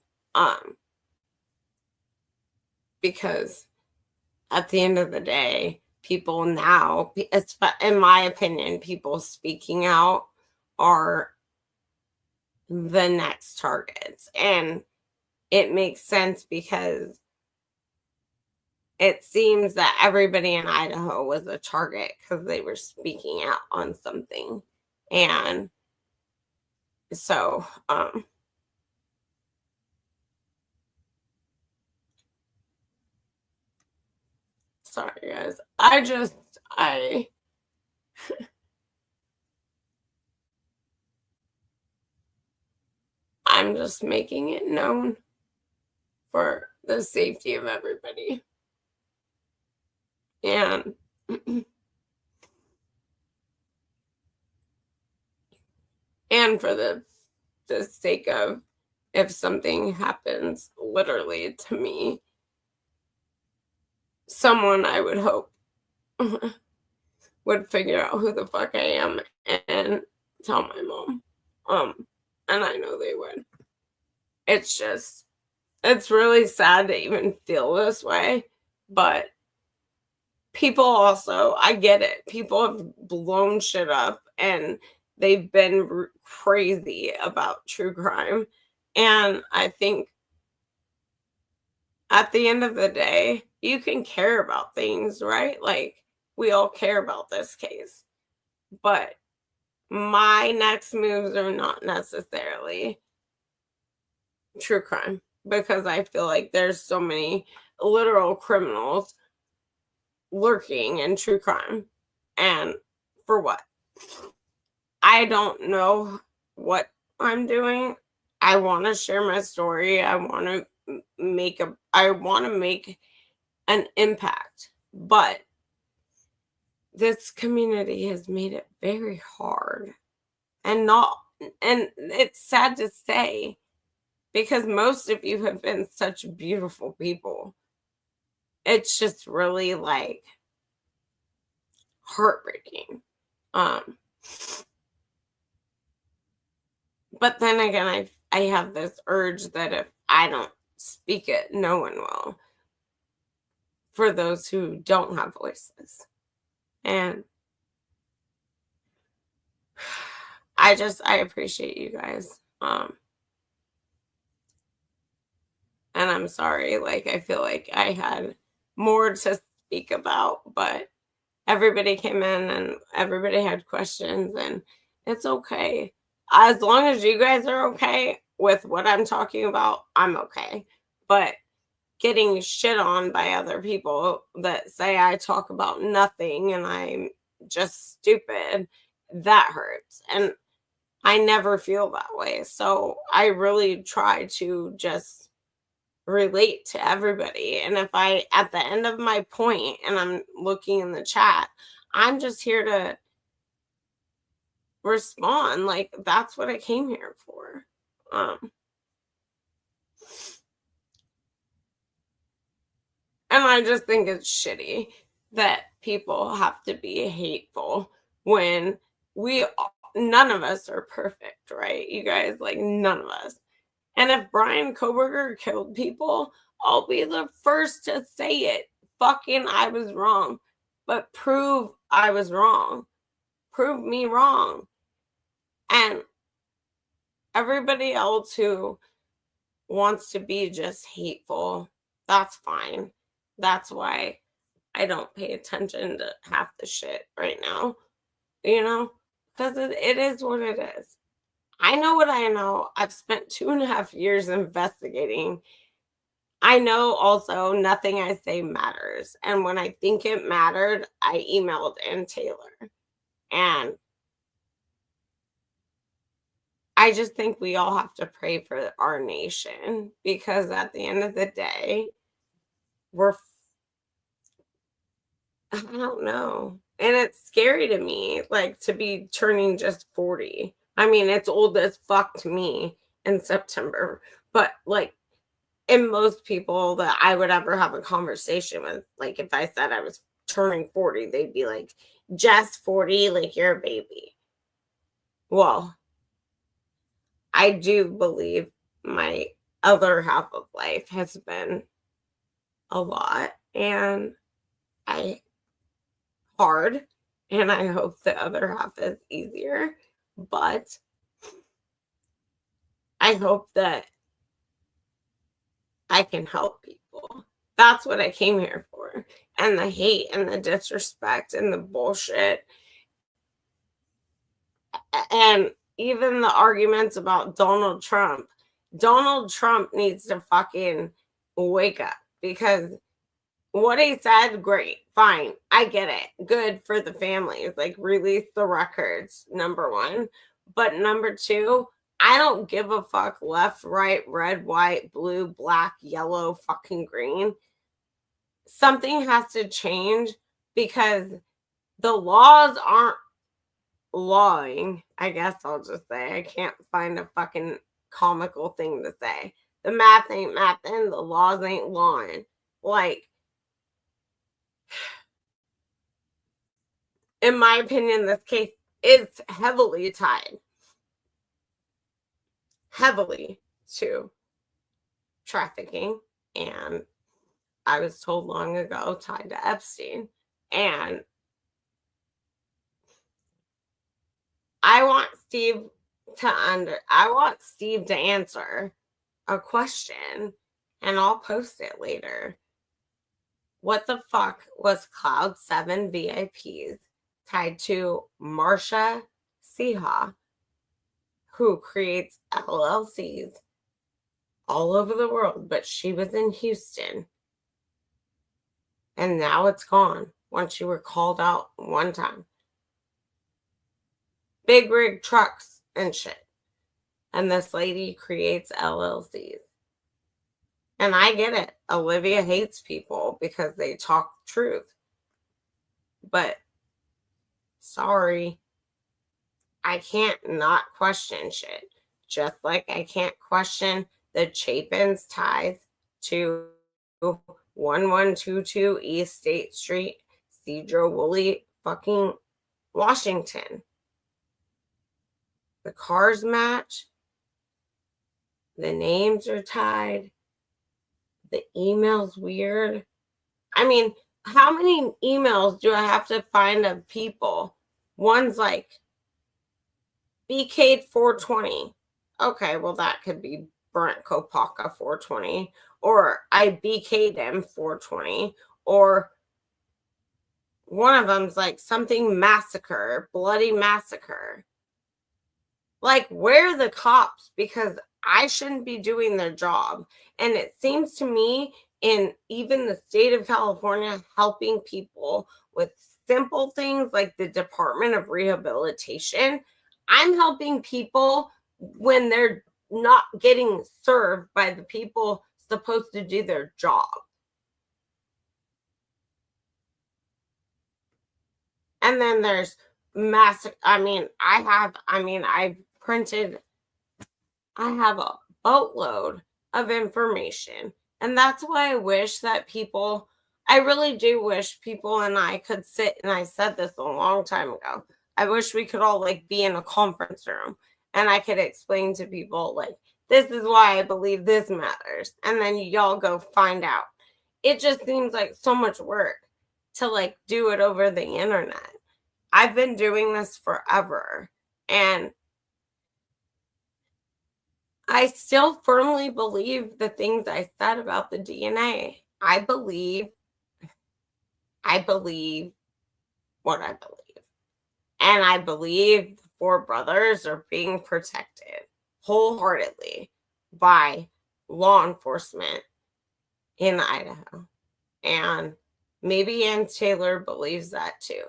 Speaker 1: Because at the end of the day, people now, in my opinion, people speaking out are the next targets. And it makes sense because it seems that everybody in Idaho was a target because they were speaking out on something. And so, sorry guys. I'm just making it known for the safety of everybody. And and for the sake of, if something happens literally to me, someone, I would hope, would figure out who the fuck I am and tell my mom. And I know they would. It's just, it's really sad to even feel this way, but people also, I get it. People have blown shit up and they've been crazy about true crime. And I think at the end of the day, you can care about things, right? Like, we all care about this case. But my next moves are not necessarily true crime, because I feel like there's so many literal criminals lurking in true crime. And for what? I don't know what I'm doing. I want to share my story. I want to make an impact, but this community has made it very hard. And it's sad to say, because most of you have been such beautiful people. It's just really like heartbreaking. But then again, I have this urge that if I don't speak it, no one will, for those who don't have voices. And I appreciate you guys. And I'm sorry, like, I feel like I had more to speak about, but everybody came in and everybody had questions, and it's okay. As long as you guys are okay with what I'm talking about, I'm okay. But getting shit on by other people that say I talk about nothing and I'm just stupid, that hurts. And I never feel that way. So I really try to just relate to everybody. And if I, at the end of my point and I'm looking in the chat, I'm just here to respond. Like, that's what I came here for. And I just think it's shitty that people have to be hateful when none of us are perfect, right? You guys, like, none of us. And if Brian Koberger killed people, I'll be the first to say it. Fucking, I was wrong. But prove I was wrong. Prove me wrong. And everybody else who wants to be just hateful, that's fine. That's why I don't pay attention to half the shit right now, because it is what it is. I know what I know. I've spent 2.5 years investigating. I know also nothing I say matters. And when I think it mattered, I emailed Ann Taylor. And I just think we all have to pray for our nation, because at the end of the day, I don't know. And it's scary to me, like, to be turning just 40. I mean, it's old as fuck to me in September. But, like, and most people that I would ever have a conversation with, like, if I said I was turning 40, they'd be like, just 40? Like, you're a baby. Well, I do believe my other half of life has been a lot, and hard, and I hope the other half is easier, but I hope that I can help people. That's what I came here for. And the hate and the disrespect and the bullshit. And even the arguments about Donald Trump. Donald Trump needs to fucking wake up, because what he said, great, fine, I get it, good for the families, like release the records, number one. But number two, I don't give a fuck left, right, red, white, blue, black, yellow, fucking green. Something has to change, because the laws aren't lawing. I guess I'll just say, I can't find a fucking comical thing to say. The math ain't mathin', the laws ain't lawing. Like, in my opinion, this case is heavily tied to trafficking, and I was told long ago tied to Epstein. And I want Steve to answer a question, and I'll post it later. What the fuck was Cloud 7 VIPs tied to Marsha Siha, who creates LLCs all over the world, but she was in Houston, and now it's gone once you were called out one time. Big rig trucks and shit. And this lady creates LLCs. And I get it. Olivia hates people because they talk truth. But sorry, I can't not question shit. Just like I can't question the Chapin's ties to 1122 East State Street, Cedro Woolley, fucking Washington. The cars match. The names are tied. The email's weird. I mean, how many emails do I have to find of people? One's like, BK'd 420. Okay, well, that could be Brent Kopaka 420. Or I BK'd him 420. Or one of them's like something massacre, bloody massacre. Like, where are the cops? Because I shouldn't be doing their job. And it seems to me, in even the state of California, helping people with simple things like the Department of Rehabilitation, I'm helping people when they're not getting served by the people supposed to do their job. And then there's I have a boatload of information. And that's why I wish that people, I really do wish people and I could sit, and I said this a long time ago, I wish we could all like be in a conference room and I could explain to people like, this is why I believe this matters. And then y'all go find out. It just seems like so much work to like do it over the internet. I've been doing this forever, and I still firmly believe the things I said about the DNA. I believe what I believe. And I believe the four brothers are being protected wholeheartedly by law enforcement in Idaho. And maybe Ann Taylor believes that too.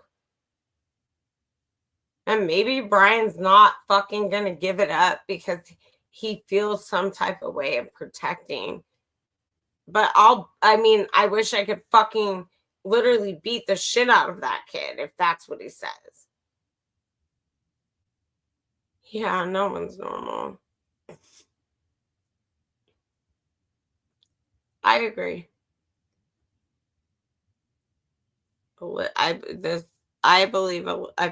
Speaker 1: And maybe Brian's not fucking gonna give it up because he feels some type of way of protecting. But I wish I could fucking literally beat the shit out of that kid if that's what he says. Yeah, no one's normal. I agree. I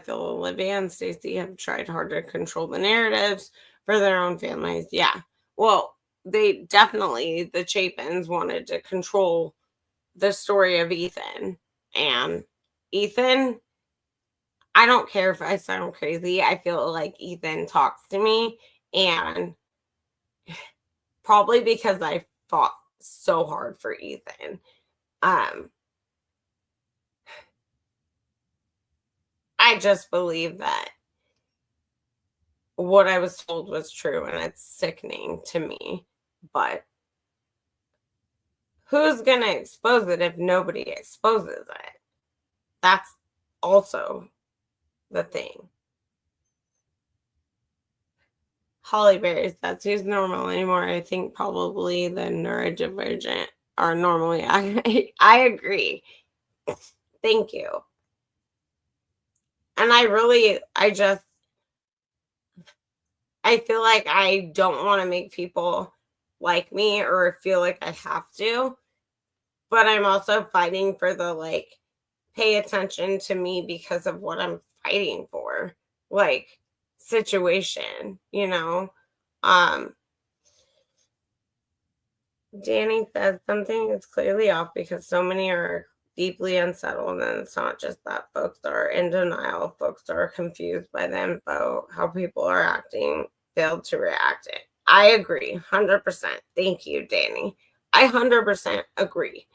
Speaker 1: feel Olivia and Stacey have tried hard to control the narratives for their own families. Yeah. Well, they definitely, the Chapins wanted to control the story of Ethan. And Ethan, I don't care if I sound crazy. I feel like Ethan talks to me, and probably because I fought so hard for Ethan. I just believe that what I was told was true, and it's sickening to me. But who's going to expose it if nobody exposes it? That's also the thing. Hollyberries, that's who's normal anymore. I think probably the neurodivergent are normally. I agree. Thank you. And I feel like I don't want to make people like me or feel like I have to. But I'm also fighting for the, like, pay attention to me because of what I'm fighting for. Like, situation, you know? Danny says something is clearly off because so many are deeply unsettled, and it's not just that folks are in denial. Folks are confused by the info, how people are acting, failed to react. I agree, 100%. Thank you, Danny. I 100% agree.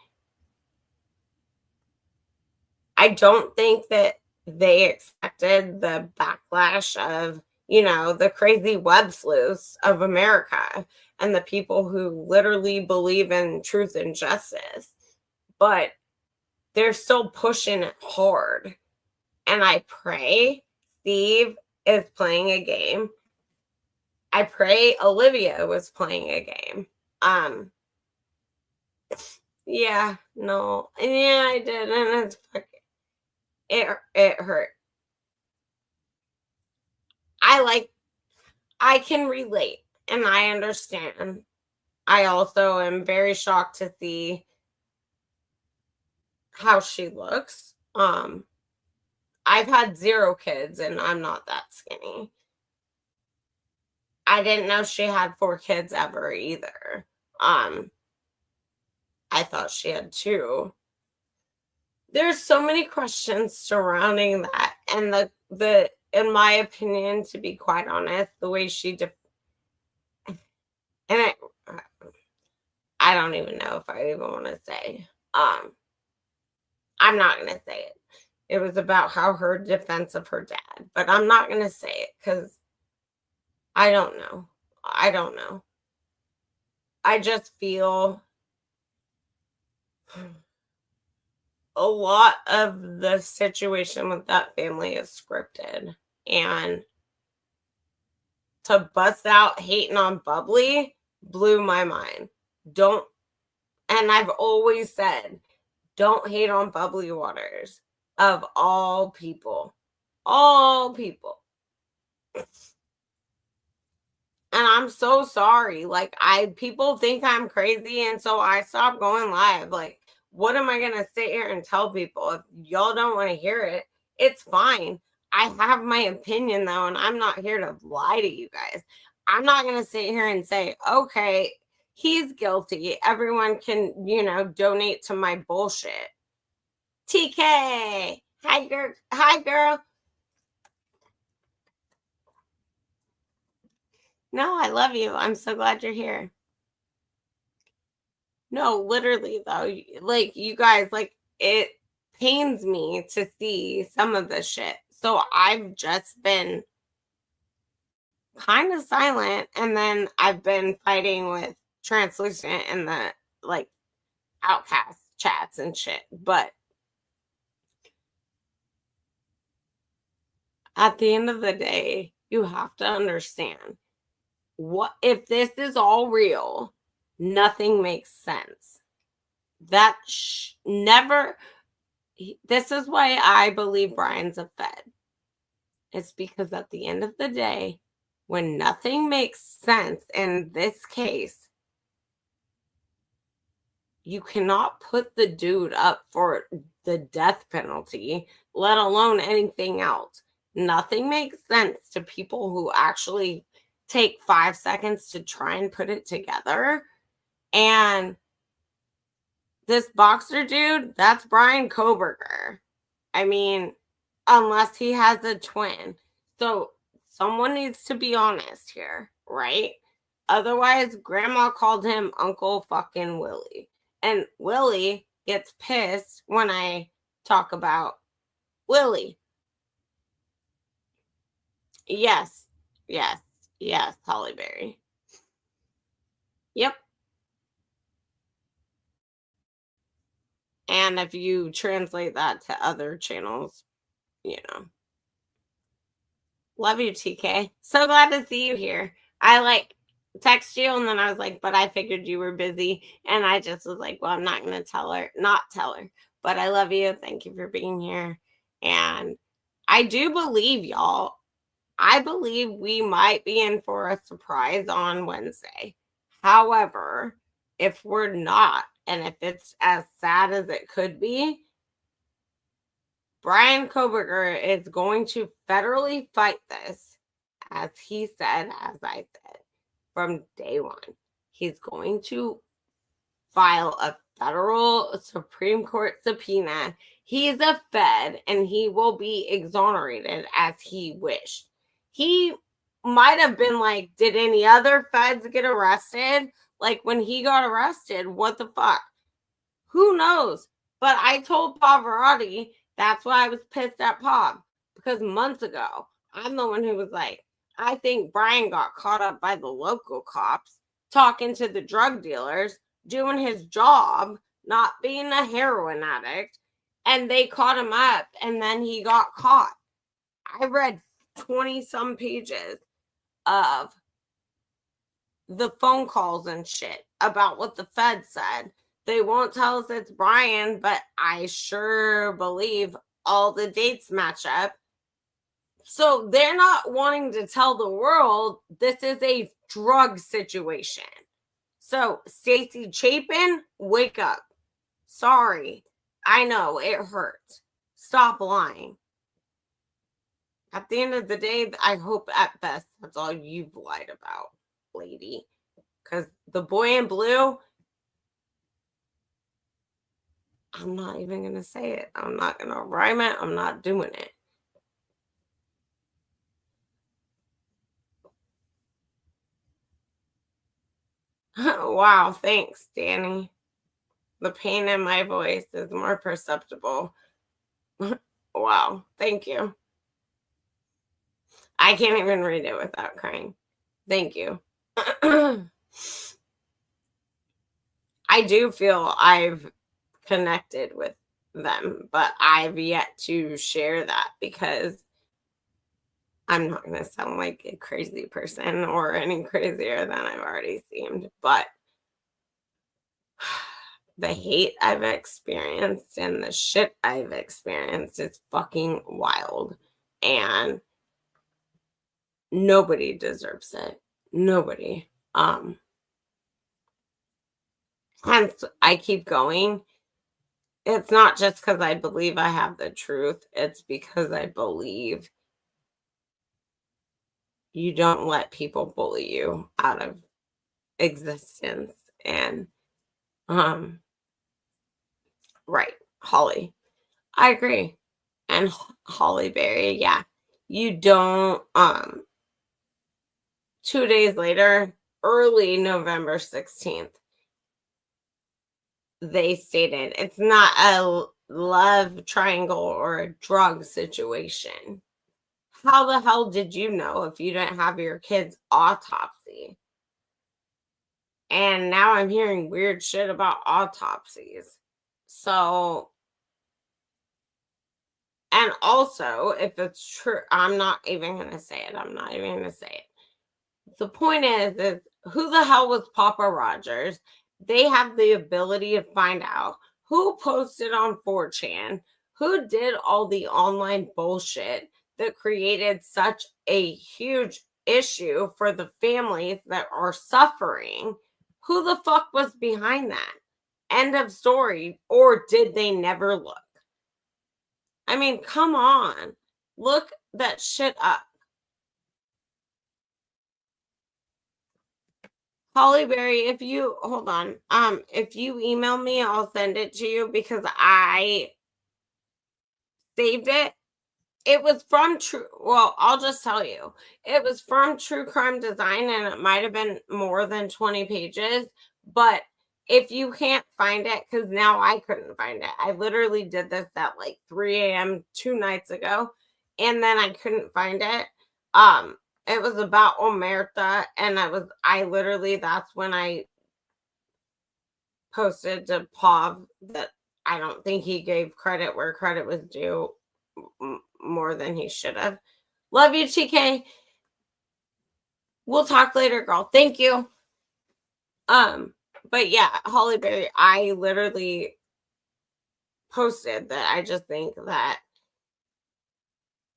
Speaker 1: I don't think that they expected the backlash of, the crazy web sleuths of America and the people who literally believe in truth and justice. But they're still pushing it hard. And I pray Steve is playing a game. I pray Olivia was playing a game. Yeah, no. Yeah, I did. And it's fucking, it hurt. I can relate and I understand. I also am very shocked to see how she looks. I've had 0 kids and I'm not that skinny. I didn't know she had 4 kids ever either. I thought she had 2. There's so many questions surrounding that, and the in my opinion, to be quite honest, the way she and I don't even know if I even want to say. I'm not going to say it. It was about how her defense of her dad, but I'm not going to say it because I don't know. I don't know. I just feel a lot of the situation with that family is scripted, and to bust out hating on Bubbly blew my mind. And I've always said, don't hate on Bubbly Waters, of all people. All people. And I'm so sorry. Like, people think I'm crazy, and so I stopped going live. Like, what am I gonna sit here and tell people? If y'all don't want to hear it, it's fine. I have my opinion though, and I'm not here to lie to you guys. I'm not gonna sit here and say, okay, he's guilty. Everyone can, donate to my bullshit. TK. Hi, girl. Hi, girl. No, I love you. I'm so glad you're here. No, literally though, like, you guys, like, it pains me to see some of this shit. So I've just been kind of silent, and then I've been fighting with Translucent and the, like, outcast chats and shit. But at the end of the day, you have to understand, what if this is all real, nothing makes sense. That never. This is why I believe Brian's a Fed. It's because at the end of the day, when nothing makes sense in this case, you cannot put the dude up for the death penalty, let alone anything else. Nothing makes sense to people who actually take 5 seconds to try and put it together. And this boxer dude, that's Brian Koberger. I mean, unless he has a twin. So someone needs to be honest here, right? Otherwise, grandma called him Uncle fucking Willie. And Willie gets pissed when I talk about Lily. Yes, Hollyberry. Yep. And if you translate that to other channels, love you, TK. So glad to see you here. I text you and then I was like, but I figured you were busy. And I just was like, well, I'm not going to not tell her. But I love you. Thank you for being here. And I do believe, y'all, I believe we might be in for a surprise on Wednesday. However, if we're not, and if it's as sad as it could be, Brian Koberger is going to federally fight this, as he said, as I said, from day one. He's going to file a federal Supreme Court subpoena. He's a Fed, and he will be exonerated as he wished. He might have been like, did any other Feds get arrested? Like when he got arrested, what the fuck? Who knows? But I told Pavarotti, that's why I was pissed at Pav, because months ago, I'm the one who was like, I think Brian got caught up by the local cops, talking to the drug dealers, doing his job, not being a heroin addict, and they caught him up, and then he got caught. I read 20-some pages of the phone calls and shit about what the Fed said. They won't tell us it's Brian, but I sure believe all the dates match up. So they're not wanting to tell the world this is a drug situation. So Stacey Chapin, wake up. Sorry. I know it hurts. Stop lying. At the end of the day, I hope at best that's all you've lied about, lady. Because the boy in blue, I'm not even going to say it. I'm not going to rhyme it. I'm not doing it. Wow, thanks, Danny. The pain in my voice is more perceptible. Wow, thank you. I can't even read it without crying. Thank you. I do feel I've connected with them, but I've yet to share that because I'm not going to sound like a crazy person or any crazier than I've already seemed, but the hate I've experienced and the shit I've experienced is fucking wild. And nobody deserves it. Nobody. Hence, I keep going. It's not just because I believe I have the truth. It's because I believe you don't let people bully you out of existence. And, right, Holly. I agree. And Hollyberry, yeah. You don't, 2 days later, early November 16th, they stated it's not a love triangle or a drug situation. How the hell did you know if you didn't have your kid's autopsy? And now I'm hearing weird shit about autopsies. So, and also, if it's true, I'm not even going to say it. The point is who the hell was Papa Rogers? They have the ability to find out who posted on 4chan, who did all the online bullshit that created such a huge issue for the families that are suffering. Who the fuck was behind that? End of story. Or did they never look? I mean, come on. Look that shit up. Hollyberry, if you hold on, if you email me, I'll send it to you because I saved it. It was from I'll just tell you. It was from True Crime Design, and it might have been more than 20 pages, but if you can't find it, because now I couldn't find it. I literally did this at like 3 a.m. 2 nights ago, and then I couldn't find it. It was about Omerta, and I literally, that's when I posted to Pav that I don't think he gave credit where credit was due more than he should have. Love you, TK. We'll talk later, girl. Thank you. But yeah, Hollyberry, I literally posted that I just think that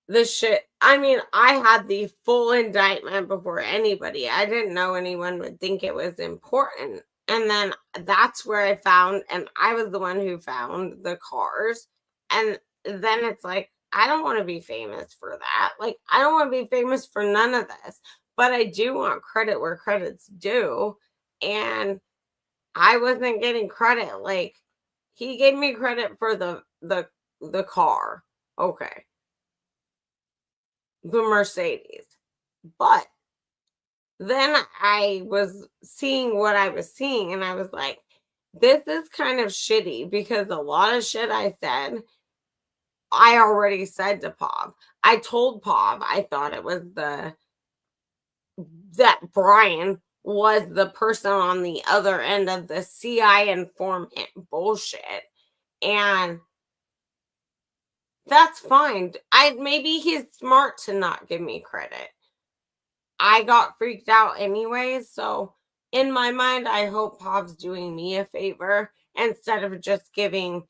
Speaker 1: this shit, I mean, I had the full indictment before anybody. I didn't know anyone would think it was important. And then that's where I found, and I was the one who found the cars. And then it's like, I don't want to be famous for that. Like, I don't want to be famous for none of this, but I do want credit where credit's due. And I wasn't getting credit. Like, he gave me credit for the car. Okay. The Mercedes. But then I was seeing what I was seeing, and I was like, this is kind of shitty, because a lot of shit I said, I already said to Pav. I told Pav I thought it was that Brian was the person on the other end of the CI informant bullshit. And that's fine. Maybe he's smart to not give me credit. I got freaked out anyways, so in my mind, I hope Pav's doing me a favor instead of just giving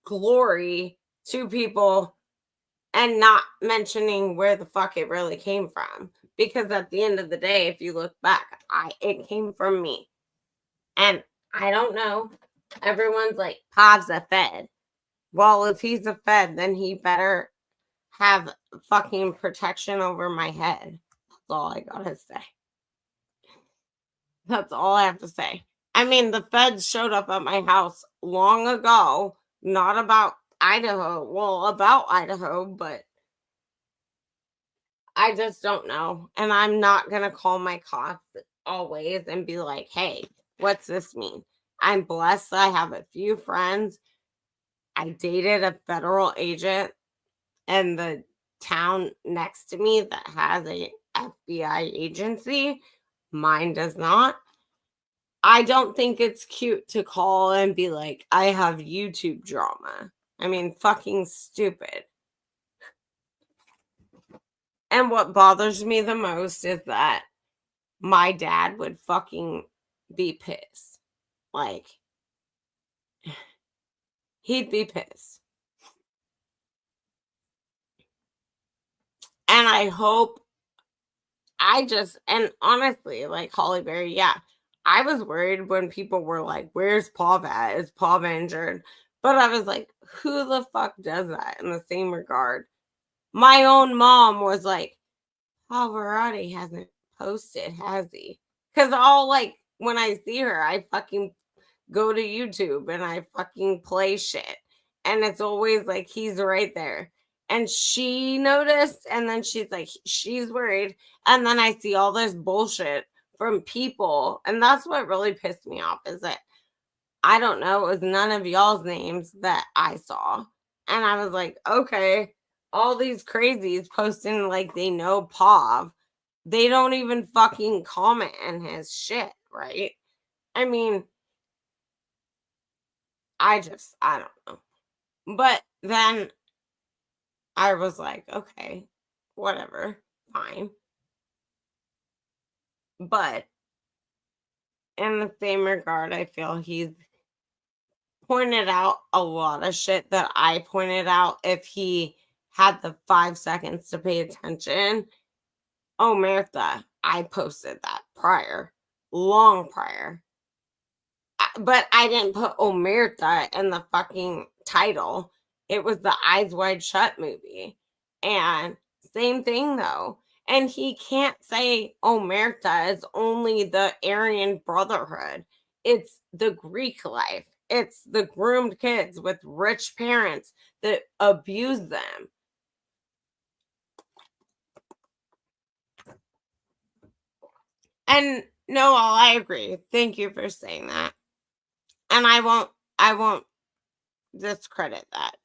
Speaker 1: glory to people and not mentioning where the fuck it really came from. Because at the end of the day, if you look back, it came from me. And I don't know. Everyone's like, Pav's a Fed. Well, if he's a Fed, then he better have fucking protection over my head. That's all I gotta say. That's all I have to say. I mean, the feds showed up at my house long ago, not about Idaho. Well, about Idaho, but I just don't know. And I'm not going to call my cops always and be like, hey, what's this mean? I'm blessed. I have a few friends. I dated a federal agent in the town next to me that has a FBI agency. Mine does not. I don't think it's cute to call and be like, I have YouTube drama. I mean, fucking stupid. And what bothers me the most is that my dad would fucking be pissed. Like, he'd be pissed. And I hope, and honestly, like Hollyberry, yeah, I was worried when people were like, where's Pav at? Is Pav injured? But I was like, who the fuck does that in the same regard? My own mom was like, Alvarado hasn't posted, has he? Because I'll like, when I see her, I fucking go to YouTube and I fucking play shit. And it's always like, he's right there. And she noticed, and then she's like, she's worried. And then I see all this bullshit from people. And that's what really pissed me off, is that I don't know, it was none of y'all's names that I saw. And I was like, okay, all these crazies posting like they know Pav. They don't even fucking comment on his shit, right? I mean, I don't know. But then I was like, okay, whatever, fine. But in the same regard, I feel he's pointed out a lot of shit that I pointed out if he had the 5 seconds to pay attention. Oh, Martha, I posted that long prior. But I didn't put Omerta in the fucking title. It was the Eyes Wide Shut movie. And same thing though. And he can't say Omerta is only the Aryan Brotherhood. It's the Greek life. It's the groomed kids with rich parents that abuse them. And no, I agree. Thank you for saying that. And I won't discredit that.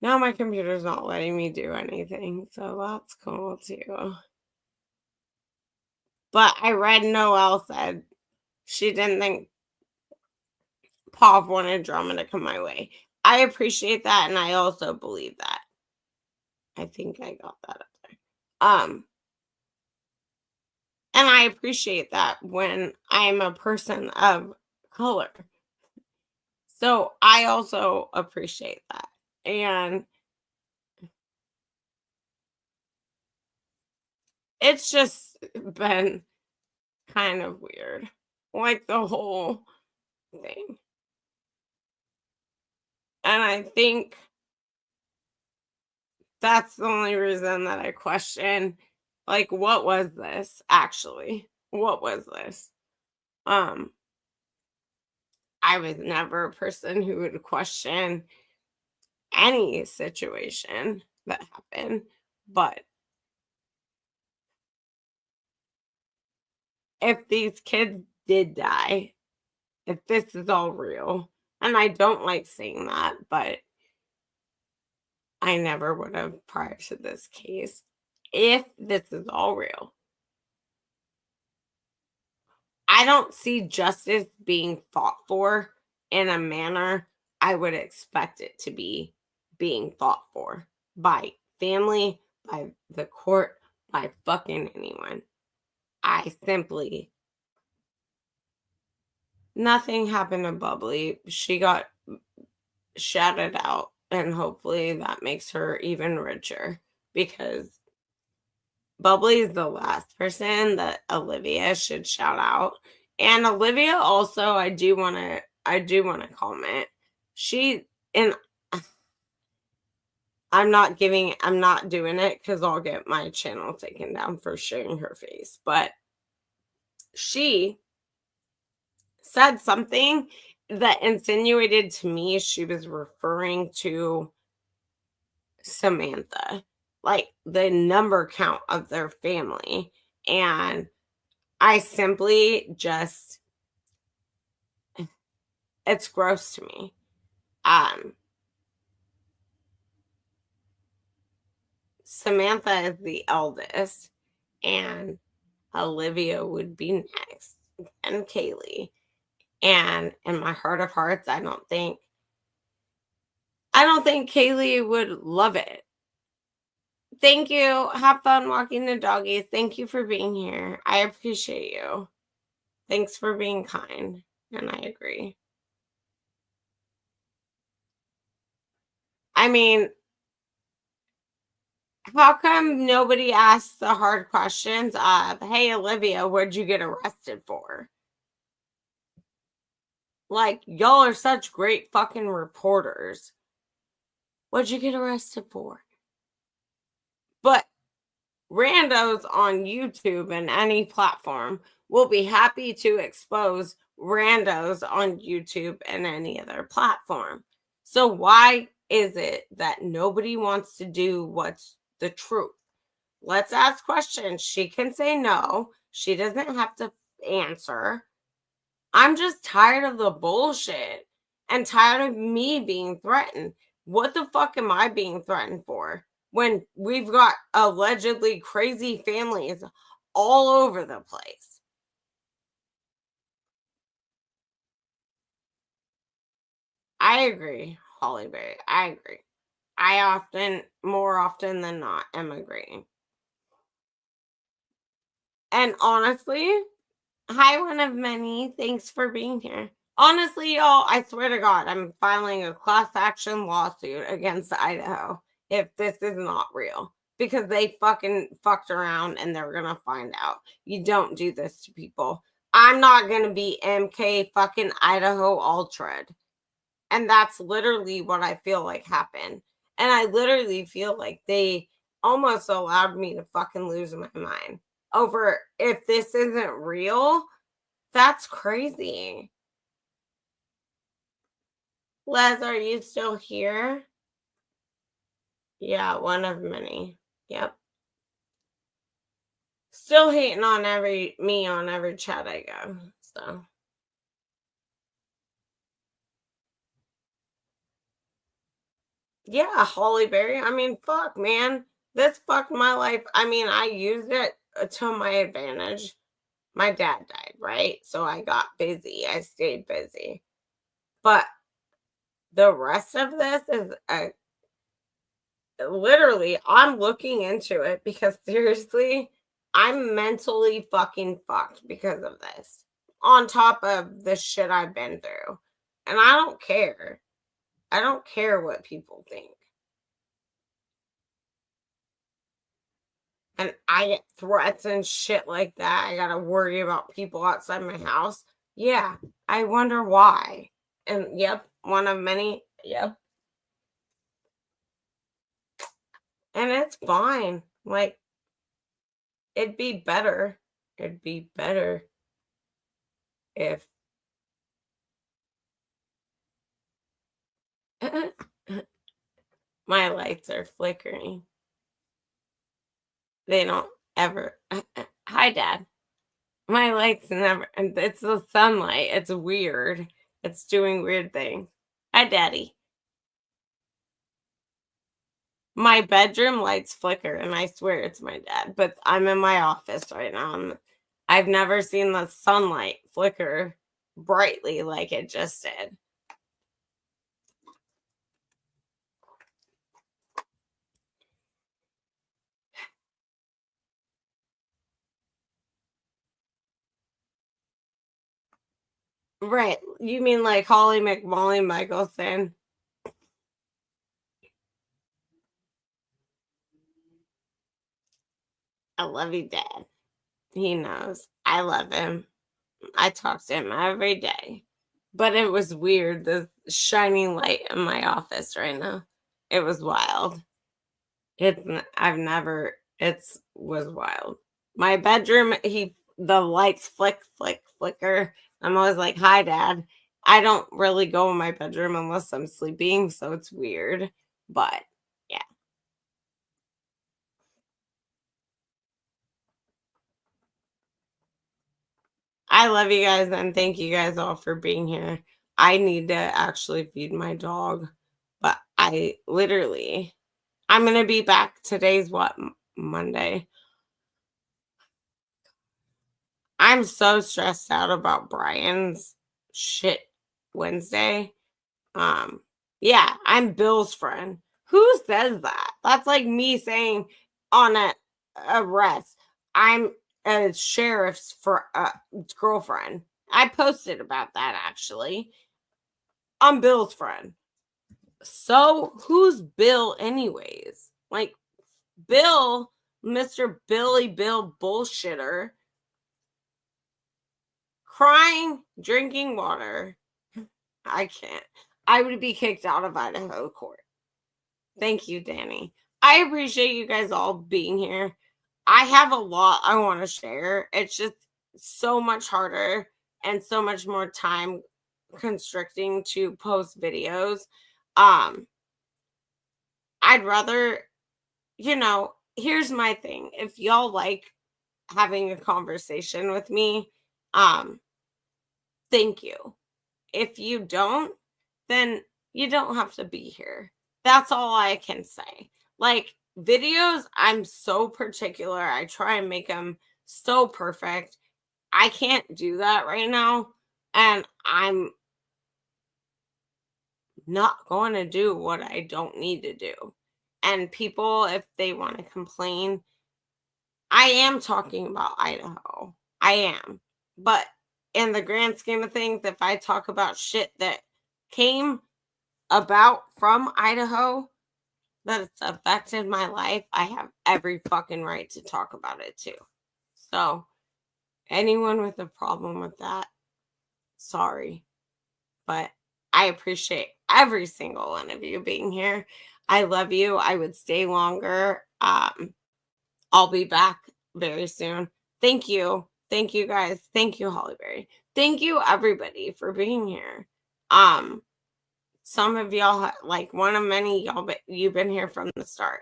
Speaker 1: Now my computer's not letting me do anything, so that's cool too. But I read Noelle said she didn't think Paul wanted drama to come my way. I appreciate that, and I also believe that. I think I got that up there. And I appreciate that when I'm a person of color. So I also appreciate that. And it's just been kind of weird. Like the whole thing. And I think that's the only reason that I question, like, what was this actually? What was this? I was never a person who would question any situation that happened, but if these kids did die, if this is all real, and I don't like saying that, but I never would have prior to this case, if this is all real, I don't see justice being fought for in a manner I would expect it to be being fought for by family, by the court, by fucking anyone. I simply, nothing happened to Bubbly. She got shouted out, and hopefully that makes her even richer because Bubbly is the last person that Olivia should shout out. And Olivia also, I do want to comment. She, and I'm not doing it because I'll get my channel taken down for showing her face. But she said something that insinuated to me she was referring to Samantha, like the number count of their family. And I simply just, it's gross to me. Samantha is the eldest, and Olivia would be next, and Kaylee. And in my heart of hearts, I don't think Kaylee would love it. Thank you. Have fun walking the doggies. Thank you for being here. I appreciate you. Thanks for being kind. And I agree. I mean, how come nobody asks the hard questions of, hey, Olivia, what'd you get arrested for? Like, y'all are such great fucking reporters. What'd you get arrested for? But randos on YouTube and any platform will be happy to expose randos on YouTube and any other platform. So why is it that nobody wants to do what's the truth? Let's ask questions. She can say no. She doesn't have to answer. I'm just tired of the bullshit and tired of me being threatened. What the fuck am I being threatened for when we've got allegedly crazy families all over the place? I agree, Hollyberry. I agree. More often than not, am agreeing. And honestly, hi, one of many. Thanks for being here. Honestly, y'all, I swear to God, I'm filing a class action lawsuit against Idaho if this is not real. Because they fucking fucked around and they're gonna find out. You don't do this to people. I'm not gonna be MK fucking Idaho Ultra. And that's literally what I feel like happened. And I literally feel like they almost allowed me to fucking lose my mind over if this isn't real. That's crazy. Les, are you still here? Yeah, one of many. Yep. Still hating on every chat I go. So Yeah, Hollyberry. I mean, fuck, man. This fucked my life. I mean, I used it to my advantage. My dad died, right? So I got busy. I stayed busy. But the rest of this is literally, I'm looking into it because seriously, I'm mentally fucking fucked because of this. On top of the shit I've been through. And I don't care. I don't care what people think. And I get threats and shit like that. I gotta worry about people outside my house. Yeah, I wonder why. And yep, one of many. Yep. And it's fine. Like, it'd be better. It'd be better if my lights are flickering. They don't ever. Hi, Dad. My lights never. And it's the sunlight. It's weird. It's doing weird things. Hi, Daddy. My bedroom lights flicker, and I swear it's my dad, but I'm in my office right now. I've never seen the sunlight flicker brightly like it just did. Right. You mean like Holly McMolly Michelson? I love you, Dad. He knows. I love him. I talk to him every day. But it was weird, the shining light in my office right now. It was wild. I've never, it's was wild. My bedroom, the lights flicker. I'm always like, hi, Dad. I don't really go in my bedroom unless I'm sleeping, so it's weird. But yeah, I love you guys and thank you guys all for being here. I need to actually feed my dog, but I'm going to be back. Today's what, Monday? I'm so stressed out about Brian's shit Wednesday. Um, yeah, I'm Bill's friend. Who says that? That's like me saying on a arrest, I'm a sheriff's girlfriend. I posted about that actually. I'm Bill's friend. So who's Bill anyways? Like Bill, Mr. Billy Bill bullshitter, crying, drinking water. I can't. I would be kicked out of Idaho court. Thank you, Danny. I appreciate you guys all being here. I have a lot I want to share. It's just so much harder and so much more time constricting to post videos. Um, I'd rather, here's my thing. If y'all like having a conversation with me, um, thank you. If you don't, then you don't have to be here. That's all I can say. Like videos, I'm so particular. I try and make them so perfect. I can't do that right now. And I'm not going to do what I don't need to do. And people, if they want to complain, I am talking about Idaho. I am. But in the grand scheme of things, if I talk about shit that came about from Idaho that's affected my life, I have every fucking right to talk about it too. So, anyone with a problem with that, sorry. But I appreciate every single one of you being here. I love you. I would stay longer. I'll be back very soon. Thank you. Thank you guys. Thank you, Hollyberry. Thank you everybody for being here. Some of y'all, like one of many y'all, but you've been here from the start.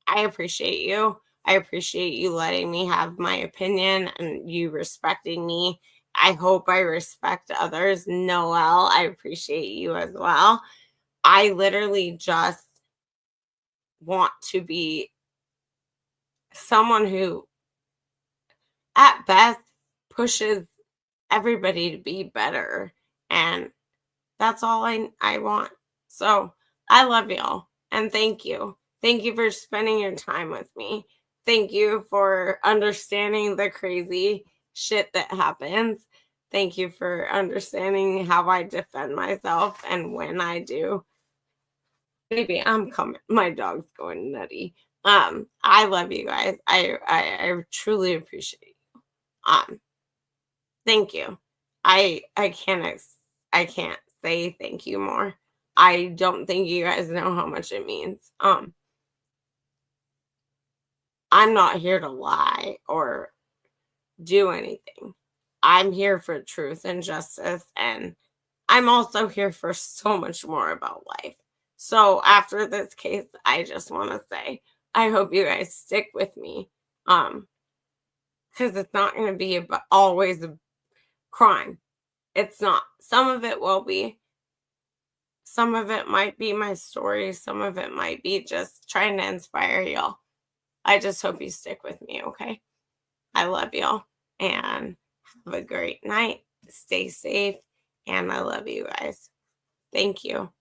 Speaker 1: I appreciate you. I appreciate you letting me have my opinion and you respecting me. I hope I respect others. Noelle, I appreciate you as well. I literally just want to be someone who, at best, pushes everybody to be better. And that's all I want. So I love y'all. And thank you. Thank you for spending your time with me. Thank you for understanding the crazy shit that happens. Thank you for understanding how I defend myself and when I do. Maybe I'm coming. My dog's going nutty. I love you guys. I truly appreciate you. Thank you. I can't say thank you more. I don't think you guys know how much it means. I'm not here to lie or do anything. I'm here for truth and justice, and I'm also here for so much more about life. So after this case, I just want to say I hope you guys stick with me. Because it's not going to be always a crime. It's not. Some of it will be. Some of it might be my story. Some of it might be just trying to inspire y'all. I just hope you stick with me, okay? I love y'all. And have a great night. Stay safe. And I love you guys. Thank you.